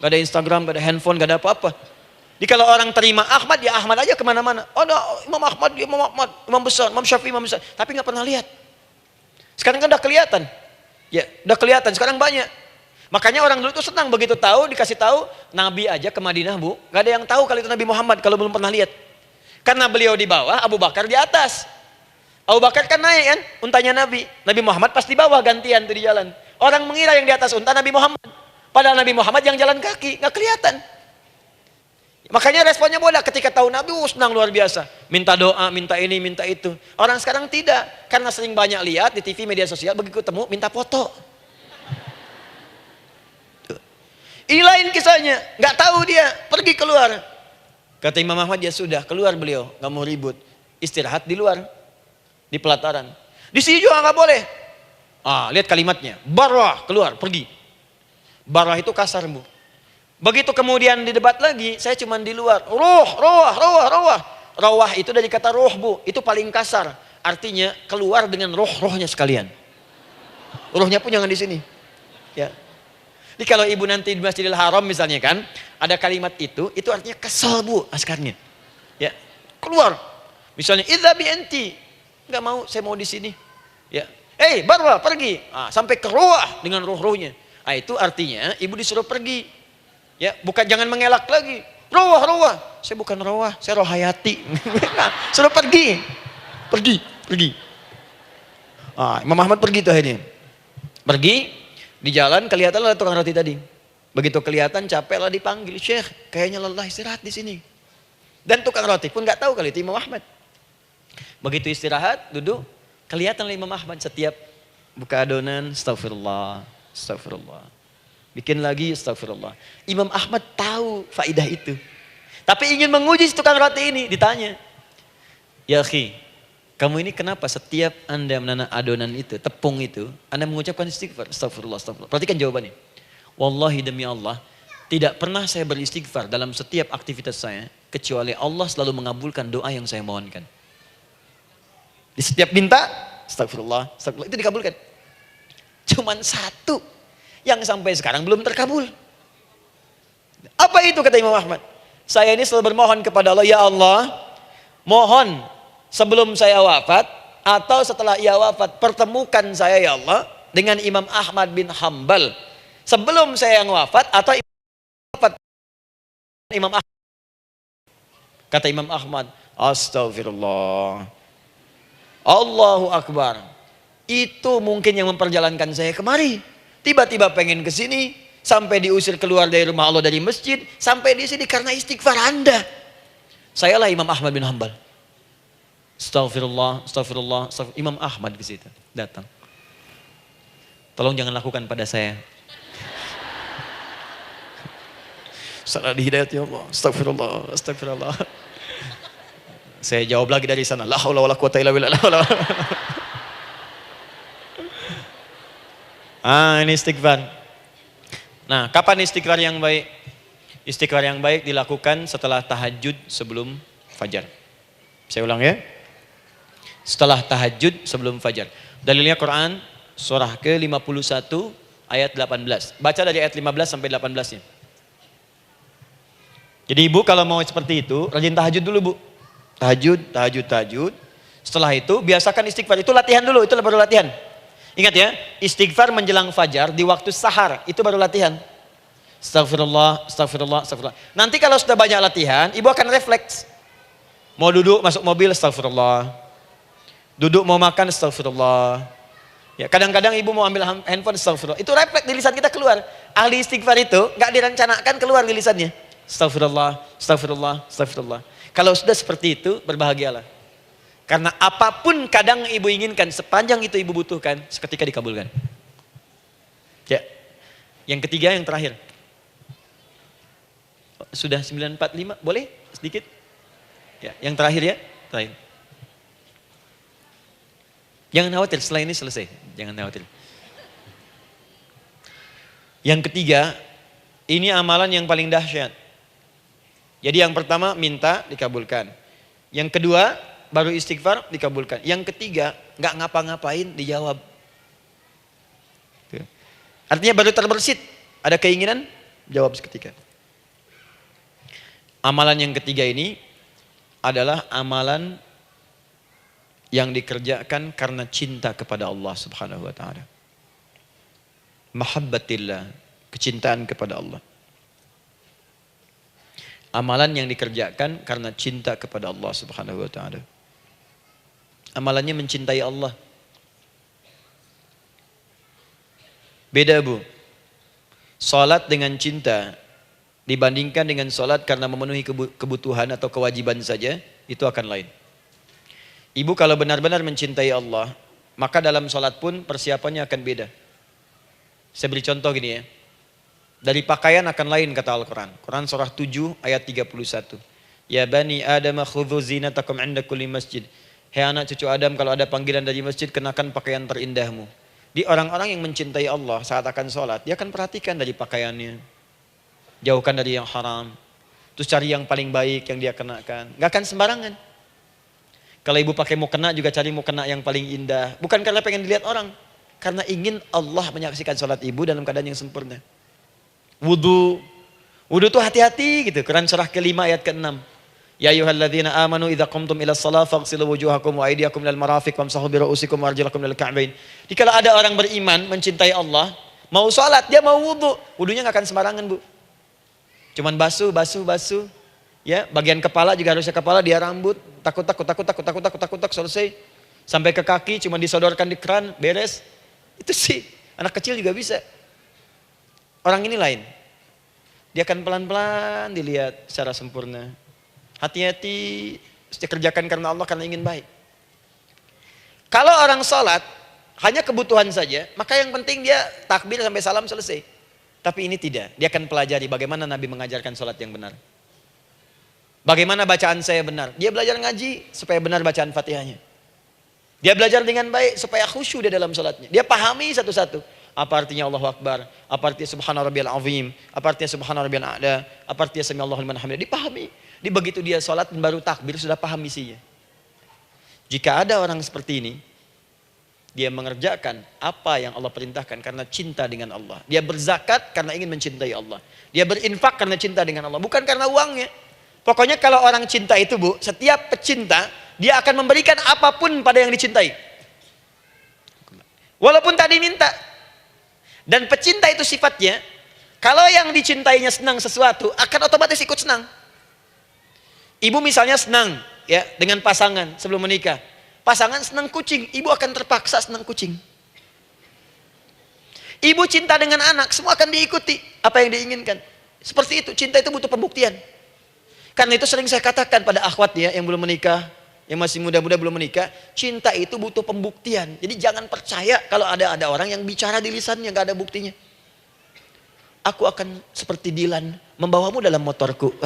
nggak ada Instagram, nggak ada handphone, nggak ada apa-apa. Jadi kalau orang terima Ahmad, ya Ahmad aja kemana-mana. Oh, ada Imam Ahmad, dia Imam Ahmad, Imam besar, Imam Syafi'i, Imam besar. Tapi nggak pernah lihat. Sekarang kan udah kelihatan. Ya, udah kelihatan. Sekarang banyak. Makanya orang dulu tuh senang begitu tahu, dikasih tahu Nabi aja ke Madinah bu, gak ada yang tahu kalau itu Nabi Muhammad kalau belum pernah lihat. Karena beliau di bawah, Abu Bakar di atas. Abu Bakar kan naik kan, untanya Nabi. Nabi Muhammad pas di bawah gantian tuh di jalan. Orang mengira yang di atas unta Nabi Muhammad, padahal Nabi Muhammad yang jalan kaki, nggak kelihatan. Makanya responnya bola ketika tahu Nabi, senang luar biasa. Minta doa, minta ini, minta itu. Orang sekarang tidak. Karena sering banyak lihat di TV, media sosial, begitu ketemu, minta foto. Ini lain kisahnya. Nggak tahu dia, pergi keluar. Kata Imam Ahmad, ya sudah, keluar beliau. Nggak mau ribut. Istirahat di luar. Di pelataran. Di sini juga nggak boleh. Lihat kalimatnya. Barwah, keluar, pergi. Barwah itu kasar, Bu. Begitu kemudian didebat lagi, saya cuma di luar. Rawah itu dari kata roh, Bu. Itu paling kasar. Artinya keluar dengan roh-rohnya sekalian. Rohnya pun jangan di sini. Ya. Jadi kalau ibu nanti di Masjidil Haram misalnya kan, ada kalimat itu artinya kesal, Bu, askarnya. Ya. Keluar. Misalnya idzabi enti. Enggak mau, saya mau di sini. Ya. Barwa, pergi. Sampai ke rawah dengan roh-rohnya. Itu artinya ibu disuruh pergi. Ya, bukan jangan mengelak lagi. Rawah. Saya bukan rawah, saya rohayati. Suruh pergi. Pergi. Imam Ahmad pergi tuh akhirnya. Pergi, di jalan kelihatan lah tukang roti tadi. Begitu kelihatan capek lah dipanggil, Syekh, kayaknya lelah, istirahat di sini. Dan tukang roti pun nggak tahu kali itu Imam Ahmad. Begitu istirahat, duduk, kelihatan lah Imam Ahmad setiap buka adonan, astagfirullah. Bikin lagi, astagfirullah. Imam Ahmad tahu faidah itu. Tapi ingin menguji tukang roti ini, ditanya. Ya akhi, kamu ini kenapa setiap Anda menanam adonan itu, tepung itu, Anda mengucapkan istighfar, astagfirullah. Perhatikan jawabannya. Wallahi demi Allah, tidak pernah saya beristighfar dalam setiap aktivitas saya, kecuali Allah selalu mengabulkan doa yang saya mohonkan. Di setiap minta, astagfirullah, itu dikabulkan. Cuman satu yang sampai sekarang belum terkabul. Apa itu kata Imam Ahmad? Saya ini selalu bermohon kepada Allah, ya Allah, mohon sebelum saya wafat atau setelah ia wafat, pertemukan saya ya Allah dengan Imam Ahmad bin Hambal. Sebelum saya yang wafat atau Imam Ahmad. Kata Imam Ahmad, astagfirullah. Allahu Akbar. Itu mungkin yang memperjalankan saya kemari. Tiba-tiba pengen ke sini, sampai diusir keluar dari rumah Allah dari masjid, sampai di sini karena istighfar Anda. Sayalah Imam Ahmad bin Hambal. Astagfirullah. Imam Ahmad ke situ datang. Tolong jangan lakukan pada saya. Salah di hidayat ya Allah. Astagfirullah. Saya jawab lagi dari sana. La haula wala quwata illa billah. Ini istighfar. Nah, kapan istighfar yang baik? Istighfar yang baik dilakukan setelah tahajud sebelum fajar. Saya ulang ya. Setelah tahajud sebelum fajar. Dalilnya Quran surah ke-51 ayat 18. Baca dari ayat 15 sampai 18-nya. Jadi ibu kalau mau seperti itu, rajin tahajud dulu, Bu. Tahajud. Setelah itu biasakan istighfar. Itu latihan dulu, itu baru latihan. Ingat ya, istighfar menjelang fajar di waktu sahar, itu baru latihan. Astagfirullah. Nanti kalau sudah banyak latihan, ibu akan refleks. Mau duduk masuk mobil, astagfirullah. Duduk mau makan, astagfirullah. Ya, kadang-kadang ibu mau ambil handphone, astagfirullah. Itu refleks di lisan kita keluar. Ahli istighfar itu nggak direncanakan keluar di lisannya. Astagfirullah. Kalau sudah seperti itu, berbahagialah. Karena apapun kadang ibu inginkan, sepanjang itu ibu butuhkan, seketika dikabulkan. Ya. Yang ketiga, yang terakhir. Sudah 9:45, boleh sedikit? Ya, yang terakhir ya, terakhir. Jangan khawatir, setelah ini selesai. Jangan khawatir. Yang ketiga, ini amalan yang paling dahsyat. Jadi yang pertama minta dikabulkan. Yang kedua baru istighfar dikabulkan. Yang ketiga nggak ngapa-ngapain dijawab. Artinya baru terbersit, ada keinginan jawab seketika. Amalan yang ketiga ini adalah amalan yang dikerjakan karena cinta kepada Allah Subhanahu wa taala. Mahabbatillah, kecintaan kepada Allah. Amalan yang dikerjakan karena cinta kepada Allah Subhanahu wa taala. Amalannya mencintai Allah. Beda, Bu. Salat dengan cinta dibandingkan dengan sholat karena memenuhi kebutuhan atau kewajiban saja, itu akan lain. Ibu kalau benar-benar mencintai Allah, maka dalam sholat pun persiapannya akan beda. Saya beri contoh gini ya. Dari pakaian akan lain kata Al-Quran. Quran surah 7 ayat 31. Ya bani Adam khudhu zinatakum inda kulli masjid. Hei anak cucu Adam, kalau ada panggilan dari masjid, kenakan pakaian terindahmu. Di orang-orang yang mencintai Allah saat akan sholat, dia akan perhatikan dari pakaiannya. Jauhkan dari yang haram. Terus cari yang paling baik yang dia kenakan. Gak akan sembarangan. Kalau ibu pakai mukena juga cari mukena yang paling indah. Bukan karena pengen dilihat orang. Karena ingin Allah menyaksikan sholat ibu dalam keadaan yang sempurna. Wudu. Wudu itu hati-hati gitu. Quran surah ke-5 ayat ke-6. Ya ayyuhalladzina amanu idza qumtum ila shalah faghsilu wujuhakum wa aydiyakum ilal marafiq wamsahu bi ru'usikum wa arjulakum ilal ka'bain. Jadi kalau ada orang beriman mencintai Allah, mau sholat dia mau wudu, wudunya enggak akan sembarangan, Bu. Cuman basuh. Ya, bagian kepala juga harusnya kepala, dia rambut, takut selesai. Sampai ke kaki cuma disodorkan di keran, beres. Itu sih, anak kecil juga bisa. Orang ini lain. Dia akan pelan-pelan dilihat secara sempurna. Hati-hati, kerjakan karena Allah, karena ingin baik. Kalau orang sholat, hanya kebutuhan saja, maka yang penting dia takbir sampai salam selesai. Tapi ini tidak, dia akan pelajari bagaimana Nabi mengajarkan sholat yang benar. Bagaimana bacaan saya benar. Dia belajar ngaji supaya benar bacaan Fatihahnya. Dia belajar dengan baik supaya khusyuk di dalam sholatnya. Dia pahami satu-satu. Apa artinya Allahu Akbar? Apa artinya Subhana Rabbiyal Azim? Apa artinya Subhana Rabbiyal A'la? Apa artinya Sami Allahu liman hamidah? Dipahami. Di begitu dia sholat baru takbir sudah paham isinya. Jika ada orang seperti ini, dia mengerjakan apa yang Allah perintahkan karena cinta dengan Allah. Dia berzakat karena ingin mencintai Allah. Dia berinfak karena cinta dengan Allah, bukan karena uangnya. Pokoknya kalau orang cinta itu, Bu, setiap pecinta, dia akan memberikan apapun pada yang dicintai. Walaupun tak diminta. Dan pecinta itu sifatnya, kalau yang dicintainya senang sesuatu, akan otomatis ikut senang. Ibu misalnya senang ya dengan pasangan sebelum menikah. Pasangan senang kucing, ibu akan terpaksa senang kucing. Ibu cinta dengan anak, semua akan diikuti apa yang diinginkan. Seperti itu, cinta itu butuh pembuktian. Karena itu sering saya katakan pada akhwat ya yang belum menikah, yang masih muda-muda belum menikah, cinta itu butuh pembuktian. Jadi jangan percaya kalau ada orang yang bicara di lisannya nggak ada buktinya. Aku akan seperti Dilan membawamu dalam motorku.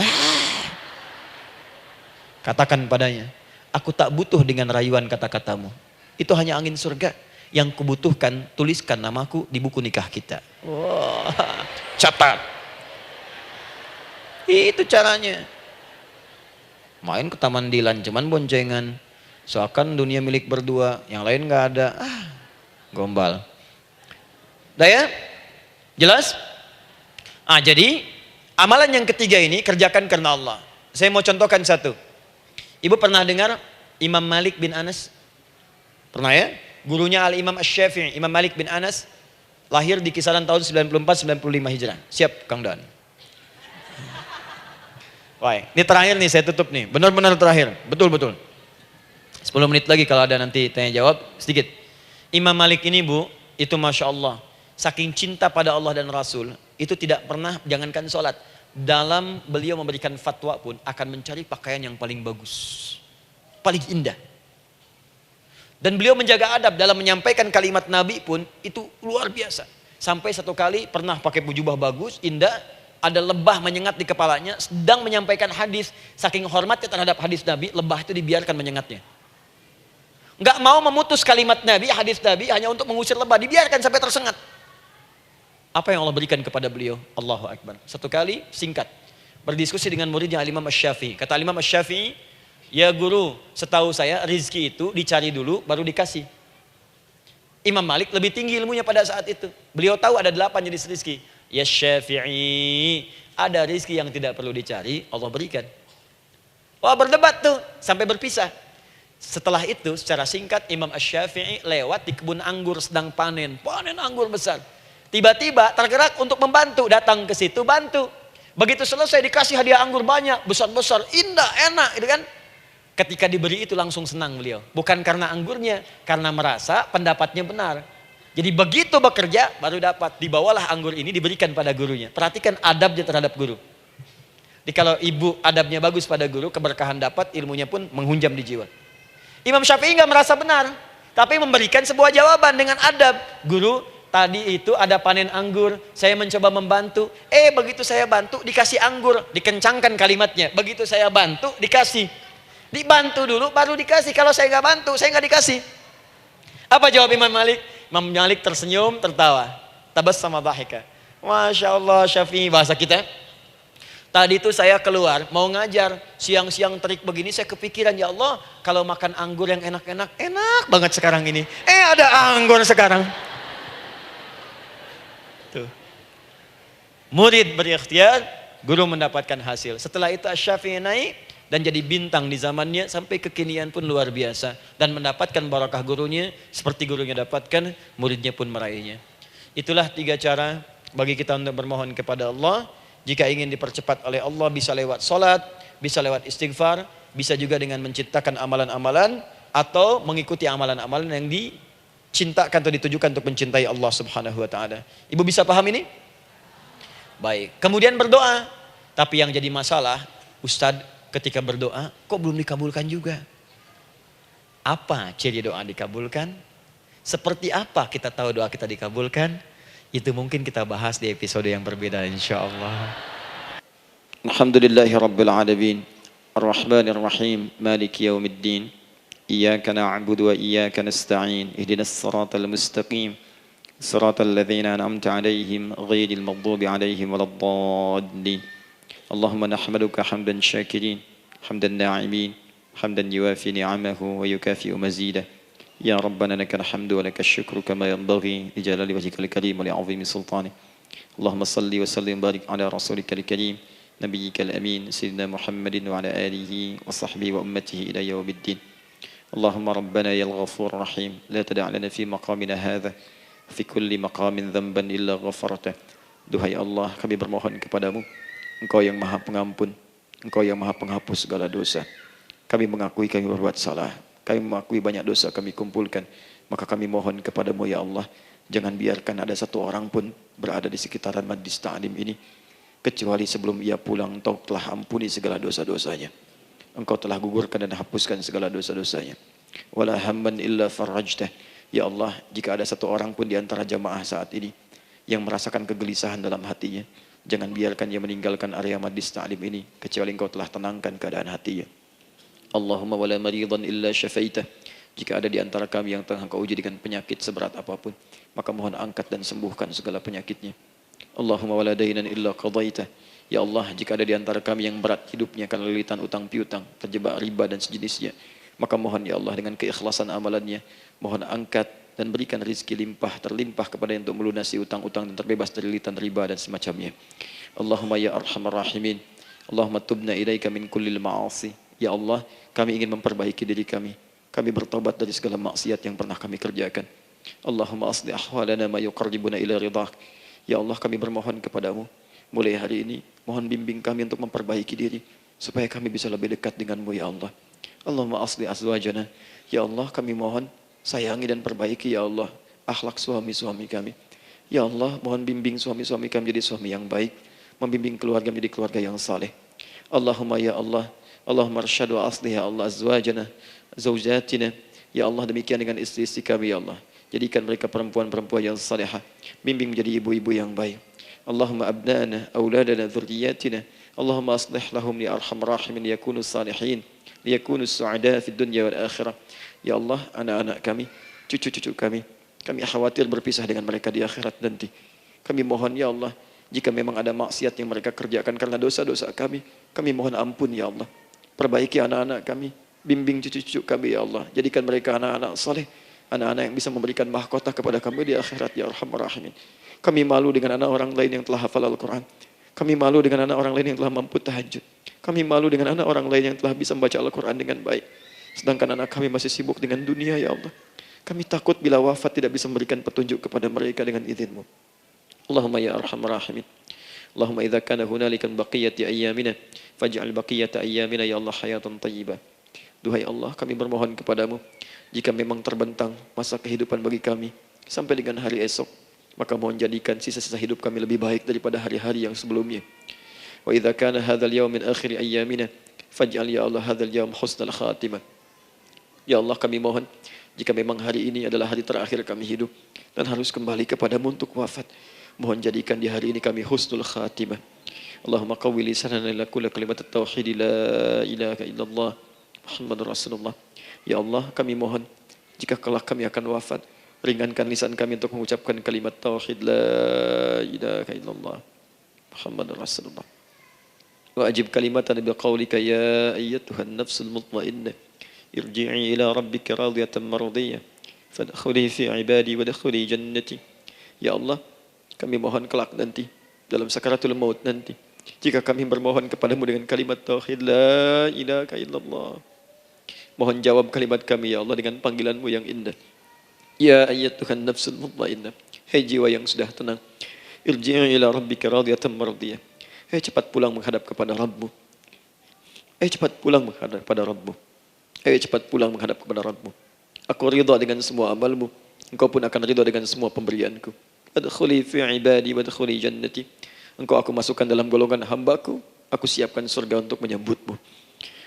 Katakan padanya, aku tak butuh dengan rayuan kata-katamu. Itu hanya angin surga. Yang kubutuhkan, tuliskan namaku di buku nikah kita. Wah, catat. Itu caranya. Main ke Taman Dilan, cuman boncengan. Seakan dunia milik berdua, yang lain nggak ada. Gombal. Udah ya? Jelas? Jadi amalan yang ketiga ini kerjakan karena Allah. Saya mau contohkan satu. Ibu pernah dengar Imam Malik bin Anas? Pernah ya? Gurunya Al-Imam Asy-Syafi'i, Imam Malik bin Anas, lahir di kisaran tahun 94-95 Hijrah. Siap, Kang Dan. Wah, ini terakhir nih, saya tutup nih. Benar-benar terakhir, betul-betul. 10 menit lagi kalau ada nanti tanya jawab, sedikit. Imam Malik ini, Bu, itu Masya Allah. Saking cinta pada Allah dan Rasul, itu tidak pernah, jangankan sholat. Dalam beliau memberikan fatwa pun, akan mencari pakaian yang paling bagus. Paling indah. Dan beliau menjaga adab dalam menyampaikan kalimat Nabi pun, itu luar biasa. Sampai satu kali pernah pakai jubah bagus, indah, ada lebah menyengat di kepalanya, sedang menyampaikan hadis, saking hormatnya terhadap hadis Nabi, lebah itu dibiarkan menyengatnya. Enggak mau memutus kalimat Nabi, hadis Nabi, hanya untuk mengusir lebah, dibiarkan sampai tersengat. Apa yang Allah berikan kepada beliau? Allahu Akbar. Satu kali, singkat, berdiskusi dengan muridnya Al-Imam Asy-Syafi'i. Kata Al-Imam Asy-Syafi'i, ya guru, setahu saya rizki itu dicari dulu, baru dikasih. Imam Malik lebih tinggi ilmunya pada saat itu. Beliau tahu ada 8 jenis rizki. Ya Syafi'i, ada rizki yang tidak perlu dicari, Allah berikan. Wah, berdebat tuh, sampai berpisah. Setelah itu, secara singkat, Imam Asy-Syafi'i lewat di kebun anggur sedang panen anggur besar. Tiba-tiba tergerak untuk membantu, datang ke situ bantu. Begitu selesai dikasih hadiah anggur banyak, besar-besar, indah, enak, gitu kan. Ketika diberi itu langsung senang beliau. Bukan karena anggurnya, karena merasa pendapatnya benar. Jadi begitu bekerja baru dapat, dibawalah anggur ini diberikan pada gurunya. Perhatikan adabnya terhadap guru. Kalau ibu adabnya bagus pada guru, keberkahan dapat, ilmunya pun menghunjam di jiwa. Imam Syafi'i nggak merasa benar, tapi memberikan sebuah jawaban dengan adab. Guru, tadi itu ada panen anggur, saya mencoba membantu. Begitu saya bantu, dikasih anggur, dikencangkan kalimatnya. Begitu saya bantu, dikasih. Dibantu dulu, baru dikasih. Kalau saya nggak bantu, saya nggak dikasih. Apa jawab Imam Malik? Imam Malik tersenyum, tertawa. Tabassama dhahika. Masya Allah, Syafi'i, bahasa kita. Tadi itu saya keluar, mau ngajar. Siang-siang terik begini, saya kepikiran, ya Allah, kalau makan anggur yang enak-enak, enak banget sekarang ini. Ada anggur sekarang. Tuh. Murid berikhtiar, guru mendapatkan hasil. Setelah itu Syafi'i naik dan jadi bintang di zamannya, sampai kekinian pun luar biasa. Dan mendapatkan barakah gurunya, seperti gurunya dapatkan, muridnya pun meraihnya. Itulah 3 cara bagi kita untuk bermohon kepada Allah. Jika ingin dipercepat oleh Allah, bisa lewat salat, bisa lewat istighfar, bisa juga dengan menciptakan amalan-amalan, atau mengikuti amalan-amalan yang dicintakan atau ditujukan untuk mencintai Allah Subhanahu wa taala. Ibu bisa paham ini? Baik. Kemudian berdoa. Tapi yang jadi masalah, Ustadz, ketika berdoa kok belum dikabulkan juga? Apa ciri doa dikabulkan? Seperti apa kita tahu doa kita dikabulkan? Itu mungkin kita bahas di episode yang berbeda insyaallah. Alhamdulillahi rabbil alamin, arrahmanir rahim, maliki yaumiddin. Iyyaka na'budu wa iyyaka nasta'in. Ihdinas siratal mustaqim. Siratal ladzina an'amta 'alaihim ghairil maghdubi 'alaihim waladdallin. Allahumma nahmaduka hamdan syakirin, hamdan na'imin, hamdan yuwafi ni'amahu wa yukafi'u mazidah. Ya Rabbana lakal hamdu wa lakal syukru kama yanbaghi li jalali wajhikal karim wa li 'azimi sultanik. Allahumma salli wa sallim barik ala rasulikal karim, nabiyyikal amin, sayyidina Muhammadin wa ala alihi wa sahbihi wa ummatihi ila yaumiddin. Allahumma rabbana ya al-ghafur rahim, la tada' lana fi maqamina hadha fi kulli maqamin dhanban illa ghafartah. Duhai Allah, kami bermohon kepadamu, Engkau yang maha pengampun, Engkau yang maha penghapus segala dosa. Kami mengakui kami berbuat salah, kami mengakui banyak dosa kami kumpulkan. Maka kami mohon kepadamu ya Allah, jangan biarkan ada satu orang pun berada di sekitaran majlis ta'lim ini, kecuali sebelum ia pulang Engkau telah ampuni segala dosa-dosanya. Engkau telah gugurkan dan hapuskan segala dosa-dosanya. Wala hamman illa farajtah. Ya Allah, jika ada satu orang pun di antara jamaah saat ini yang merasakan kegelisahan dalam hatinya, jangan biarkan dia meninggalkan area majlis ta'lim ini kecuali Engkau telah tenangkan keadaan hatinya. Allahumma wala maridan illa syafaitah. Jika ada di antara kami yang tengah Engkau uji dengan penyakit seberat apapun, maka mohon angkat dan sembuhkan segala penyakitnya. Allahumma wala dainan illa qadaitah. Ya Allah, jika ada di antara kami yang berat hidupnya karena lilitan utang piutang, terjebak riba dan sejenisnya, maka mohon ya Allah dengan keikhlasan amalannya, mohon angkat dan berikan rizki terlimpah kepada yang untuk melunasi utang-utang dan terbebas dari lilitan riba dan semacamnya. Allahumma ya arhamar rahimin, Allahumma tubna ilaika min kullil ma'asi. Ya Allah, kami ingin memperbaiki diri kami. Kami bertobat dari segala maksiat yang pernah kami kerjakan. Allahumma asli ahwalana ma yuqarribuna ila ridhak. Ya Allah, kami bermohon kepadamu, mulai hari ini, mohon bimbing kami untuk memperbaiki diri, supaya kami bisa lebih dekat denganmu ya Allah. Allahumma asli azwajana. Ya Allah, kami mohon sayangi dan perbaiki ya Allah akhlak suami-suami kami. Ya Allah, mohon bimbing suami-suami kami jadi suami yang baik, membimbing keluarga menjadi keluarga yang saleh. Allahumma ya Allah, Allahumma arsyad wa asli ya Allah azwajana, zawjatina. Ya Allah, demikian dengan istri-istri kami ya Allah. Jadikan mereka perempuan-perempuan yang salehah, bimbing menjadi ibu-ibu yang baik. Allahumma abnana, auladana, dzurriyyatina. Allahumma aslih lahum ya arhamar rahimin yakunu salihin, liyakunu su'ada fid dunya wal akhirah. Ya Allah, anak-anak kami, cucu-cucu kami khawatir berpisah dengan mereka di akhirat nanti. Kami mohon ya Allah, jika memang ada maksiat yang mereka kerjakan karena dosa-dosa kami mohon ampun ya Allah. Perbaiki anak-anak kami, bimbing cucu-cucu kami ya Allah. Jadikan mereka anak-anak saleh, anak-anak yang bisa memberikan mahkota kepada kami di akhirat ya arhamar rahimin. Kami malu dengan anak orang lain yang telah hafal Al-Quran. Kami malu dengan anak orang lain yang telah mampu tahajud. Kami malu dengan anak orang lain yang telah bisa membaca Al-Quran dengan baik. Sedangkan anak kami masih sibuk dengan dunia ya Allah. Kami takut bila wafat tidak bisa memberikan petunjuk kepada mereka dengan izin-Mu. Allahumma ya arhamar rahimin. Allahumma idza kana hunalika baqiyati ayyamina faj'al baqiyata ayyamina ya Allah hayatan thayyibah. Duhai Allah, kami bermohon kepadamu, jika memang terbentang masa kehidupan bagi kami sampai dengan hari esok, maka mohon jadikan sisa-sisa hidup kami lebih baik daripada hari-hari yang sebelumnya. Wa idza kana hadzal yaum min akhir ayyamina faj'al ya Allah hadzal yaum husnal khatimah. Ya Allah, kami mohon jika memang hari ini adalah hari terakhir kami hidup dan harus kembali kepadamu untuk wafat, mohon jadikan di hari ini kami husnul khatimah. Allahumma qawwi lisanana ila kulli kalimat at-tauhid la ilaha illallah Muhammadur Rasulullah. Ya Allah, kami mohon jika kelak kami akan wafat, ringankan lisan kami untuk mengucapkan kalimat tauhid la ilaha illallah Muhammadur Rasulullah. Wa ajib kalimatan bi qaulika ya ayyatuhan nafsul mutmainnah irji'i ila rabbika radiyatan mardiyah fadkhuli fi ibadi wadkhuli jannati. Ya Allah, kami mohon kelak nanti dalam sakaratul maut nanti, jika kami bermohon kepadamu dengan kalimat tauhid la ilaha illallah, mohon jawab kalimat kami ya Allah dengan panggilanmu yang indah. Ya ayyatuhan nafsul mutmainnah, hai jiwa yang sudah tenang, irji'i ila rabbika radiyatan mardiyah, hai cepat pulang menghadap kepada Rabbmu. Hai cepat pulang menghadap kepada Rabbmu. Hai cepat pulang menghadap kepada Rabbmu. Aku ridha dengan semua amalmu, engkau pun akan ridha dengan semua pemberianku. Adkhuli fi ibadi wadkhuli jannati. Engkau aku masukkan dalam golongan hambaku, aku siapkan surga untuk menyambutmu.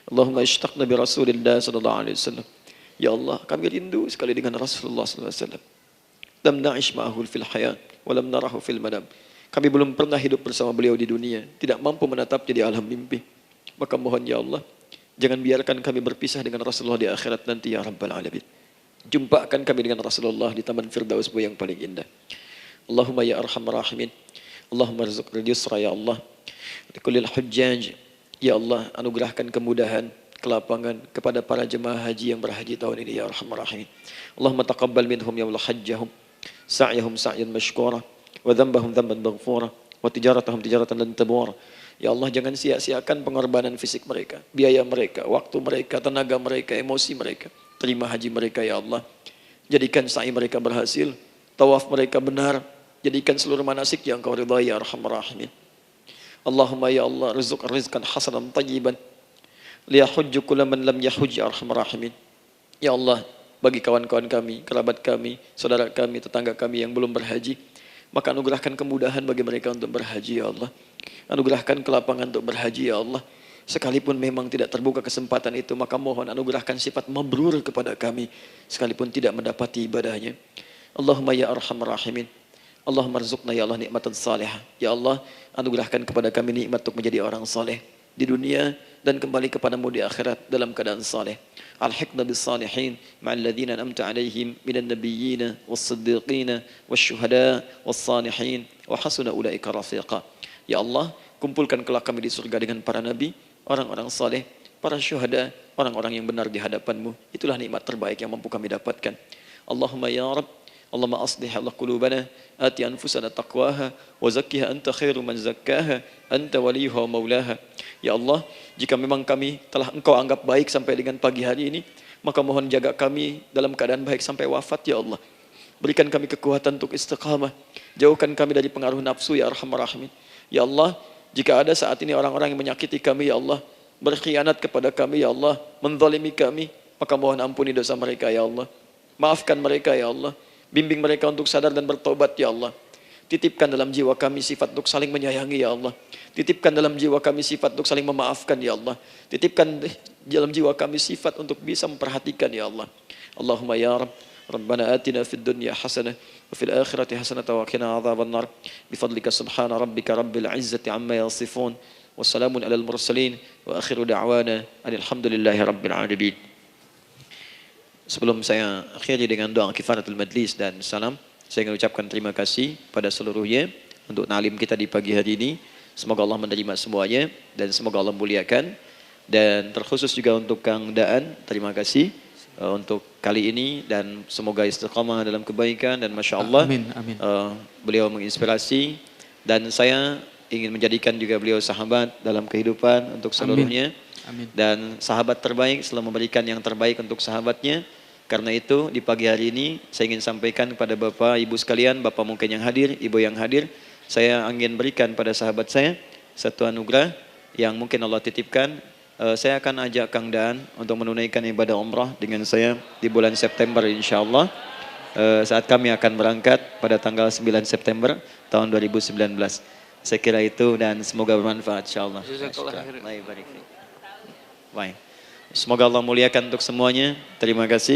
Allahumma ishtaqna bi Rasulillah sallallahu alaihi wasallam. Ya Allah, kami rindu sekali dengan Rasulullah sallallahu alaihi wasallam. Lam na'ish ma'ahu fil hayat wa lam narahu fil manam. Kami belum pernah hidup bersama beliau di dunia, tidak mampu menatapnya di alam mimpi. Maka mohon ya Allah, jangan biarkan kami berpisah dengan Rasulullah di akhirat nanti ya Rabbal Alamin. Jumpakan kami dengan Rasulullah di Taman Firdausmu yang paling indah. Allahumma ya arhamar rahimin. Allahumma rizqna yusra ya Allah. Likulil hujjaj. Ya Allah, anugerahkan kemudahan, kelapangan kepada para jemaah haji yang berhaji tahun ini ya arhamar rahimin. Allahumma taqabbal minhum ya Allah hajjahum, sa'yahum sa'yan mashkura, wa dhanbahum dhanban maghfura, wa tijaratahum tijaratan lan tabur. Ya Allah, jangan sia-siakan pengorbanan fisik mereka, biaya mereka, waktu mereka, tenaga mereka, emosi mereka. Terima haji mereka ya Allah. Jadikan sa'i mereka berhasil, tawaf mereka benar. Jadikan seluruh manasik yang kau ridhai ya arhamar rahimin. Allahumma ya Allah, rizqan hasanan tayyiban liyahujju kulla man lam yahujj ya arhamar rahimin. Ya Allah, bagi kawan-kawan kami, kerabat kami, saudara kami, tetangga kami yang belum berhaji, maka anugerahkan kemudahan bagi mereka untuk berhaji ya Allah. Anugerahkan kelapangan untuk berhaji ya Allah. Sekalipun memang tidak terbuka kesempatan itu, maka mohon anugerahkan sifat mabrur kepada kami sekalipun tidak mendapati ibadahnya. Allahumma ya arhamar rahimin. Allahumma rizqna ya Allah nikmatan salihah. Ya Allah, anugerahkan kepada kami nikmat untuk menjadi orang saleh di dunia dan kembali kepadamu di akhirat dalam keadaan saleh. Alhiqna bis salihin ma'al ladzina an'amta 'alaihim minan nabiyyin was-siddiqin wasyuhada was-salihin wa hasuna ulaika rafiqa. Ya Allah, kumpulkan kelak kami di surga dengan para nabi, orang-orang saleh, para syuhada, orang-orang yang benar di hadapanmu. Itulah nikmat terbaik yang mampu kami dapatkan. Allahumma ya Rabb, Allahumma aslih Allah qulubana, ati anfusana taqwaha, wa zakkiha anta khairu man zakkaha, anta waliyuha wa maulaha. Ya Allah, jika memang kami telah engkau anggap baik sampai dengan pagi hari ini, maka mohon jaga kami dalam keadaan baik sampai wafat ya Allah. Berikan kami kekuatan untuk istiqamah, jauhkan kami dari pengaruh nafsu ya arhamar rahimin. Ya Allah, jika ada saat ini orang-orang yang menyakiti kami ya Allah, berkhianat kepada kami ya Allah, menzalimi kami, maka mohon ampuni dosa mereka ya Allah. Maafkan mereka ya Allah. Bimbing mereka untuk sadar dan bertobat ya Allah. Titipkan dalam jiwa kami sifat untuk saling menyayangi ya Allah. Titipkan dalam jiwa kami sifat untuk saling memaafkan ya Allah. Titipkan dalam jiwa kami sifat untuk bisa memperhatikan ya Allah. Allahumma ya Rabb, Rabbana atina fid dunya hasanah wa fil akhirati hasanah wa qina adzabannar. Bifadlika subhana rabbika rabbil izzati amma yasifun. Wassalamun alal mursalin wa akhiru da'wana alhamdulillahi rabbil alamin. Sebelum saya akhiri dengan doa kifaratul majlis dan salam, saya ingin ucapkan terima kasih pada seluruhnya untuk ta'lim kita di pagi hari ini. Semoga Allah menerima semuanya dan semoga Allah muliakan. Dan terkhusus juga untuk Kang Daan, terima kasih untuk kali ini dan semoga istiqamah dalam kebaikan dan Masya Allah amin, amin. Beliau menginspirasi dan saya ingin menjadikan juga beliau sahabat dalam kehidupan untuk seluruhnya. Amin. Dan sahabat terbaik selalu memberikan yang terbaik untuk sahabatnya. Karena itu di pagi hari ini saya ingin sampaikan kepada Bapak Ibu sekalian, Bapak mungkin yang hadir, Ibu yang hadir, saya ingin berikan pada sahabat saya satu anugerah yang mungkin Allah titipkan. Saya akan ajak Kang Daan untuk menunaikan ibadah umrah dengan saya di bulan September insya Allah. Saat kami akan berangkat pada tanggal 9 September tahun 2019. Saya kira itu dan semoga bermanfaat insyaallah. Jazakallah khairan. Baik. Semoga Allah muliakan untuk semuanya. Terima kasih.